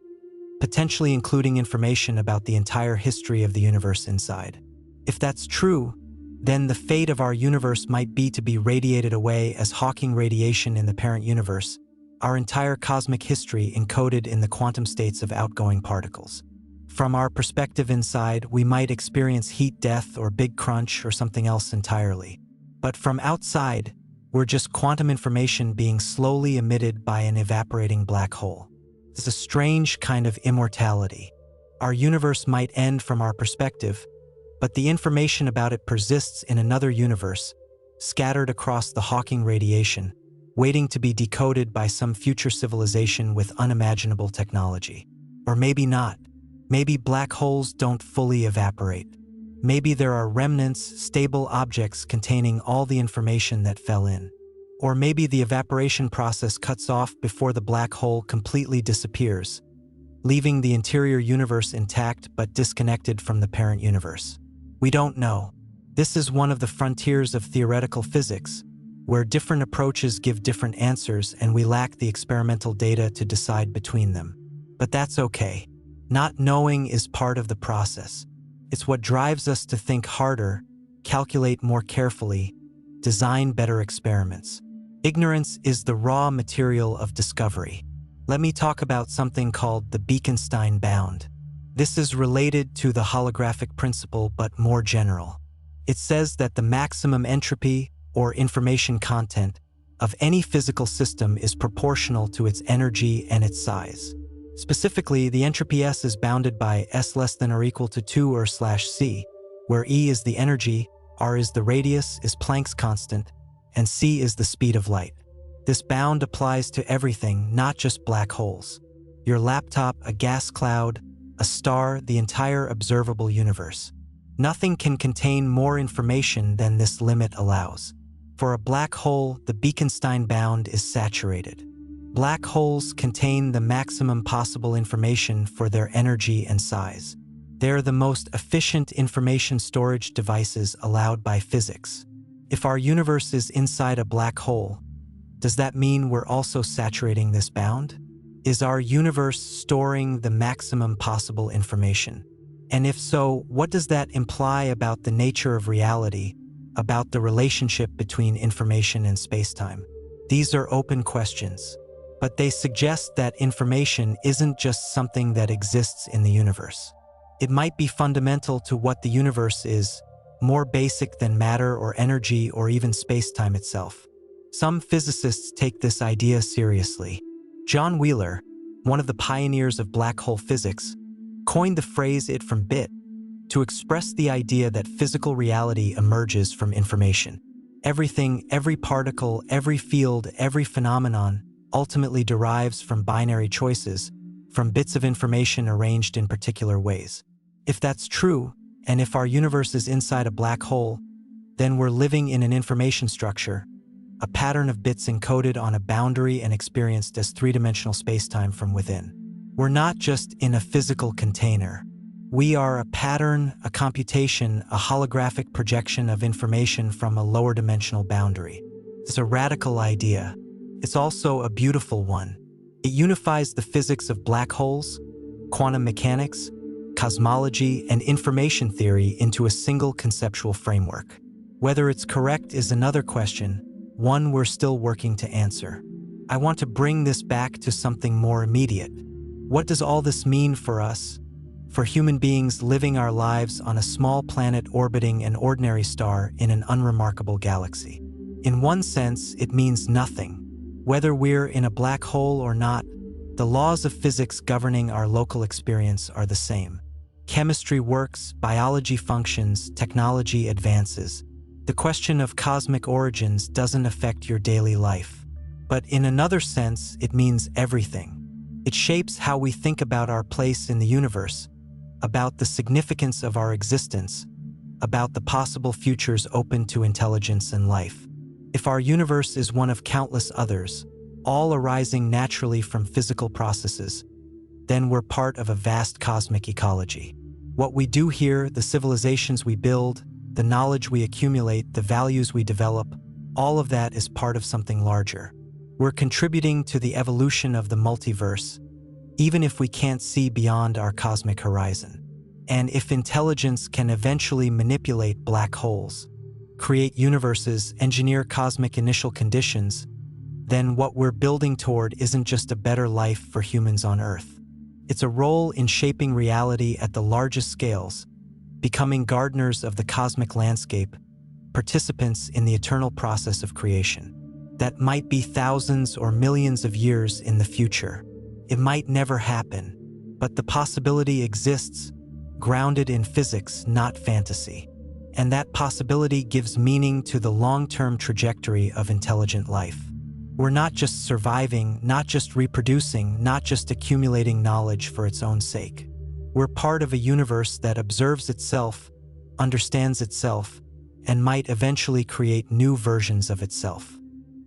potentially including information about the entire history of the universe inside. If that's true, then the fate of our universe might be to be radiated away as Hawking radiation in the parent universe, our entire cosmic history encoded in the quantum states of outgoing particles. From our perspective inside, we might experience heat death or big crunch or something else entirely. But from outside, we're just quantum information being slowly emitted by an evaporating black hole. It's a strange kind of immortality. Our universe might end from our perspective, but the information about it persists in another universe, scattered across the Hawking radiation, waiting to be decoded by some future civilization with unimaginable technology. Or maybe not. Maybe black holes don't fully evaporate. Maybe there are remnants, stable objects containing all the information that fell in. Or maybe the evaporation process cuts off before the black hole completely disappears, leaving the interior universe intact but disconnected from the parent universe. We don't know. This is one of the frontiers of theoretical physics, where different approaches give different answers and we lack the experimental data to decide between them. But that's okay. Not knowing is part of the process. It's what drives us to think harder, calculate more carefully, design better experiments. Ignorance is the raw material of discovery. Let me talk about something called the Beaconstein bound. This is related to the holographic principle but more general. It says that the maximum entropy, or information content, of any physical system is proportional to its energy and its size. Specifically, the entropy S is bounded by S less than or equal to 2 or /c, where E is the energy, R is the radius, is Planck's constant, and c is the speed of light. This bound applies to everything, not just black holes. Your laptop, a gas cloud, a star, the entire observable universe. Nothing can contain more information than this limit allows. For a black hole, the Beaconstein bound is saturated. Black holes contain the maximum possible information for their energy and size. They are the most efficient information storage devices allowed by physics. If our universe is inside a black hole, does that mean we're also saturating this bound? Is our universe storing the maximum possible information? And if so, what does that imply about the nature of reality, about the relationship between information and spacetime? These are open questions, but they suggest that information isn't just something that exists in the universe. It might be fundamental to what the universe is, more basic than matter or energy or even spacetime itself. Some physicists take this idea seriously. John Wheeler, one of the pioneers of black hole physics, coined the phrase "it from bit" to express the idea that physical reality emerges from information. Everything, every particle, every field, every phenomenon ultimately derives from binary choices, from bits of information arranged in particular ways. If that's true, and if our universe is inside a black hole, then we're living in an information structure, a pattern of bits encoded on a boundary and experienced as three-dimensional spacetime from within. We're not just in a physical container. We are a pattern, a computation, a holographic projection of information from a lower dimensional boundary. It's a radical idea. It's also a beautiful one. It unifies the physics of black holes, quantum mechanics, cosmology, and information theory into a single conceptual framework. Whether it's correct is another question, one we're still working to answer. I want to bring this back to something more immediate. What does all this mean for us? For human beings living our lives on a small planet orbiting an ordinary star in an unremarkable galaxy. In one sense, it means nothing. Whether we're in a black hole or not, the laws of physics governing our local experience are the same. Chemistry works, biology functions, technology advances. The question of cosmic origins doesn't affect your daily life. But in another sense, it means everything. It shapes how we think about our place in the universe, about the significance of our existence, about the possible futures open to intelligence and life. If our universe is one of countless others, all arising naturally from physical processes, then we're part of a vast cosmic ecology. What we do here, the civilizations we build, the knowledge we accumulate, the values we develop, all of that is part of something larger. We're contributing to the evolution of the multiverse, even if we can't see beyond our cosmic horizon. And if intelligence can eventually manipulate black holes, create universes, engineer cosmic initial conditions, then what we're building toward isn't just a better life for humans on Earth. It's a role in shaping reality at the largest scales, becoming gardeners of the cosmic landscape, participants in the eternal process of creation. That might be thousands or millions of years in the future. It might never happen, but the possibility exists, grounded in physics, not fantasy. And that possibility gives meaning to the long-term trajectory of intelligent life. We're not just surviving, not just reproducing, not just accumulating knowledge for its own sake. We're part of a universe that observes itself, understands itself, and might eventually create new versions of itself.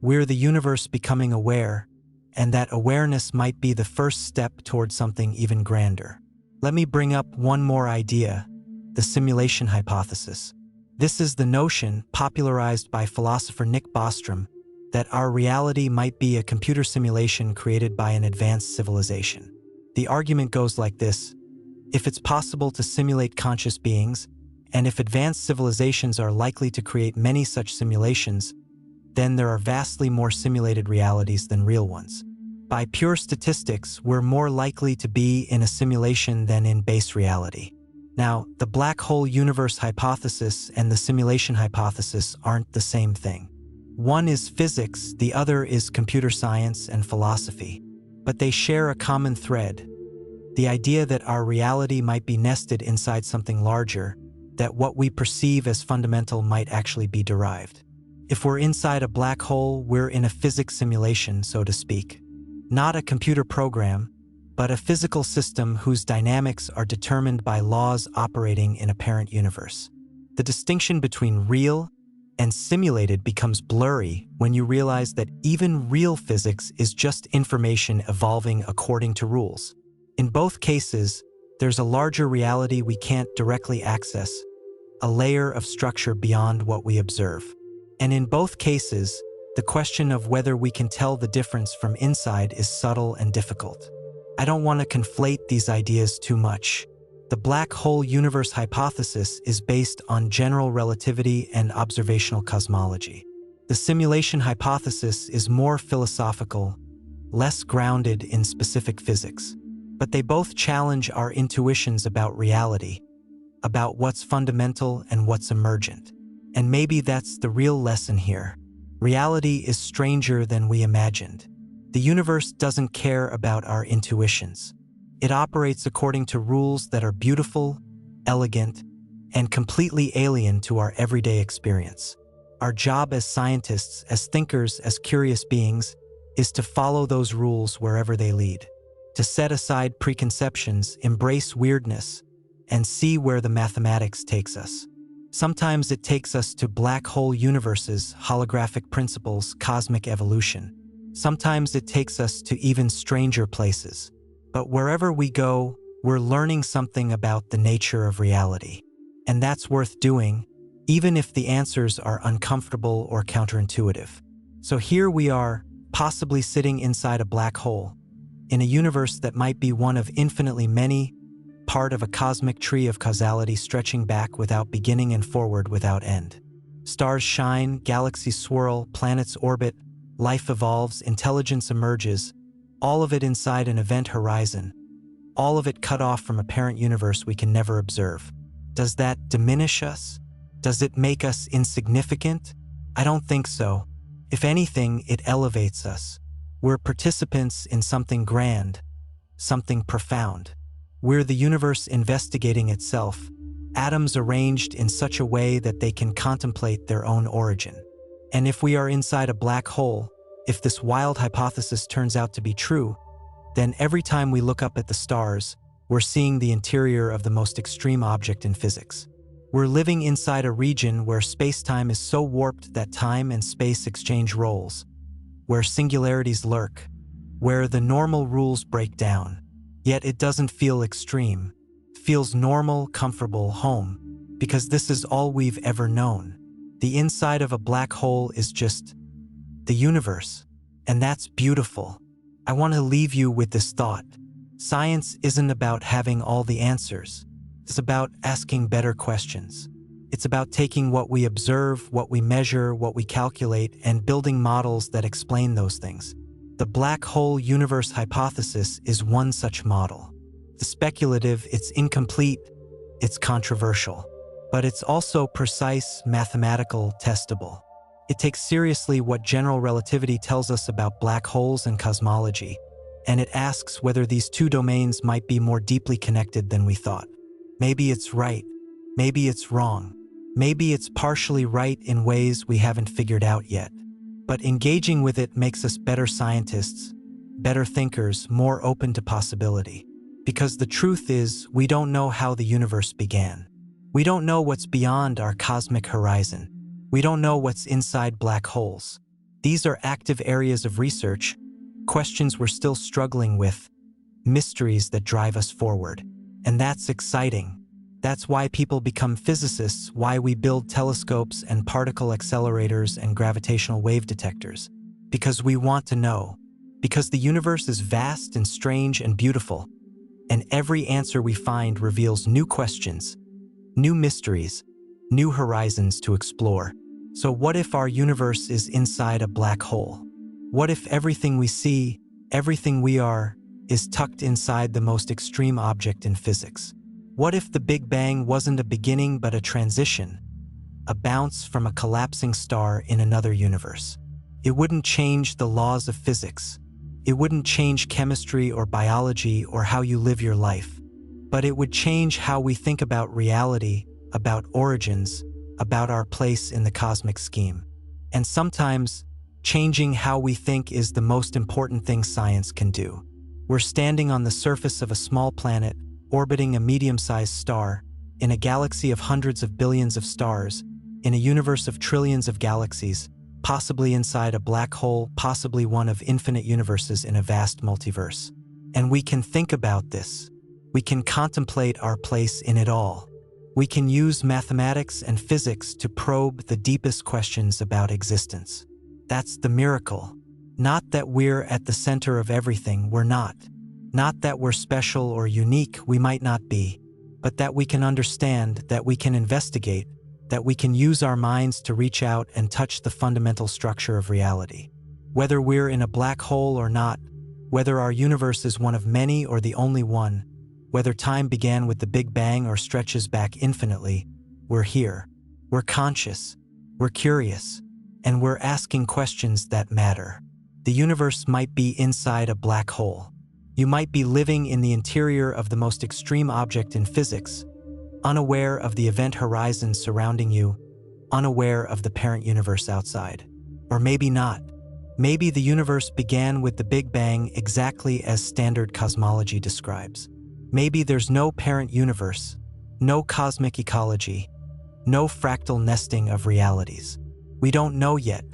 We're the universe becoming aware, and that awareness might be the first step toward something even grander. Let me bring up one more idea, the simulation hypothesis. This is the notion, popularized by philosopher Nick Bostrom, that our reality might be a computer simulation created by an advanced civilization. The argument goes like this: if it's possible to simulate conscious beings, and if advanced civilizations are likely to create many such simulations, then there are vastly more simulated realities than real ones. By pure statistics, we're more likely to be in a simulation than in base reality. Now, the black hole universe hypothesis and the simulation hypothesis aren't the same thing. One is physics, the other is computer science and philosophy. But they share a common thread: the idea that our reality might be nested inside something larger, that what we perceive as fundamental might actually be derived. If we're inside a black hole, we're in a physics simulation, so to speak. Not a computer program, but a physical system whose dynamics are determined by laws operating in a parent universe. The distinction between real and simulated becomes blurry when you realize that even real physics is just information evolving according to rules. In both cases, there's a larger reality we can't directly access, a layer of structure beyond what we observe. And in both cases, the question of whether we can tell the difference from inside is subtle and difficult. I don't want to conflate these ideas too much. The black hole universe hypothesis is based on general relativity and observational cosmology. The simulation hypothesis is more philosophical, less grounded in specific physics. But they both challenge our intuitions about reality, about what's fundamental and what's emergent. And maybe that's the real lesson here. Reality is stranger than we imagined. The universe doesn't care about our intuitions. It operates according to rules that are beautiful, elegant, and completely alien to our everyday experience. Our job as scientists, as thinkers, as curious beings, is to follow those rules wherever they lead, to set aside preconceptions, embrace weirdness, and see where the mathematics takes us. Sometimes it takes us to black hole universes, holographic principles, cosmic evolution. Sometimes it takes us to even stranger places. But wherever we go, we're learning something about the nature of reality. And that's worth doing, even if the answers are uncomfortable or counterintuitive. So here we are, possibly sitting inside a black hole, in a universe that might be one of infinitely many, part of a cosmic tree of causality stretching back without beginning and forward without end. Stars shine, galaxies swirl, planets orbit, life evolves, intelligence emerges, all of it inside an event horizon, all of it cut off from a parent universe we can never observe. Does that diminish us? Does it make us insignificant? I don't think so. If anything, it elevates us. We're participants in something grand, something profound. We're the universe investigating itself, atoms arranged in such a way that they can contemplate their own origin. And if we are inside a black hole, if this wild hypothesis turns out to be true, then every time we look up at the stars, we're seeing the interior of the most extreme object in physics. We're living inside a region where space-time is so warped that time and space exchange roles, where singularities lurk, where the normal rules break down. Yet it doesn't feel extreme. It feels normal, comfortable, home, because this is all we've ever known. The inside of a black hole is just the universe, and that's beautiful. I want to leave you with this thought. Science isn't about having all the answers. It's about asking better questions. It's about taking what we observe, what we measure, what we calculate, and building models that explain those things. The black hole universe hypothesis is one such model. It's speculative, it's incomplete, it's controversial. But it's also precise, mathematical, testable. It takes seriously what general relativity tells us about black holes and cosmology, and it asks whether these two domains might be more deeply connected than we thought. Maybe it's right, maybe it's wrong, maybe it's partially right in ways we haven't figured out yet. But engaging with it makes us better scientists, better thinkers, more open to possibility. Because the truth is, we don't know how the universe began. We don't know what's beyond our cosmic horizon. We don't know what's inside black holes. These are active areas of research, questions we're still struggling with, mysteries that drive us forward. And that's exciting. That's why people become physicists, why we build telescopes and particle accelerators and gravitational wave detectors. Because we want to know. Because the universe is vast and strange and beautiful. And every answer we find reveals new questions, new mysteries, new horizons to explore. So what if our universe is inside a black hole? What if everything we see, everything we are, is tucked inside the most extreme object in physics? What if the Big Bang wasn't a beginning but a transition, a bounce from a collapsing star in another universe? It wouldn't change the laws of physics. It wouldn't change chemistry or biology or how you live your life. But it would change how we think about reality, about origins, about our place in the cosmic scheme. And sometimes, changing how we think is the most important thing science can do. We're standing on the surface of a small planet, orbiting a medium-sized star, in a galaxy of hundreds of billions of stars, in a universe of trillions of galaxies, possibly inside a black hole, possibly one of infinite universes in a vast multiverse. And we can think about this. We can contemplate our place in it all. We can use mathematics and physics to probe the deepest questions about existence. That's the miracle. Not that we're at the center of everything, we're not. Not that we're special or unique, we might not be, but that we can understand, that we can investigate, that we can use our minds to reach out and touch the fundamental structure of reality. Whether we're in a black hole or not, whether our universe is one of many or the only one, whether time began with the Big Bang or stretches back infinitely, we're here. We're conscious, we're curious, and we're asking questions that matter. The universe might be inside a black hole. You might be living in the interior of the most extreme object in physics, unaware of the event horizon surrounding you, unaware of the parent universe outside. Or maybe not. Maybe the universe began with the Big Bang exactly as standard cosmology describes. Maybe there's no parent universe, no cosmic ecology, No fractal nesting of realities. We don't know yet,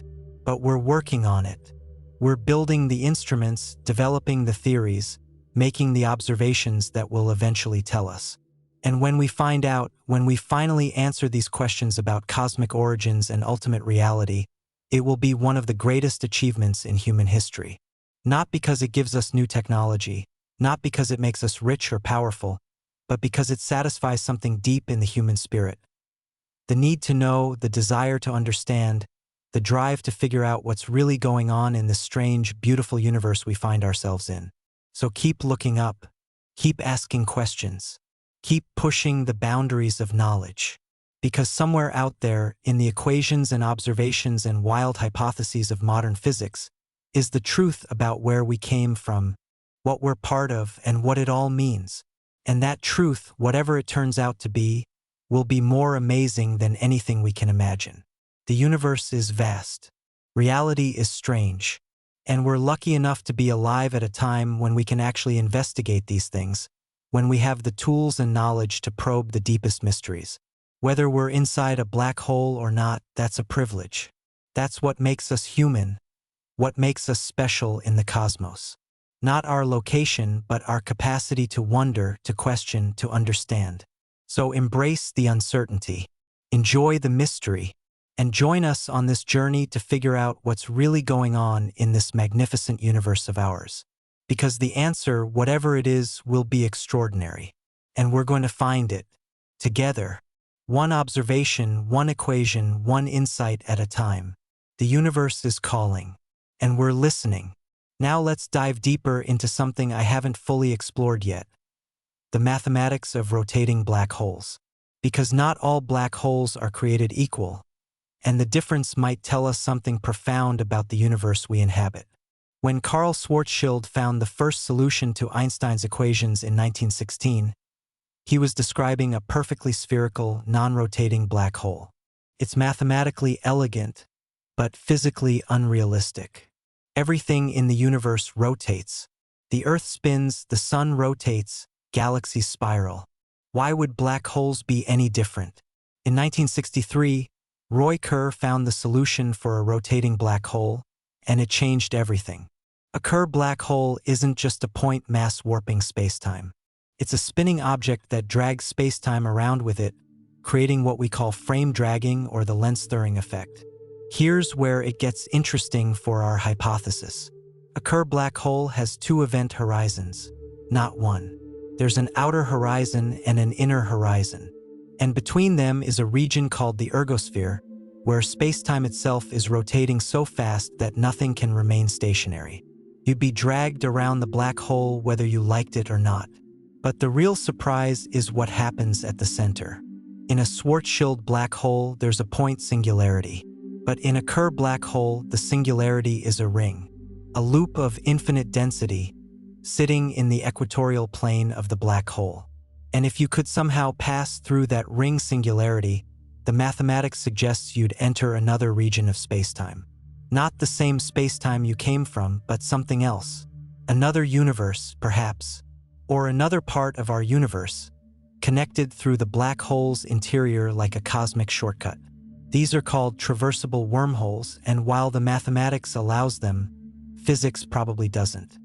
but we're working on it. We're building the instruments, developing the theories, making the observations that will eventually tell us. And when we find out, when we finally answer these questions about cosmic origins and ultimate reality, it will be one of the greatest achievements in human history. Not because it gives us new technology, not because it makes us rich or powerful, but because it satisfies something deep in the human spirit. The need to know, the desire to understand, the drive to figure out what's really going on in this strange, beautiful universe we find ourselves in. So keep looking up, keep asking questions, keep pushing the boundaries of knowledge. Because somewhere out there, in the equations and observations and wild hypotheses of modern physics, is the truth about where we came from, what we're part of, and what it all means. And that truth, whatever it turns out to be, will be more amazing than anything we can imagine. The universe is vast. Reality is strange. And we're lucky enough to be alive at a time when we can actually investigate these things, when we have the tools and knowledge to probe the deepest mysteries. Whether we're inside a black hole or not, that's a privilege. That's what makes us human, what makes us special in the cosmos. Not our location, but our capacity to wonder, to question, to understand. So embrace the uncertainty, enjoy the mystery, and join us on this journey to figure out what's really going on in this magnificent universe of ours. Because the answer, whatever it is, will be extraordinary. And we're going to find it, together. One observation, one equation, one insight at a time. The universe is calling, and we're listening. Now let's dive deeper into something I haven't fully explored yet. The mathematics of rotating black holes. Because not all black holes are created equal, and the difference might tell us something profound about the universe we inhabit. When Carl Schwarzschild found the first solution to Einstein's equations in 1916, he was describing a perfectly spherical, non-rotating black hole. It's mathematically elegant, but physically unrealistic. Everything in the universe rotates. The Earth spins, the Sun rotates, galaxies spiral. Why would black holes be any different? In 1963, Roy Kerr found the solution for a rotating black hole, and it changed everything. A Kerr black hole isn't just a point mass warping spacetime. It's a spinning object that drags spacetime around with it, creating what we call frame dragging or the lens-stirring effect. Here's where it gets interesting for our hypothesis. A Kerr black hole has two event horizons, not one. There's an outer horizon and an inner horizon. And between them is a region called the ergosphere, where spacetime itself is rotating so fast that nothing can remain stationary. You'd be dragged around the black hole whether you liked it or not. But the real surprise is what happens at the center. In a Schwarzschild black hole, there's a point singularity. But in a Kerr black hole, the singularity is a ring, a loop of infinite density, sitting in the equatorial plane of the black hole. And if you could somehow pass through that ring singularity, the mathematics suggests you'd enter another region of spacetime. Not the same spacetime you came from, but something else. Another universe, perhaps. Or another part of our universe, connected through the black hole's interior like a cosmic shortcut. These are called traversable wormholes, and while the mathematics allows them, physics probably doesn't.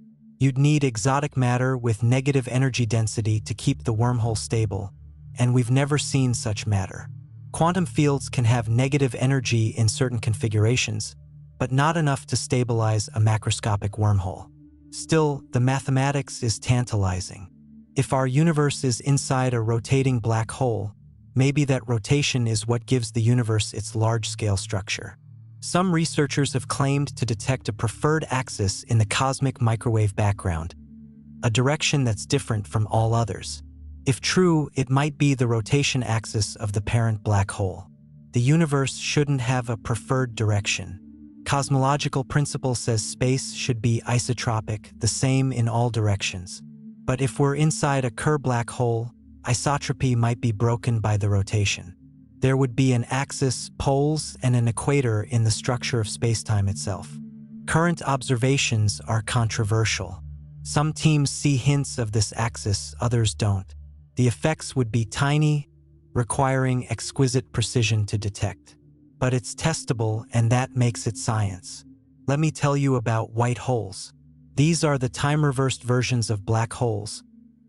You'd need exotic matter with negative energy density to keep the wormhole stable, and we've never seen such matter. Quantum fields can have negative energy in certain configurations, but not enough to stabilize a macroscopic wormhole. Still, the mathematics is tantalizing. If our universe is inside a rotating black hole, maybe that rotation is what gives the universe its large-scale structure. Some researchers have claimed to detect a preferred axis in the cosmic microwave background, a direction that's different from all others. If true, it might be the rotation axis of the parent black hole. The universe shouldn't have a preferred direction. Cosmological principle says space should be isotropic, the same in all directions. But if we're inside a Kerr black hole, isotropy might be broken by the rotation. There would be an axis, poles, and an equator in the structure of spacetime itself. Current observations are controversial. Some teams see hints of this axis, others don't. The effects would be tiny, requiring exquisite precision to detect. But it's testable, and that makes it science. Let me tell you about white holes. These are the time-reversed versions of black holes,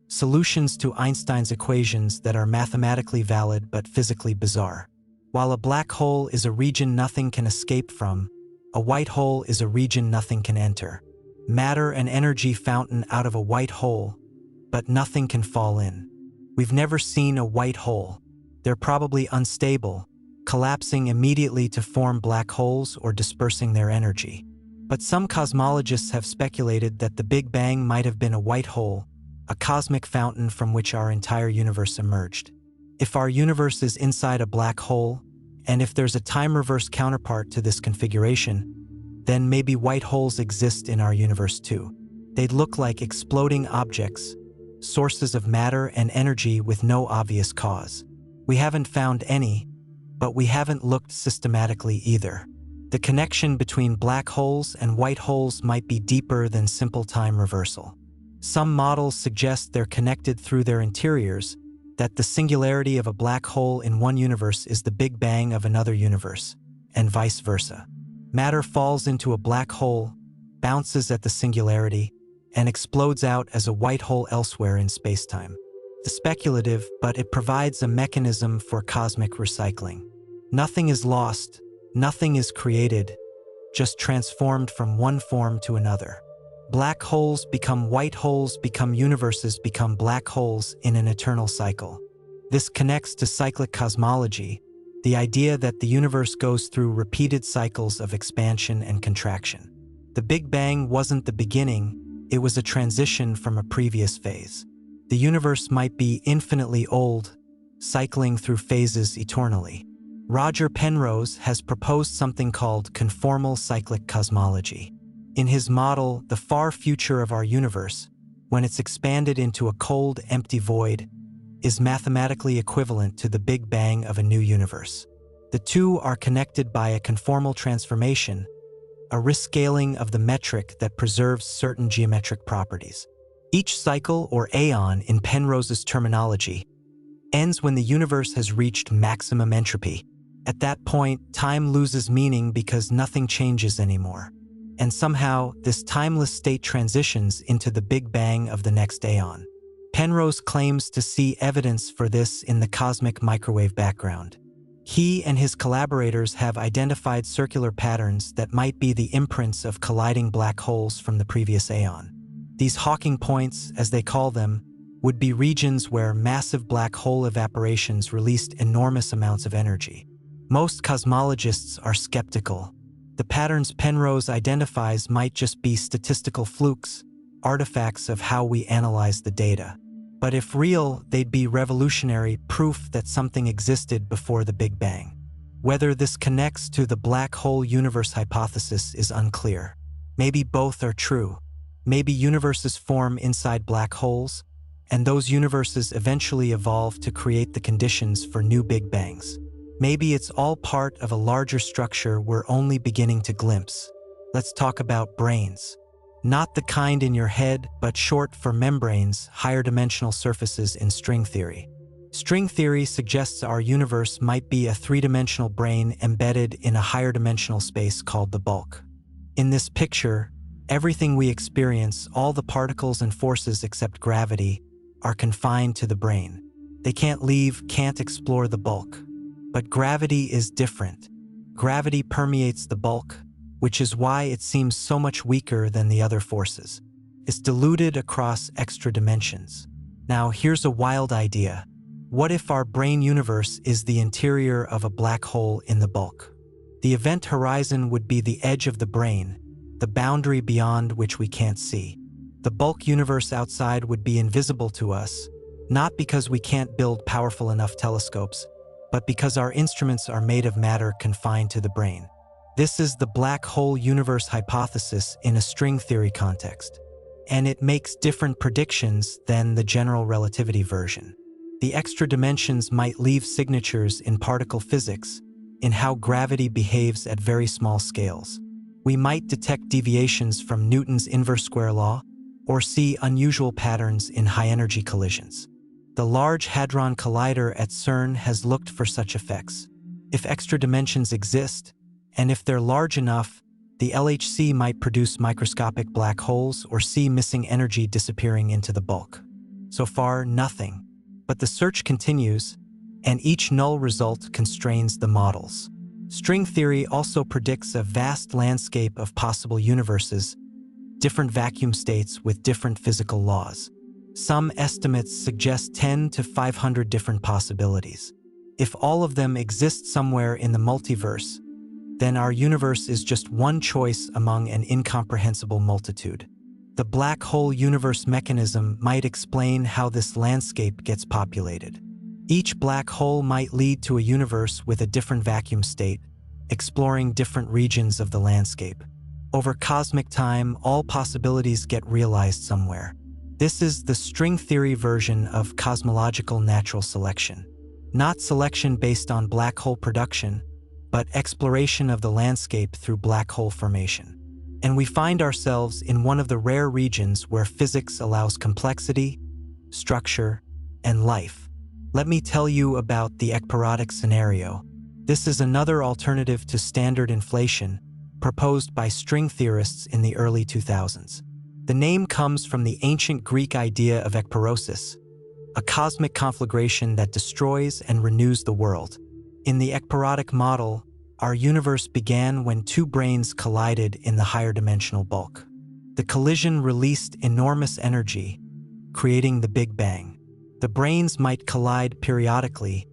solutions to Einstein's equations that are mathematically valid but physically bizarre. While a black hole is a region nothing can escape from, a white hole is a region nothing can enter. Matter and energy fountain out of a white hole, but nothing can fall in. We've never seen a white hole. They're probably unstable, collapsing immediately to form black holes or dispersing their energy. But some cosmologists have speculated that the Big Bang might have been a white hole, a cosmic fountain from which our entire universe emerged. If our universe is inside a black hole, and if there's a time-reverse counterpart to this configuration, then maybe white holes exist in our universe too. They'd look like exploding objects, sources of matter and energy with no obvious cause. We haven't found any, but we haven't looked systematically either. The connection between black holes and white holes might be deeper than simple time reversal. Some models suggest they're connected through their interiors, that the singularity of a black hole in one universe is the Big Bang of another universe, and vice versa. Matter falls into a black hole, bounces at the singularity, and explodes out as a white hole elsewhere in spacetime. It's speculative, but it provides a mechanism for cosmic recycling. Nothing is lost, nothing is created, just transformed from one form to another. Black holes become white holes, become universes, become black holes in an eternal cycle. This connects to cyclic cosmology, the idea that the universe goes through repeated cycles of expansion and contraction. The Big Bang wasn't the beginning, it was a transition from a previous phase. The universe might be infinitely old, cycling through phases eternally. Roger Penrose has proposed something called conformal cyclic cosmology. In his model, the far future of our universe, when it's expanded into a cold, empty void, is mathematically equivalent to the Big Bang of a new universe. The two are connected by a conformal transformation, a rescaling of the metric that preserves certain geometric properties. Each cycle, or aeon in Penrose's terminology, ends when the universe has reached maximum entropy. At that point, time loses meaning because nothing changes anymore. And somehow, this timeless state transitions into the Big Bang of the next aeon. Penrose claims to see evidence for this in the cosmic microwave background. He and his collaborators have identified circular patterns that might be the imprints of colliding black holes from the previous aeon. These Hawking points, as they call them, would be regions where massive black hole evaporations released enormous amounts of energy. Most cosmologists are skeptical. The patterns Penrose identifies might just be statistical flukes, artifacts of how we analyze the data. But if real, they'd be revolutionary proof that something existed before the Big Bang. Whether this connects to the black hole universe hypothesis is unclear. Maybe both are true. Maybe universes form inside black holes, and those universes eventually evolve to create the conditions for new Big Bangs. Maybe it's all part of a larger structure we're only beginning to glimpse. Let's talk about brains. Not the kind in your head, but short for membranes, higher dimensional surfaces in string theory. String theory suggests our universe might be a three-dimensional brain embedded in a higher dimensional space called the bulk. In this picture, everything we experience, all the particles and forces except gravity, are confined to the brain. They can't leave, can't explore the bulk. But gravity is different. Gravity permeates the bulk, which is why it seems so much weaker than the other forces. It's diluted across extra dimensions. Now, here's a wild idea. What if our brain universe is the interior of a black hole in the bulk? The event horizon would be the edge of the brain, the boundary beyond which we can't see. The bulk universe outside would be invisible to us, not because we can't build powerful enough telescopes, but because our instruments are made of matter confined to the brain. This is the black hole universe hypothesis in a string theory context, and it makes different predictions than the general relativity version. The extra dimensions might leave signatures in particle physics, in how gravity behaves at very small scales. We might detect deviations from Newton's inverse square law, or see unusual patterns in high-energy collisions. The Large Hadron Collider at CERN has looked for such effects. If extra dimensions exist, and if they're large enough, the LHC might produce microscopic black holes or see missing energy disappearing into the bulk. So far, nothing. But the search continues, and each null result constrains the models. String theory also predicts a vast landscape of possible universes, different vacuum states with different physical laws. Some estimates suggest 10 to 500 different possibilities. If all of them exist somewhere in the multiverse, then our universe is just one choice among an incomprehensible multitude. The black hole universe mechanism might explain how this landscape gets populated. Each black hole might lead to a universe with a different vacuum state, exploring different regions of the landscape. Over cosmic time, all possibilities get realized somewhere. This is the string theory version of cosmological natural selection. Not selection based on black hole production, but exploration of the landscape through black hole formation. And we find ourselves in one of the rare regions where physics allows complexity, structure, and life. Let me tell you about the ekpyrotic scenario. This is another alternative to standard inflation, proposed by string theorists in the early 2000s. The name comes from the ancient Greek idea of ekpyrosis, a cosmic conflagration that destroys and renews the world. In the ekpyrotic model, our universe began when two brains collided in the higher dimensional bulk. The collision released enormous energy, creating the Big Bang. The brains might collide periodically,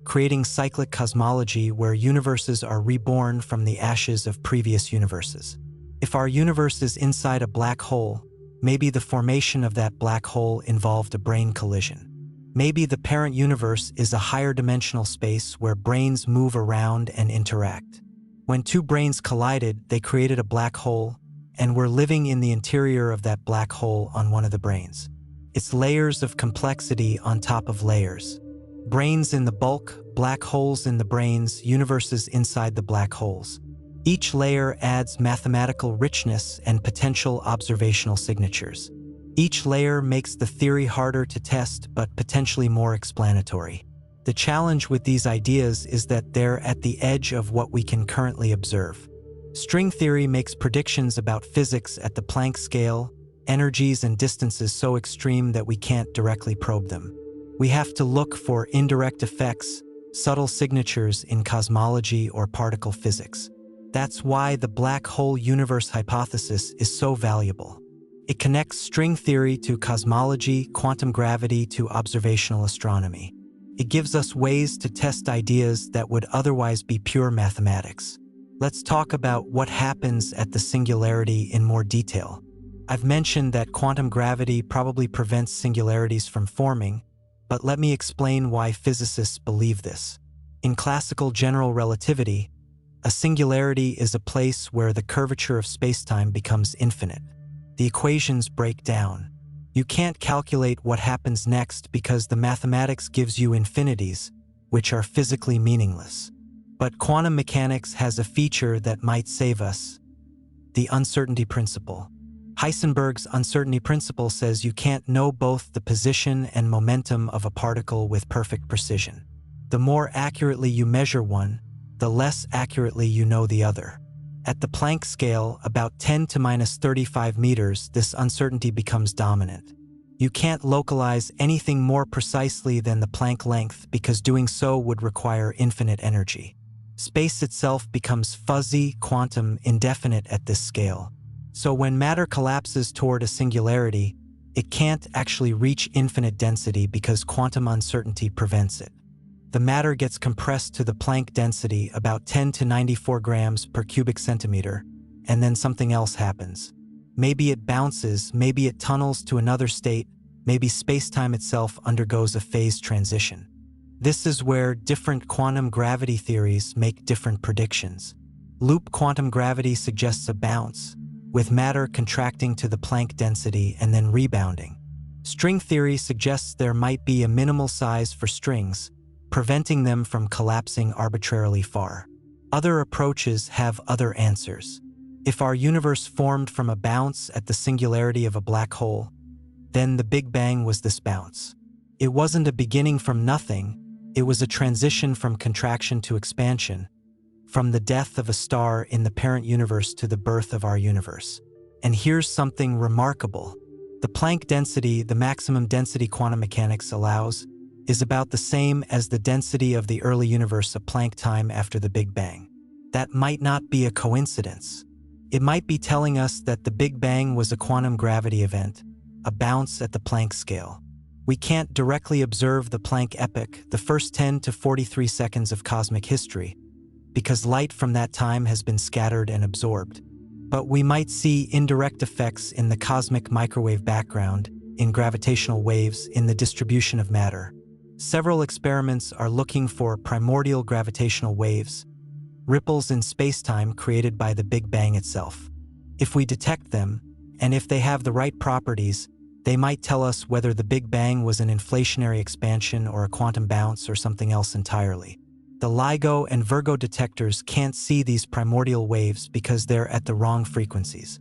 creating cyclic cosmology where universes are reborn from the ashes of previous universes. If our universe is inside a black hole, maybe the formation of that black hole involved a brain collision. Maybe the parent universe is a higher dimensional space where brains move around and interact. When two brains collided, they created a black hole, and we're living in the interior of that black hole on one of the brains. It's layers of complexity on top of layers. Brains in the bulk, black holes in the brains, universes inside the black holes. Each layer adds mathematical richness and potential observational signatures. Each layer makes the theory harder to test but potentially more explanatory. The challenge with these ideas is that they're at the edge of what we can currently observe. String theory makes predictions about physics at the Planck scale, energies and distances so extreme that we can't directly probe them. We have to look for indirect effects, subtle signatures in cosmology or particle physics. That's why the black hole universe hypothesis is so valuable. It connects string theory to cosmology, quantum gravity to observational astronomy. It gives us ways to test ideas that would otherwise be pure mathematics. Let's talk about what happens at the singularity in more detail. I've mentioned that quantum gravity probably prevents singularities from forming, but let me explain why physicists believe this. In classical general relativity, a singularity is a place where the curvature of spacetime becomes infinite. The equations break down. You can't calculate what happens next because the mathematics gives you infinities, which are physically meaningless. But quantum mechanics has a feature that might save us: the uncertainty principle. Heisenberg's uncertainty principle says you can't know both the position and momentum of a particle with perfect precision. The more accurately you measure one, the less accurately you know the other. At the Planck scale, about 10 to minus 35 meters, this uncertainty becomes dominant. You can't localize anything more precisely than the Planck length because doing so would require infinite energy. Space itself becomes fuzzy, quantum, indefinite at this scale. So when matter collapses toward a singularity, it can't actually reach infinite density because quantum uncertainty prevents it. The matter gets compressed to the Planck density, about 10 to 94 grams per cubic centimeter, and then something else happens. Maybe it bounces, maybe it tunnels to another state, maybe spacetime itself undergoes a phase transition. This is where different quantum gravity theories make different predictions. Loop quantum gravity suggests a bounce, with matter contracting to the Planck density and then rebounding. String theory suggests there might be a minimal size for strings, preventing them from collapsing arbitrarily far. Other approaches have other answers. If our universe formed from a bounce at the singularity of a black hole, then the Big Bang was this bounce. It wasn't a beginning from nothing, it was a transition from contraction to expansion, from the death of a star in the parent universe to the birth of our universe. And here's something remarkable. The Planck density, the maximum density quantum mechanics allows, is about the same as the density of the early universe of Planck time after the Big Bang. That might not be a coincidence. It might be telling us that the Big Bang was a quantum gravity event, a bounce at the Planck scale. We can't directly observe the Planck epoch, the first 10 to 43 seconds of cosmic history, because light from that time has been scattered and absorbed. But we might see indirect effects in the cosmic microwave background, in gravitational waves, in the distribution of matter. Several experiments are looking for primordial gravitational waves, ripples in spacetime created by the Big Bang itself. If we detect them, and if they have the right properties, they might tell us whether the Big Bang was an inflationary expansion or a quantum bounce or something else entirely. The LIGO and Virgo detectors can't see these primordial waves because they're at the wrong frequencies.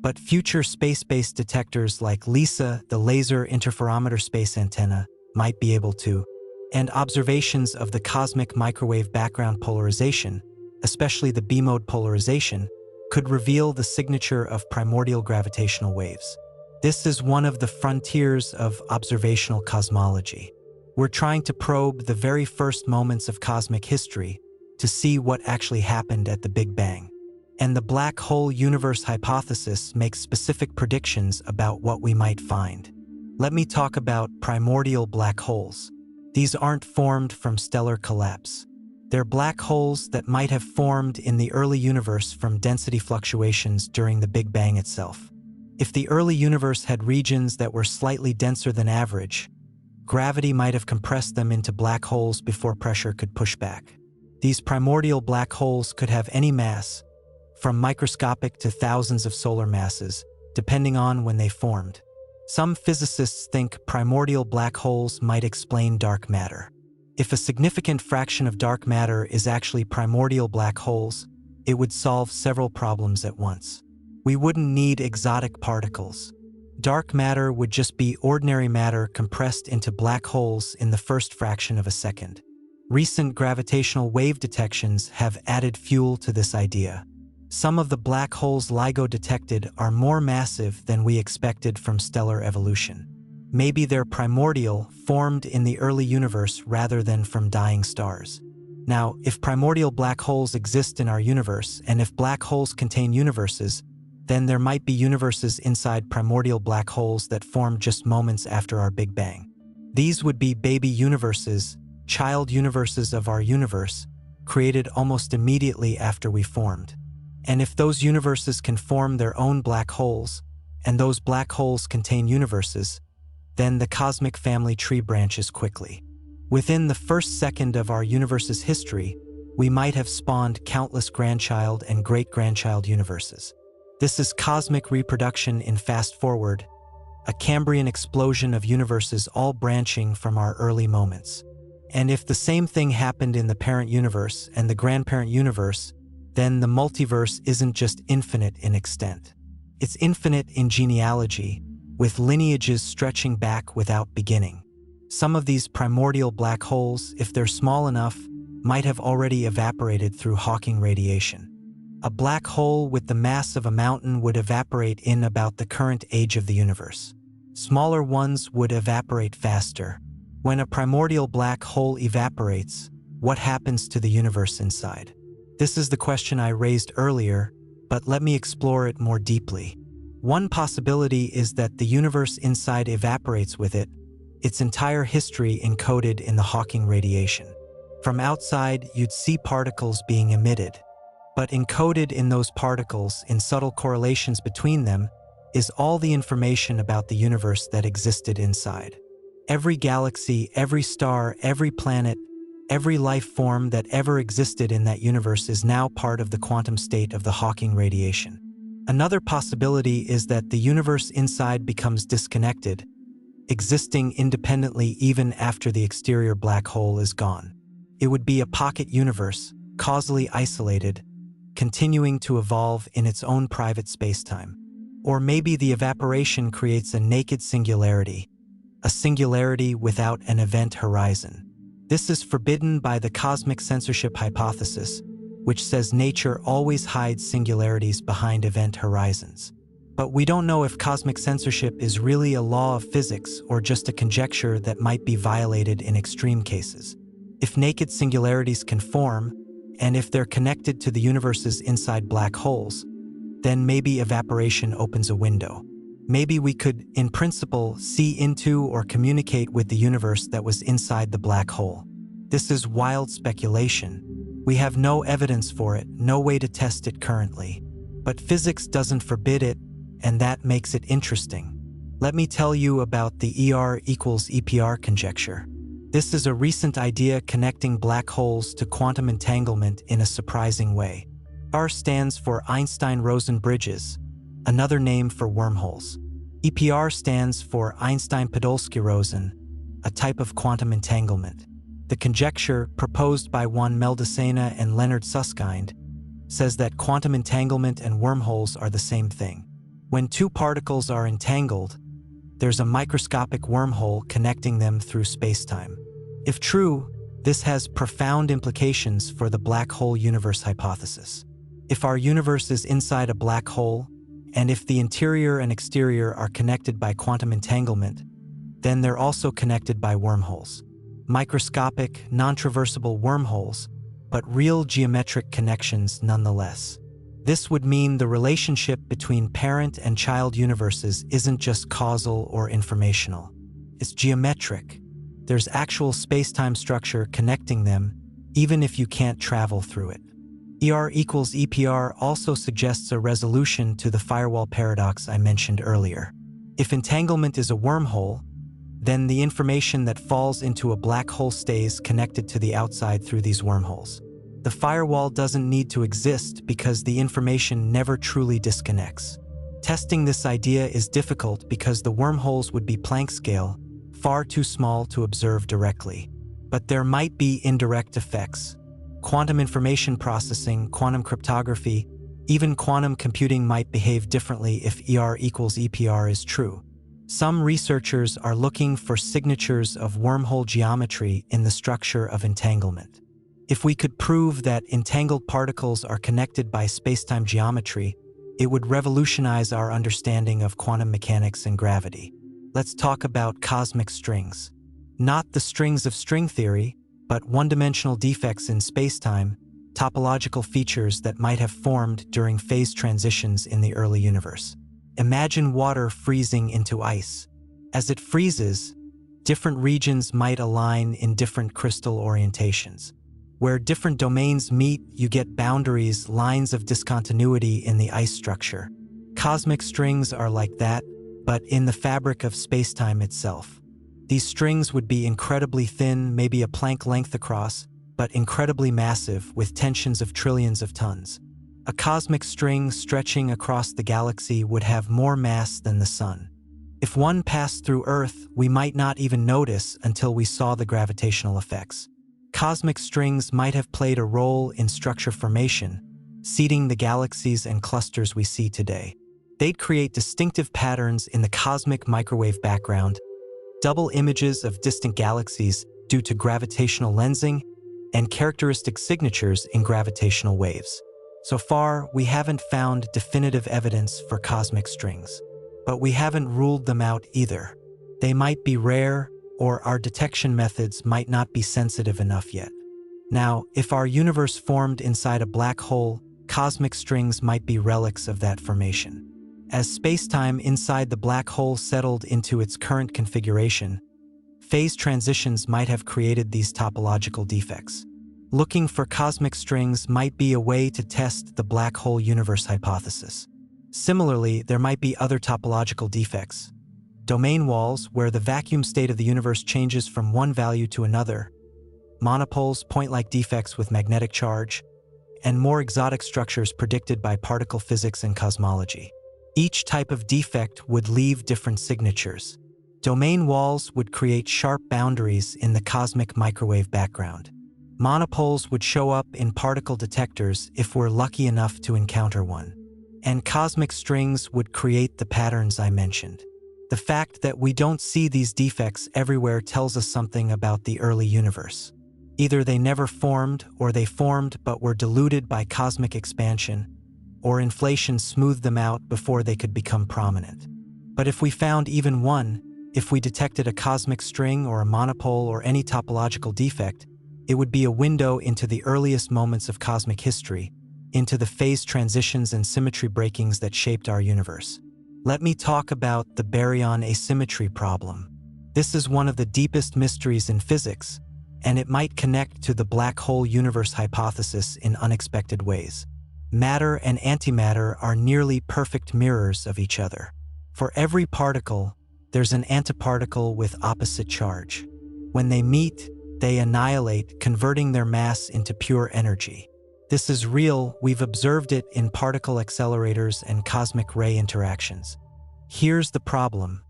But future space-based detectors like LISA, the Laser Interferometer Space Antenna, might be able to, and observations of the cosmic microwave background polarization, especially the B-mode polarization, could reveal the signature of primordial gravitational waves. This is one of the frontiers of observational cosmology. We're trying to probe the very first moments of cosmic history to see what actually happened at the Big Bang. And the black hole universe hypothesis makes specific predictions about what we might find. Let me talk about primordial black holes. These aren't formed from stellar collapse. They're black holes that might have formed in the early universe from density fluctuations during the Big Bang itself. If the early universe had regions that were slightly denser than average, gravity might have compressed them into black holes before pressure could push back. These primordial black holes could have any mass, from microscopic to thousands of solar masses, depending on when they formed. Some physicists think primordial black holes might explain dark matter. If a significant fraction of dark matter is actually primordial black holes, it would solve several problems at once. We wouldn't need exotic particles. Dark matter would just be ordinary matter compressed into black holes in the first fraction of a second. Recent gravitational wave detections have added fuel to this idea. Some of the black holes LIGO detected are more massive than we expected from stellar evolution. Maybe they're primordial, formed in the early universe rather than from dying stars. Now, if primordial black holes exist in our universe, and if black holes contain universes, then there might be universes inside primordial black holes that formed just moments after our Big Bang. These would be baby universes, child universes of our universe, created almost immediately after we formed. And if those universes can form their own black holes, and those black holes contain universes, then the cosmic family tree branches quickly. Within the first second of our universe's history, we might have spawned countless grandchild and great-grandchild universes. This is cosmic reproduction in fast forward, a Cambrian explosion of universes all branching from our early moments. And if the same thing happened in the parent universe and the grandparent universe, then the multiverse isn't just infinite in extent. It's infinite in genealogy, with lineages stretching back without beginning. Some of these primordial black holes, if they're small enough, might have already evaporated through Hawking radiation. A black hole with the mass of a mountain would evaporate in about the current age of the universe. Smaller ones would evaporate faster. When a primordial black hole evaporates, what happens to the universe inside? This is the question I raised earlier, but let me explore it more deeply. One possibility is that the universe inside evaporates with it, its entire history encoded in the Hawking radiation. From outside, you'd see particles being emitted, but encoded in those particles, in subtle correlations between them, is all the information about the universe that existed inside. Every galaxy, every star, every planet, every life form that ever existed in that universe is now part of the quantum state of the Hawking radiation. Another possibility is that the universe inside becomes disconnected, existing independently even after the exterior black hole is gone. It would be a pocket universe, causally isolated, continuing to evolve in its own private spacetime. Or maybe the evaporation creates a naked singularity, a singularity without an event horizon. This is forbidden by the cosmic censorship hypothesis, which says nature always hides singularities behind event horizons. But we don't know if cosmic censorship is really a law of physics or just a conjecture that might be violated in extreme cases. If naked singularities can form, and if they're connected to the universe's inside black holes, then maybe evaporation opens a window. Maybe we could, in principle, see into or communicate with the universe that was inside the black hole. This is wild speculation. We have no evidence for it, no way to test it currently. But physics doesn't forbid it, and that makes it interesting. Let me tell you about the ER equals EPR conjecture. This is a recent idea connecting black holes to quantum entanglement in a surprising way. ER stands for Einstein-Rosen bridges, another name for wormholes. EPR stands for Einstein-Podolsky-Rosen, a type of quantum entanglement. The conjecture, proposed by Juan Meldacena and Leonard Susskind, says that quantum entanglement and wormholes are the same thing. When two particles are entangled, there's a microscopic wormhole connecting them through spacetime. If true, this has profound implications for the black hole universe hypothesis. If our universe is inside a black hole, and if the interior and exterior are connected by quantum entanglement, then they're also connected by wormholes. Microscopic, non-traversable wormholes, but real geometric connections nonetheless. This would mean the relationship between parent and child universes isn't just causal or informational. It's geometric. There's actual space-time structure connecting them, even if you can't travel through it. ER equals EPR also suggests a resolution to the firewall paradox I mentioned earlier. If entanglement is a wormhole, then the information that falls into a black hole stays connected to the outside through these wormholes. The firewall doesn't need to exist because the information never truly disconnects. Testing this idea is difficult because the wormholes would be Planck scale, far too small to observe directly. But there might be indirect effects. Quantum information processing, quantum cryptography, even quantum computing might behave differently if ER equals EPR is true. Some researchers are looking for signatures of wormhole geometry in the structure of entanglement. If we could prove that entangled particles are connected by spacetime geometry, it would revolutionize our understanding of quantum mechanics and gravity. Let's talk about cosmic strings. Not the strings of string theory, but one-dimensional defects in spacetime, topological features that might have formed during phase transitions in the early universe. Imagine water freezing into ice. As it freezes, different regions might align in different crystal orientations. Where different domains meet, you get boundaries, lines of discontinuity in the ice structure. Cosmic strings are like that, but in the fabric of spacetime itself. These strings would be incredibly thin, maybe a Planck length across, but incredibly massive, with tensions of trillions of tons. A cosmic string stretching across the galaxy would have more mass than the Sun. If one passed through Earth, we might not even notice until we saw the gravitational effects. Cosmic strings might have played a role in structure formation, seeding the galaxies and clusters we see today. They'd create distinctive patterns in the cosmic microwave background, double images of distant galaxies due to gravitational lensing, and characteristic signatures in gravitational waves. So far, we haven't found definitive evidence for cosmic strings, but we haven't ruled them out either. They might be rare, or our detection methods might not be sensitive enough yet. Now, if our universe formed inside a black hole, cosmic strings might be relics of that formation. As spacetime inside the black hole settled into its current configuration, phase transitions might have created these topological defects. Looking for cosmic strings might be a way to test the black hole universe hypothesis. Similarly, there might be other topological defects. Domain walls, where the vacuum state of the universe changes from one value to another, monopoles, point-like defects with magnetic charge, and more exotic structures predicted by particle physics and cosmology. Each type of defect would leave different signatures. Domain walls would create sharp boundaries in the cosmic microwave background. Monopoles would show up in particle detectors if we're lucky enough to encounter one. And cosmic strings would create the patterns I mentioned. The fact that we don't see these defects everywhere tells us something about the early universe. Either they never formed, or they formed but were diluted by cosmic expansion, or inflation smoothed them out before they could become prominent. But if we found even one, if we detected a cosmic string or a monopole or any topological defect, it would be a window into the earliest moments of cosmic history, into the phase transitions and symmetry breakings that shaped our universe. Let me talk about the baryon asymmetry problem. This is one of the deepest mysteries in physics, and it might connect to the black hole universe hypothesis in unexpected ways. Matter and antimatter are nearly perfect mirrors of each other. For every particle, there's an antiparticle with opposite charge. When they meet, they annihilate, converting their mass into pure energy. This is real. We've observed it in particle accelerators and cosmic ray interactions. Here's the problem.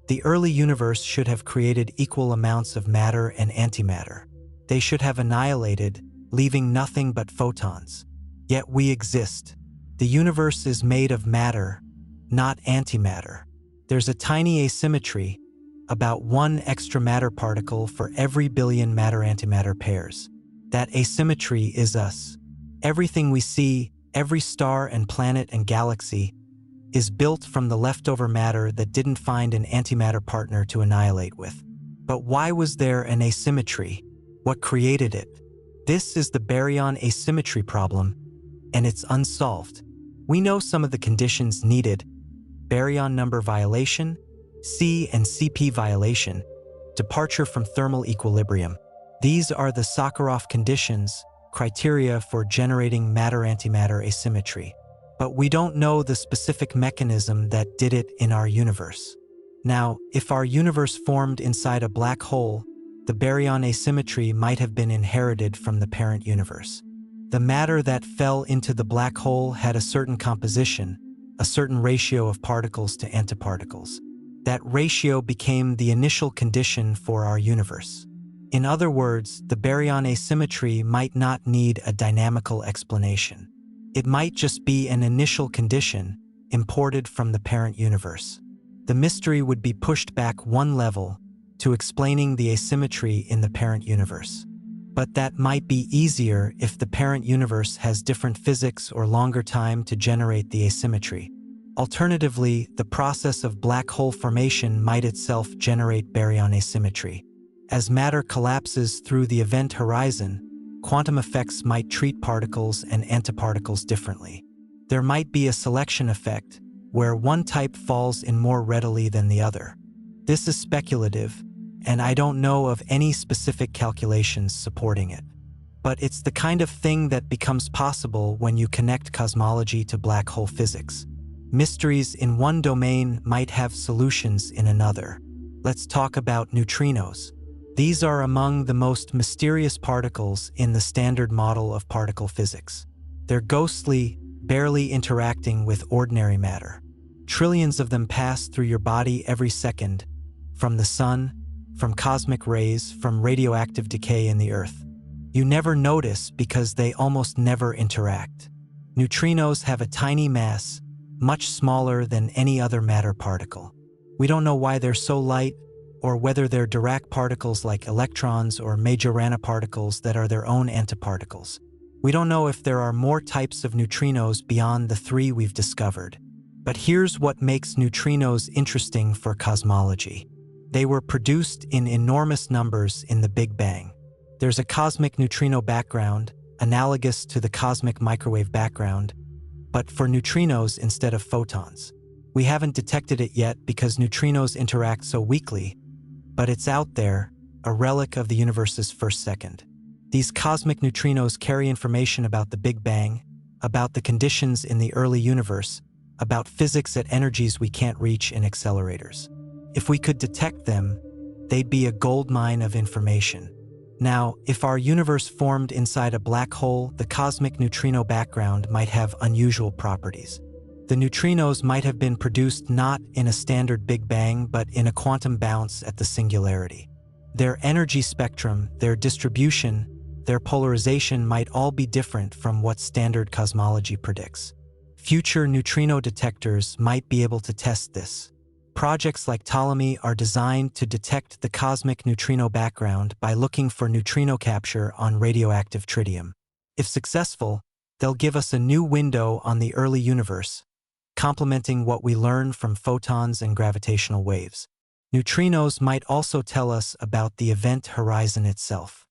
The early universe should have created equal amounts of matter and antimatter. They should have annihilated, leaving nothing but photons. Yet we exist. The universe is made of matter, not antimatter. There's a tiny asymmetry, about one extra matter particle for every billion matter-antimatter pairs. That asymmetry is us. Everything we see, every star and planet and galaxy, is built from the leftover matter that didn't find an antimatter partner to annihilate with. But why was there an asymmetry? What created it? This is the baryon asymmetry problem, and it's unsolved. We know some of the conditions needed: baryon number violation, C and CP violation, departure from thermal equilibrium. These are the Sakharov conditions, criteria for generating matter-antimatter asymmetry. But we don't know the specific mechanism that did it in our universe. Now, if our universe formed inside a black hole, the baryon asymmetry might have been inherited from the parent universe. The matter that fell into the black hole had a certain composition, a certain ratio of particles to antiparticles. That ratio became the initial condition for our universe. In other words, the baryon asymmetry might not need a dynamical explanation. It might just be an initial condition imported from the parent universe. The mystery would be pushed back one level to explaining the asymmetry in the parent universe. But that might be easier if the parent universe has different physics or longer time to generate the asymmetry. Alternatively, the process of black hole formation might itself generate baryon asymmetry. As matter collapses through the event horizon, quantum effects might treat particles and antiparticles differently. There might be a selection effect, where one type falls in more readily than the other. This is speculative, and I don't know of any specific calculations supporting it. But it's the kind of thing that becomes possible when you connect cosmology to black hole physics. Mysteries in one domain might have solutions in another. Let's talk about neutrinos. These are among the most mysterious particles in the standard model of particle physics. They're ghostly, barely interacting with ordinary matter. Trillions of them pass through your body every second, from the sun, from cosmic rays, from radioactive decay in the earth. You never notice because they almost never interact. Neutrinos have a tiny mass, much smaller than any other matter particle. We don't know why they're so light, or whether they're Dirac particles like electrons or Majorana particles that are their own antiparticles. We don't know if there are more types of neutrinos beyond the three we've discovered. But here's what makes neutrinos interesting for cosmology. They were produced in enormous numbers in the Big Bang. There's a cosmic neutrino background, analogous to the cosmic microwave background, but for neutrinos instead of photons. We haven't detected it yet because neutrinos interact so weakly, but it's out there, a relic of the universe's first second. These cosmic neutrinos carry information about the Big Bang, about the conditions in the early universe, about physics at energies we can't reach in accelerators. If we could detect them, they'd be a goldmine of information. Now, if our universe formed inside a black hole, the cosmic neutrino background might have unusual properties. The neutrinos might have been produced not in a standard Big Bang, but in a quantum bounce at the singularity. Their energy spectrum, their distribution, their polarization might all be different from what standard cosmology predicts. Future neutrino detectors might be able to test this. projects like Ptolemy are designed to detect the cosmic neutrino background by looking for neutrino capture on radioactive tritium. If successful, they'll give us a new window on the early universe, complementing what we learn from photons and gravitational waves. Neutrinos might also tell us about the event horizon itself.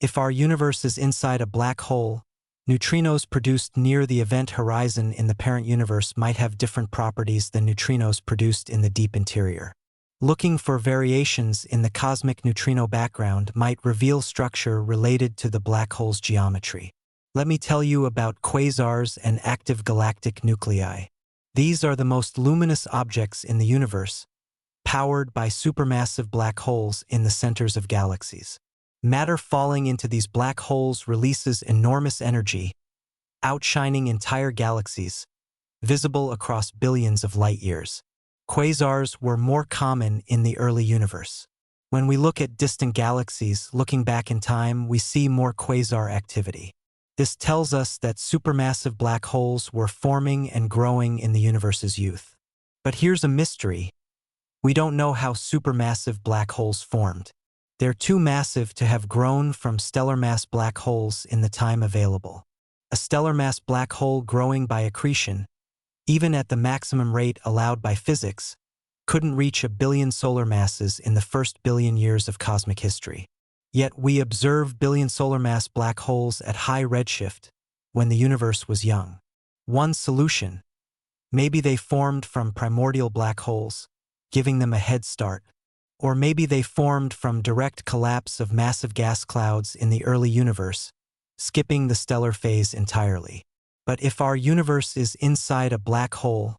If our universe is inside a black hole, neutrinos produced near the event horizon in the parent universe might have different properties than neutrinos produced in the deep interior. Looking for variations in the cosmic neutrino background might reveal structure related to the black hole's geometry. Let me tell you about quasars and active galactic nuclei. These are the most luminous objects in the universe, powered by supermassive black holes in the centers of galaxies. Matter falling into these black holes releases enormous energy, outshining entire galaxies, visible across billions of light years. Quasars were more common in the early universe. When we look at distant galaxies, looking back in time, we see more quasar activity. This tells us that supermassive black holes were forming and growing in the universe's youth. But here's a mystery. We don't know how supermassive black holes formed. They're too massive to have grown from stellar mass black holes in the time available. A stellar mass black hole growing by accretion, even at the maximum rate allowed by physics, couldn't reach 1 billion solar masses in the first billion years of cosmic history. Yet we observe billion solar mass black holes at high redshift when the universe was young. One solution: maybe they formed from primordial black holes, giving them a head start. Or maybe they formed from direct collapse of massive gas clouds in the early universe, skipping the stellar phase entirely. But if our universe is inside a black hole,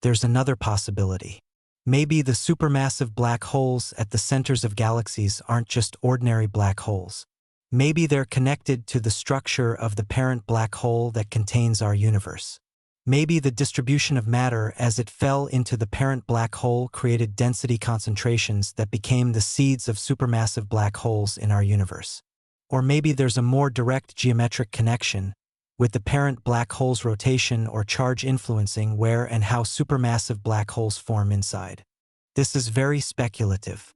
there's another possibility. Maybe the supermassive black holes at the centers of galaxies aren't just ordinary black holes. Maybe they're connected to the structure of the parent black hole that contains our universe. Maybe the distribution of matter as it fell into the parent black hole created density concentrations that became the seeds of supermassive black holes in our universe. Or maybe there's a more direct geometric connection, with the parent black hole's rotation or charge influencing where and how supermassive black holes form inside. This is very speculative,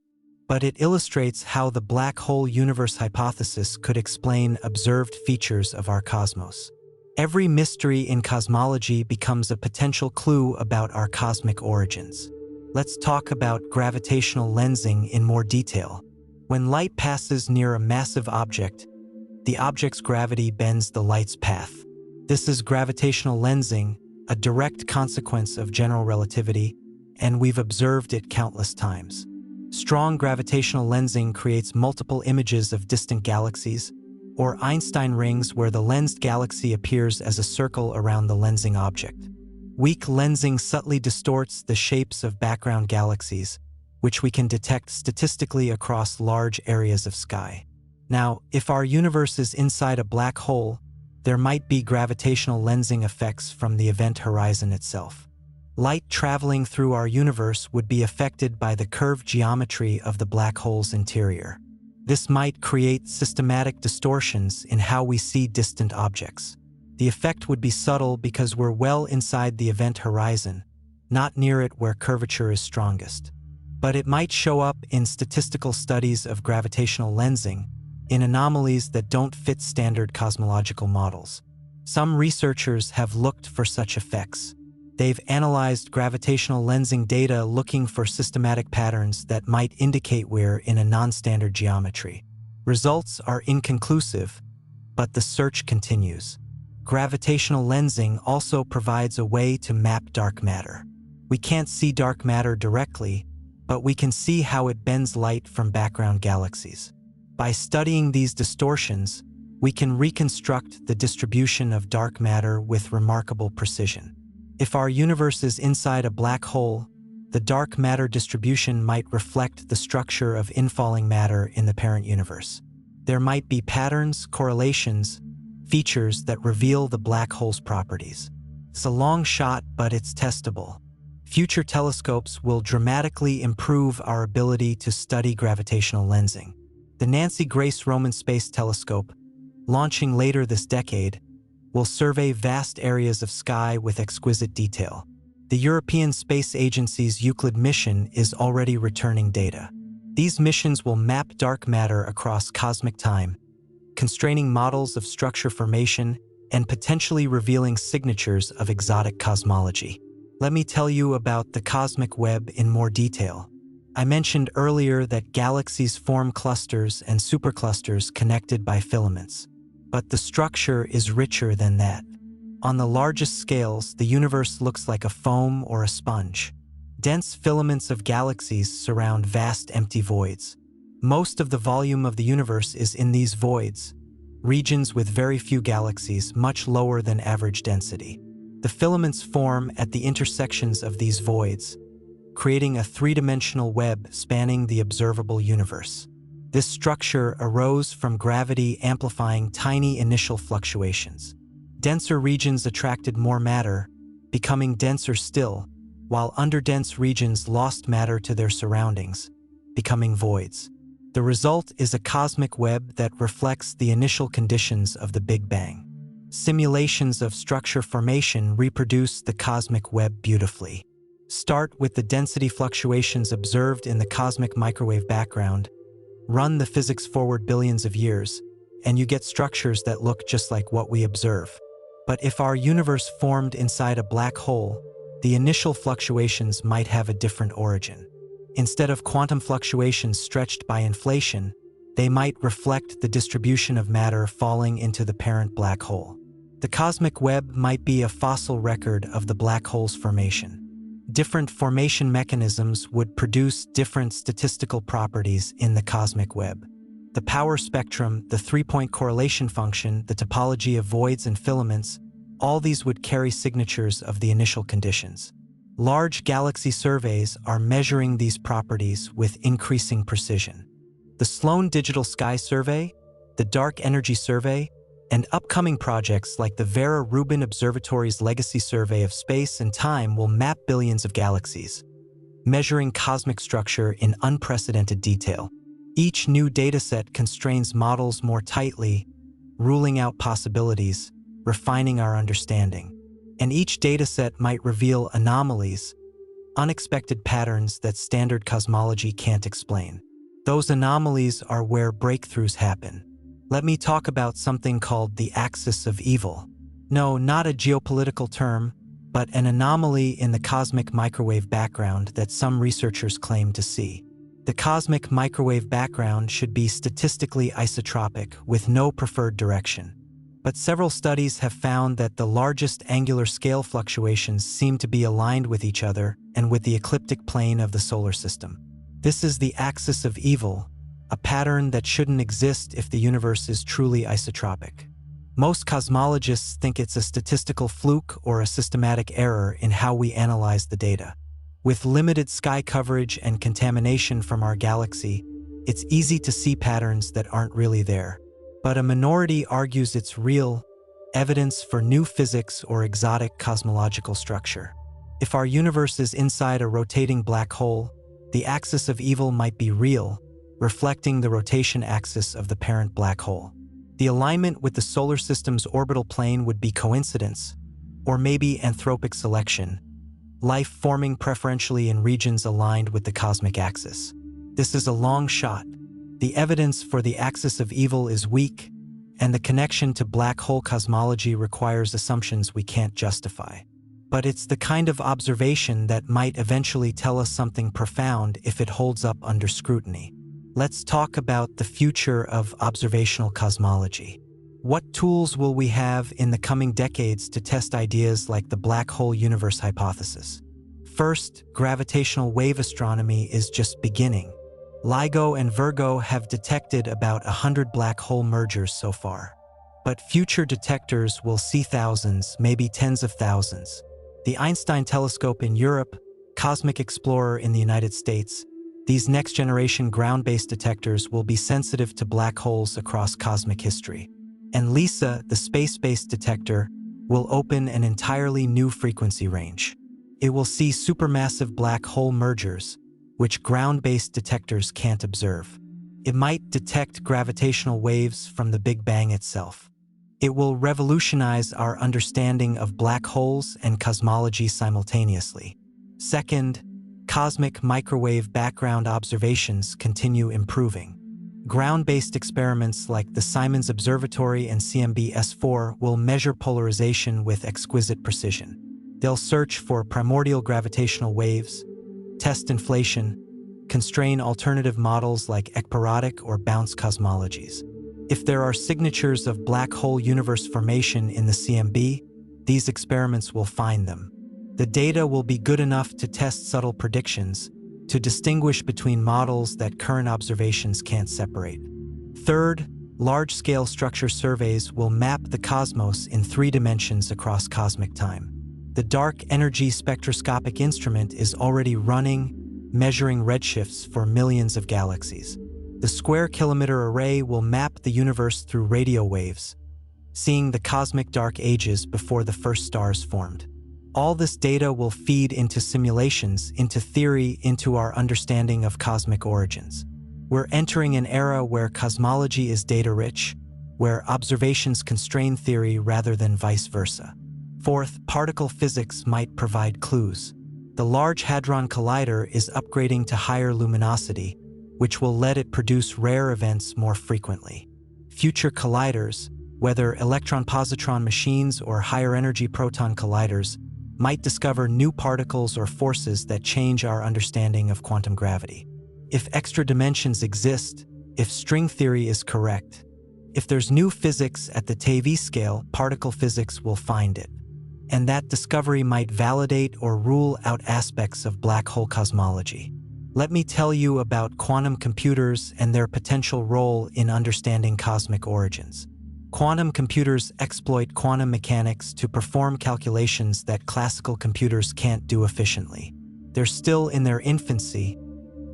but it illustrates how the black hole universe hypothesis could explain observed features of our cosmos. Every mystery in cosmology becomes a potential clue about our cosmic origins. Let's talk about gravitational lensing in more detail. When light passes near a massive object, the object's gravity bends the light's path. This is gravitational lensing, a direct consequence of general relativity, and we've observed it countless times. Strong gravitational lensing creates multiple images of distant galaxies, or Einstein rings where the lensed galaxy appears as a circle around the lensing object. Weak lensing subtly distorts the shapes of background galaxies, which we can detect statistically across large areas of sky. Now, if our universe is inside a black hole, there might be gravitational lensing effects from the event horizon itself. Light traveling through our universe would be affected by the curved geometry of the black hole's interior. This might create systematic distortions in how we see distant objects. The effect would be subtle because we're well inside the event horizon, not near it where curvature is strongest. But it might show up in statistical studies of gravitational lensing, in anomalies that don't fit standard cosmological models. Some researchers have looked for such effects. They've analyzed gravitational lensing data looking for systematic patterns that might indicate we're in a non-standard geometry. Results are inconclusive, but the search continues. Gravitational lensing also provides a way to map dark matter. We can't see dark matter directly, but we can see how it bends light from background galaxies. By studying these distortions, we can reconstruct the distribution of dark matter with remarkable precision. If our universe is inside a black hole, the dark matter distribution might reflect the structure of infalling matter in the parent universe. There might be patterns, correlations, features that reveal the black hole's properties. It's a long shot, but it's testable. Future telescopes will dramatically improve our ability to study gravitational lensing. The Nancy Grace Roman Space Telescope, launching later this decade, will survey vast areas of sky with exquisite detail. The European Space Agency's Euclid mission is already returning data. These missions will map dark matter across cosmic time, constraining models of structure formation and potentially revealing signatures of exotic cosmology. Let me tell you about the cosmic web in more detail. I mentioned earlier that galaxies form clusters and superclusters connected by filaments. But the structure is richer than that. On the largest scales, the universe looks like a foam or a sponge. Dense filaments of galaxies surround vast empty voids. Most of the volume of the universe is in these voids, regions with very few galaxies, much lower than average density. The filaments form at the intersections of these voids, creating a three-dimensional web spanning the observable universe. This structure arose from gravity amplifying tiny initial fluctuations. Denser regions attracted more matter, becoming denser still, while underdense regions lost matter to their surroundings, becoming voids. The result is a cosmic web that reflects the initial conditions of the Big Bang. Simulations of structure formation reproduce the cosmic web beautifully. Start with the density fluctuations observed in the cosmic microwave background, run the physics forward billions of years, and you get structures that look just like what we observe. But if our universe formed inside a black hole, the initial fluctuations might have a different origin. Instead of quantum fluctuations stretched by inflation, they might reflect the distribution of matter falling into the parent black hole. The cosmic web might be a fossil record of the black hole's formation. Different formation mechanisms would produce different statistical properties in the cosmic web. The power spectrum, the three-point correlation function, the topology of voids and filaments, all these would carry signatures of the initial conditions. Large galaxy surveys are measuring these properties with increasing precision. The Sloan Digital Sky Survey, the Dark Energy Survey, and upcoming projects like the Vera Rubin Observatory's Legacy Survey of Space and Time will map billions of galaxies, measuring cosmic structure in unprecedented detail. Each new dataset constrains models more tightly, ruling out possibilities, refining our understanding. And each dataset might reveal anomalies, unexpected patterns that standard cosmology can't explain. Those anomalies are where breakthroughs happen. Let me talk about something called the axis of evil. No, not a geopolitical term, but an anomaly in the cosmic microwave background that some researchers claim to see. The cosmic microwave background should be statistically isotropic with no preferred direction. But several studies have found that the largest angular scale fluctuations seem to be aligned with each other and with the ecliptic plane of the solar system. This is the axis of evil, a pattern that shouldn't exist if the universe is truly isotropic. Most cosmologists think it's a statistical fluke or a systematic error in how we analyze the data. With limited sky coverage and contamination from our galaxy, it's easy to see patterns that aren't really there. But a minority argues it's real, evidence for new physics or exotic cosmological structure. If our universe is inside a rotating black hole, the axis of evil might be real, reflecting the rotation axis of the parent black hole. The alignment with the solar system's orbital plane would be coincidence, or maybe anthropic selection, life forming preferentially in regions aligned with the cosmic axis. This is a long shot. The evidence for the axis of evil is weak, and the connection to black hole cosmology requires assumptions we can't justify. But it's the kind of observation that might eventually tell us something profound if it holds up under scrutiny. Let's talk about the future of observational cosmology. What tools will we have in the coming decades to test ideas like the black hole universe hypothesis? First, gravitational wave astronomy is just beginning. LIGO and Virgo have detected about 100 black hole mergers so far. But future detectors will see thousands, maybe tens of thousands. The Einstein telescope in Europe, Cosmic Explorer in the United States, these next-generation ground-based detectors will be sensitive to black holes across cosmic history. And LISA, the space-based detector, will open an entirely new frequency range. It will see supermassive black hole mergers, which ground-based detectors can't observe. It might detect gravitational waves from the Big Bang itself. It will revolutionize our understanding of black holes and cosmology simultaneously. Second, cosmic microwave background observations continue improving. Ground-based experiments like the Simons Observatory and CMB-S4 will measure polarization with exquisite precision. They'll search for primordial gravitational waves, test inflation, constrain alternative models like ekpyrotic or bounce cosmologies. If there are signatures of black hole universe formation in the CMB, these experiments will find them. The data will be good enough to test subtle predictions, to distinguish between models that current observations can't separate. Third, large-scale structure surveys will map the cosmos in 3 dimensions across cosmic time. The Dark Energy Spectroscopic Instrument is already running, measuring redshifts for millions of galaxies. The Square Kilometer Array will map the universe through radio waves, seeing the cosmic dark ages before the first stars formed. All this data will feed into simulations, into theory, into our understanding of cosmic origins. We're entering an era where cosmology is data-rich, where observations constrain theory rather than vice versa. Fourth, particle physics might provide clues. The Large Hadron Collider is upgrading to higher luminosity, which will let it produce rare events more frequently. Future colliders, whether electron-positron machines or higher-energy proton colliders, might discover new particles or forces that change our understanding of quantum gravity. If extra dimensions exist, if string theory is correct, if there's new physics at the TeV scale, particle physics will find it. And that discovery might validate or rule out aspects of black hole cosmology. Let me tell you about quantum computers and their potential role in understanding cosmic origins. Quantum computers exploit quantum mechanics to perform calculations that classical computers can't do efficiently. They're still in their infancy,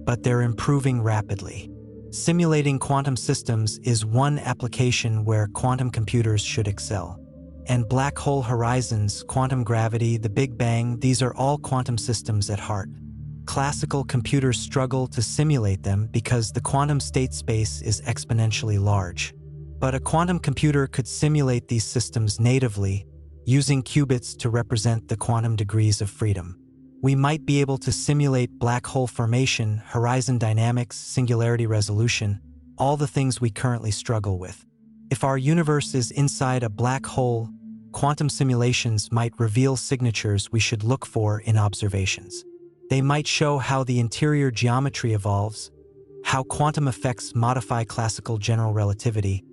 but they're improving rapidly. Simulating quantum systems is one application where quantum computers should excel. And black hole horizons, quantum gravity, the Big Bang, these are all quantum systems at heart. Classical computers struggle to simulate them because the quantum state space is exponentially large. But a quantum computer could simulate these systems natively, using qubits to represent the quantum degrees of freedom. We might be able to simulate black hole formation, horizon dynamics, singularity resolution, all the things we currently struggle with. If our universe is inside a black hole, quantum simulations might reveal signatures we should look for in observations. They might show how the interior geometry evolves, how quantum effects modify classical general relativity,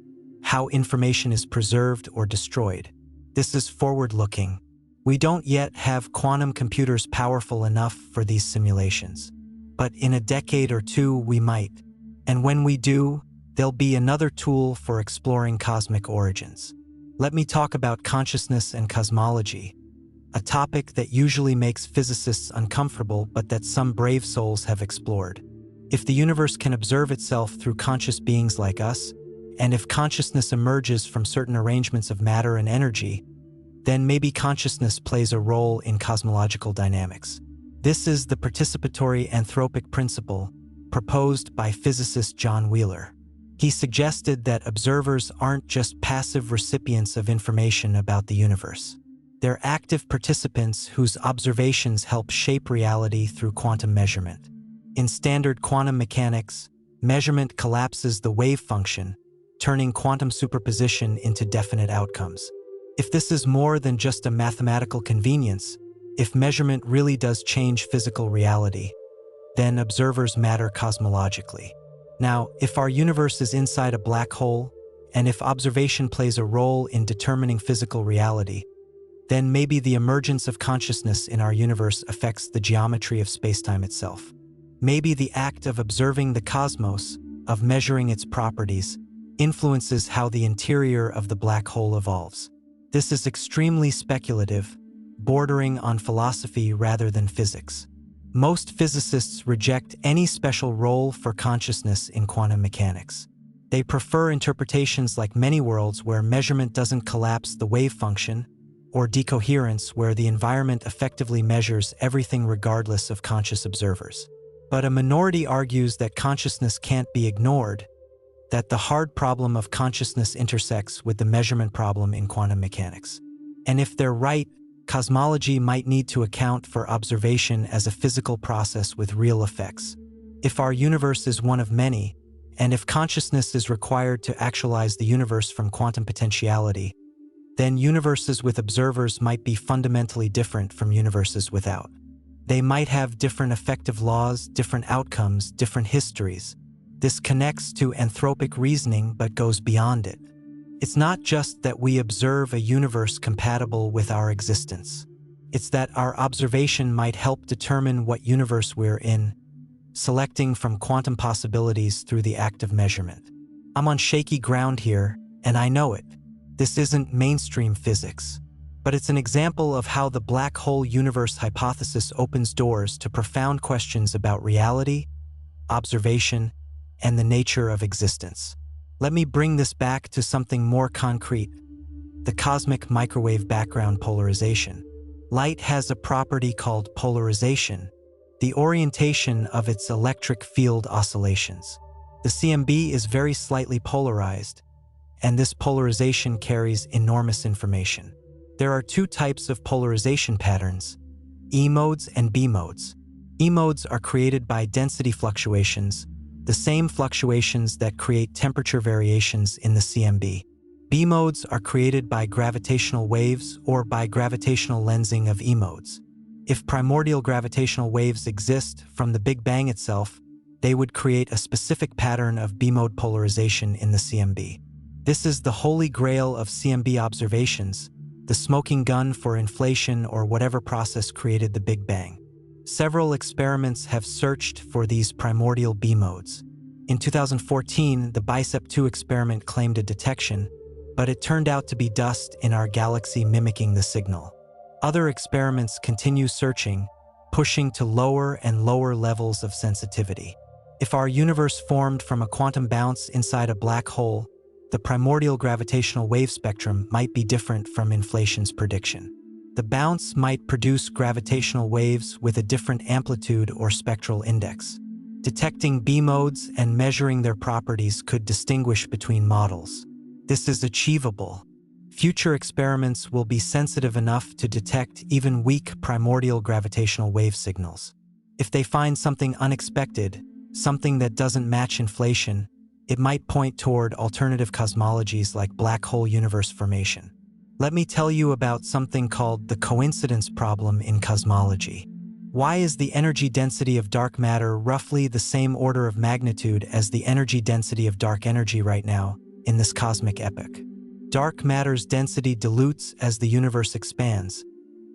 how information is preserved or destroyed. This is forward-looking. We don't yet have quantum computers powerful enough for these simulations. But in a decade or two, we might. And when we do, there'll be another tool for exploring cosmic origins. Let me talk about consciousness and cosmology, a topic that usually makes physicists uncomfortable but that some brave souls have explored. If the universe can observe itself through conscious beings like us, and if consciousness emerges from certain arrangements of matter and energy, then maybe consciousness plays a role in cosmological dynamics. This is the participatory anthropic principle proposed by physicist John Wheeler. He suggested that observers aren't just passive recipients of information about the universe. They're active participants whose observations help shape reality through quantum measurement. In standard quantum mechanics, measurement collapses the wave function, turning quantum superposition into definite outcomes. If this is more than just a mathematical convenience, if measurement really does change physical reality, then observers matter cosmologically. Now, if our universe is inside a black hole, and if observation plays a role in determining physical reality, then maybe the emergence of consciousness in our universe affects the geometry of spacetime itself. Maybe the act of observing the cosmos, of measuring its properties, influences how the interior of the black hole evolves. This is extremely speculative, bordering on philosophy rather than physics. Most physicists reject any special role for consciousness in quantum mechanics. They prefer interpretations like many worlds where measurement doesn't collapse the wave function, or decoherence where the environment effectively measures everything regardless of conscious observers. But a minority argues that consciousness can't be ignored, that the hard problem of consciousness intersects with the measurement problem in quantum mechanics. And if they're right, cosmology might need to account for observation as a physical process with real effects. If our universe is one of many, and if consciousness is required to actualize the universe from quantum potentiality, then universes with observers might be fundamentally different from universes without. They might have different effective laws, different outcomes, different histories. This connects to anthropic reasoning but goes beyond it. It's not just that we observe a universe compatible with our existence. It's that our observation might help determine what universe we're in, selecting from quantum possibilities through the act of measurement. I'm on shaky ground here, and I know it. This isn't mainstream physics, but it's an example of how the black hole universe hypothesis opens doors to profound questions about reality, observation, and the nature of existence. Let me bring this back to something more concrete: the cosmic microwave background polarization. Light has a property called polarization, the orientation of its electric field oscillations. The CMB is very slightly polarized, and this polarization carries enormous information. There are two types of polarization patterns: E modes and B modes. E modes are created by density fluctuations, the same fluctuations that create temperature variations in the CMB. B modes are created by gravitational waves or by gravitational lensing of E modes. If primordial gravitational waves exist from the Big Bang itself, they would create a specific pattern of B-mode polarization in the CMB. This is the holy grail of CMB observations, the smoking gun for inflation or whatever process created the Big Bang. Several experiments have searched for these primordial B-modes. In 2014, the BICEP 2 experiment claimed a detection, but it turned out to be dust in our galaxy mimicking the signal. Other experiments continue searching, pushing to lower and lower levels of sensitivity. If our universe formed from a quantum bounce inside a black hole, the primordial gravitational wave spectrum might be different from inflation's prediction. The bounce might produce gravitational waves with a different amplitude or spectral index. Detecting B modes and measuring their properties could distinguish between models. This is achievable. Future experiments will be sensitive enough to detect even weak primordial gravitational wave signals. If they find something unexpected, something that doesn't match inflation, it might point toward alternative cosmologies like black hole universe formation. Let me tell you about something called the coincidence problem in cosmology. Why is the energy density of dark matter roughly the same order of magnitude as the energy density of dark energy right now in this cosmic epoch? Dark matter's density dilutes as the universe expands,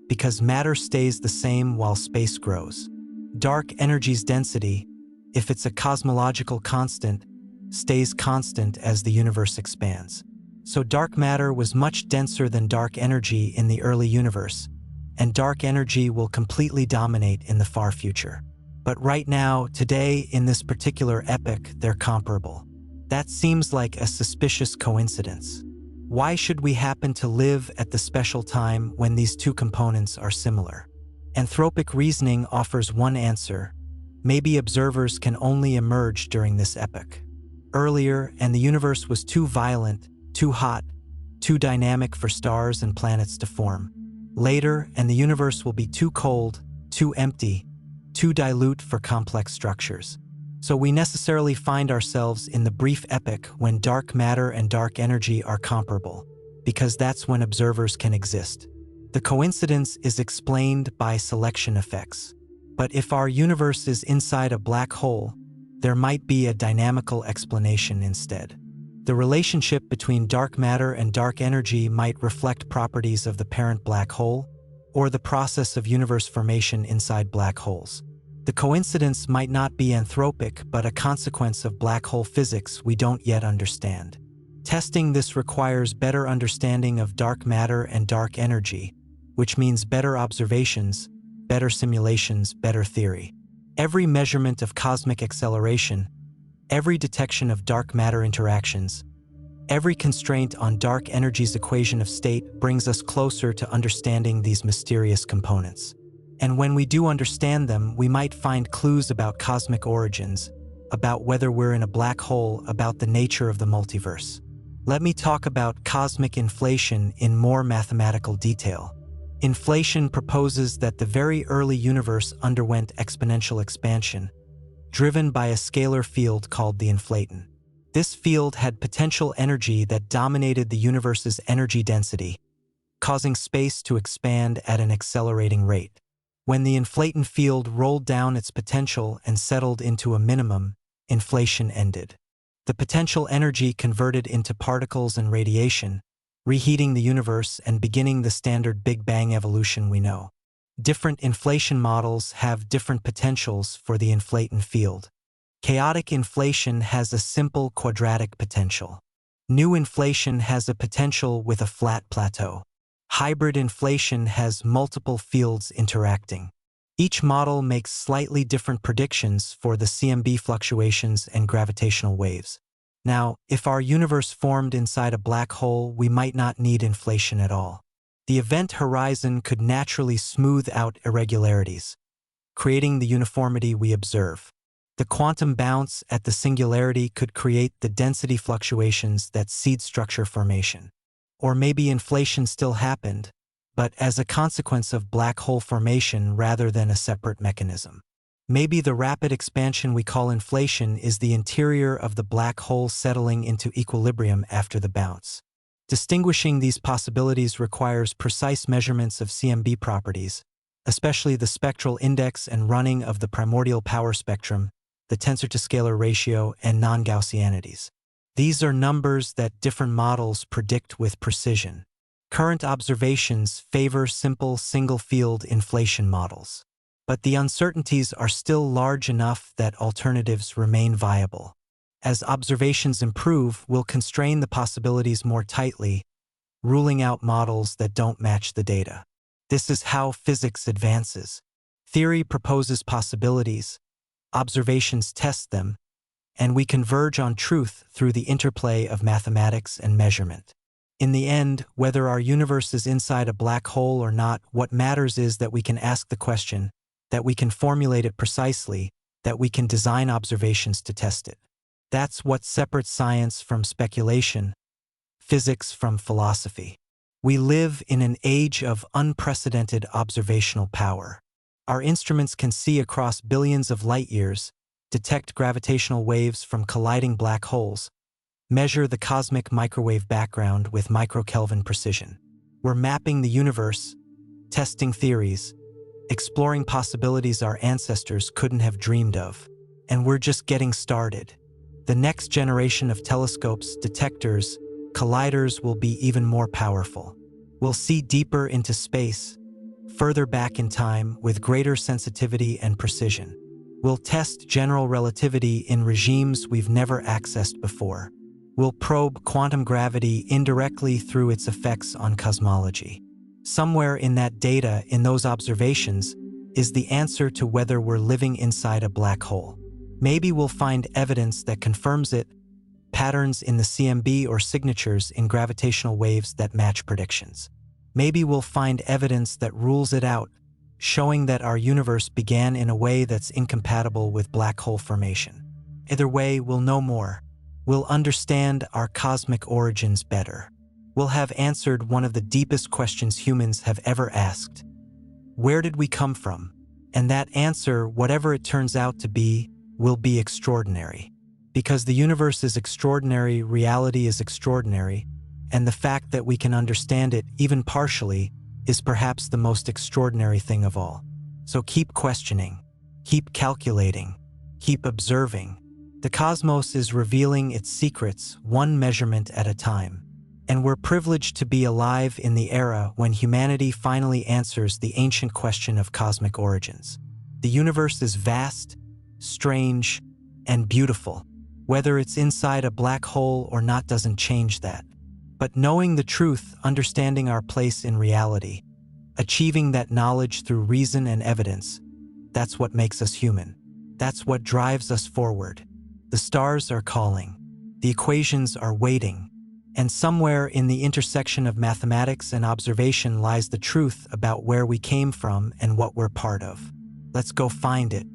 because matter stays the same while space grows. Dark energy's density, if it's a cosmological constant, stays constant as the universe expands. So dark matter was much denser than dark energy in the early universe, and dark energy will completely dominate in the far future. But right now, today, in this particular epoch, they're comparable. That seems like a suspicious coincidence. Why should we happen to live at the special time when these two components are similar? Anthropic reasoning offers one answer. Maybe observers can only emerge during this epoch. Earlier, and the universe was too violent, too hot, too dynamic for stars and planets to form. Later, and the universe will be too cold, too empty, too dilute for complex structures. So we necessarily find ourselves in the brief epoch when dark matter and dark energy are comparable, because that's when observers can exist. The coincidence is explained by selection effects. But if our universe is inside a black hole, there might be a dynamical explanation instead. The relationship between dark matter and dark energy might reflect properties of the parent black hole, or the process of universe formation inside black holes. The coincidence might not be anthropic, but a consequence of black hole physics we don't yet understand. Testing this requires better understanding of dark matter and dark energy, which means better observations, better simulations, better theory. Every measurement of cosmic acceleration, every detection of dark matter interactions, every constraint on dark energy's equation of state brings us closer to understanding these mysterious components. And when we do understand them, we might find clues about cosmic origins, about whether we're in a black hole, about the nature of the multiverse. Let me talk about cosmic inflation in more mathematical detail. Inflation proposes that the very early universe underwent exponential expansion, driven by a scalar field called the inflaton. This field had potential energy that dominated the universe's energy density, causing space to expand at an accelerating rate. When the inflaton field rolled down its potential and settled into a minimum, inflation ended. The potential energy converted into particles and radiation, reheating the universe and beginning the standard Big Bang evolution we know. Different inflation models have different potentials for the inflaton field. Chaotic inflation has a simple quadratic potential. New inflation has a potential with a flat plateau. Hybrid inflation has multiple fields interacting. Each model makes slightly different predictions for the CMB fluctuations and gravitational waves. Now, if our universe formed inside a black hole, we might not need inflation at all. The event horizon could naturally smooth out irregularities, creating the uniformity we observe. The quantum bounce at the singularity could create the density fluctuations that seed structure formation. Or maybe inflation still happened, but as a consequence of black hole formation rather than a separate mechanism. Maybe the rapid expansion we call inflation is the interior of the black hole settling into equilibrium after the bounce. Distinguishing these possibilities requires precise measurements of CMB properties, especially the spectral index and running of the primordial power spectrum, the tensor-to-scalar ratio, and non-Gaussianities. These are numbers that different models predict with precision. Current observations favor simple single-field inflation models. But the uncertainties are still large enough that alternatives remain viable. As observations improve, we'll constrain the possibilities more tightly, ruling out models that don't match the data. This is how physics advances. Theory proposes possibilities, observations test them, and we converge on truth through the interplay of mathematics and measurement. In the end, whether our universe is inside a black hole or not, what matters is that we can ask the question, that we can formulate it precisely, that we can design observations to test it. That's what separates science from speculation, physics from philosophy. We live in an age of unprecedented observational power. Our instruments can see across billions of light years, detect gravitational waves from colliding black holes, measure the cosmic microwave background with microkelvin precision. We're mapping the universe, testing theories, exploring possibilities our ancestors couldn't have dreamed of. And we're just getting started. The next generation of telescopes, detectors, colliders will be even more powerful. We'll see deeper into space, further back in time with greater sensitivity and precision. We'll test general relativity in regimes we've never accessed before. We'll probe quantum gravity indirectly through its effects on cosmology. Somewhere in that data, in those observations, is the answer to whether we're living inside a black hole. Maybe we'll find evidence that confirms it, patterns in the CMB or signatures in gravitational waves that match predictions. Maybe we'll find evidence that rules it out, showing that our universe began in a way that's incompatible with black hole formation. Either way, we'll know more. We'll understand our cosmic origins better. We'll have answered one of the deepest questions humans have ever asked. Where did we come from? And that answer, whatever it turns out to be, will be extraordinary. Because the universe is extraordinary, reality is extraordinary, and the fact that we can understand it, even partially, is perhaps the most extraordinary thing of all. So keep questioning, keep calculating, keep observing. The cosmos is revealing its secrets one measurement at a time. And we're privileged to be alive in the era when humanity finally answers the ancient question of cosmic origins. The universe is vast, strange, and beautiful. Whether it's inside a black hole or not doesn't change that. But knowing the truth, understanding our place in reality, achieving that knowledge through reason and evidence, that's what makes us human. That's what drives us forward. The stars are calling. The equations are waiting. And somewhere in the intersection of mathematics and observation lies the truth about where we came from and what we're part of. Let's go find it.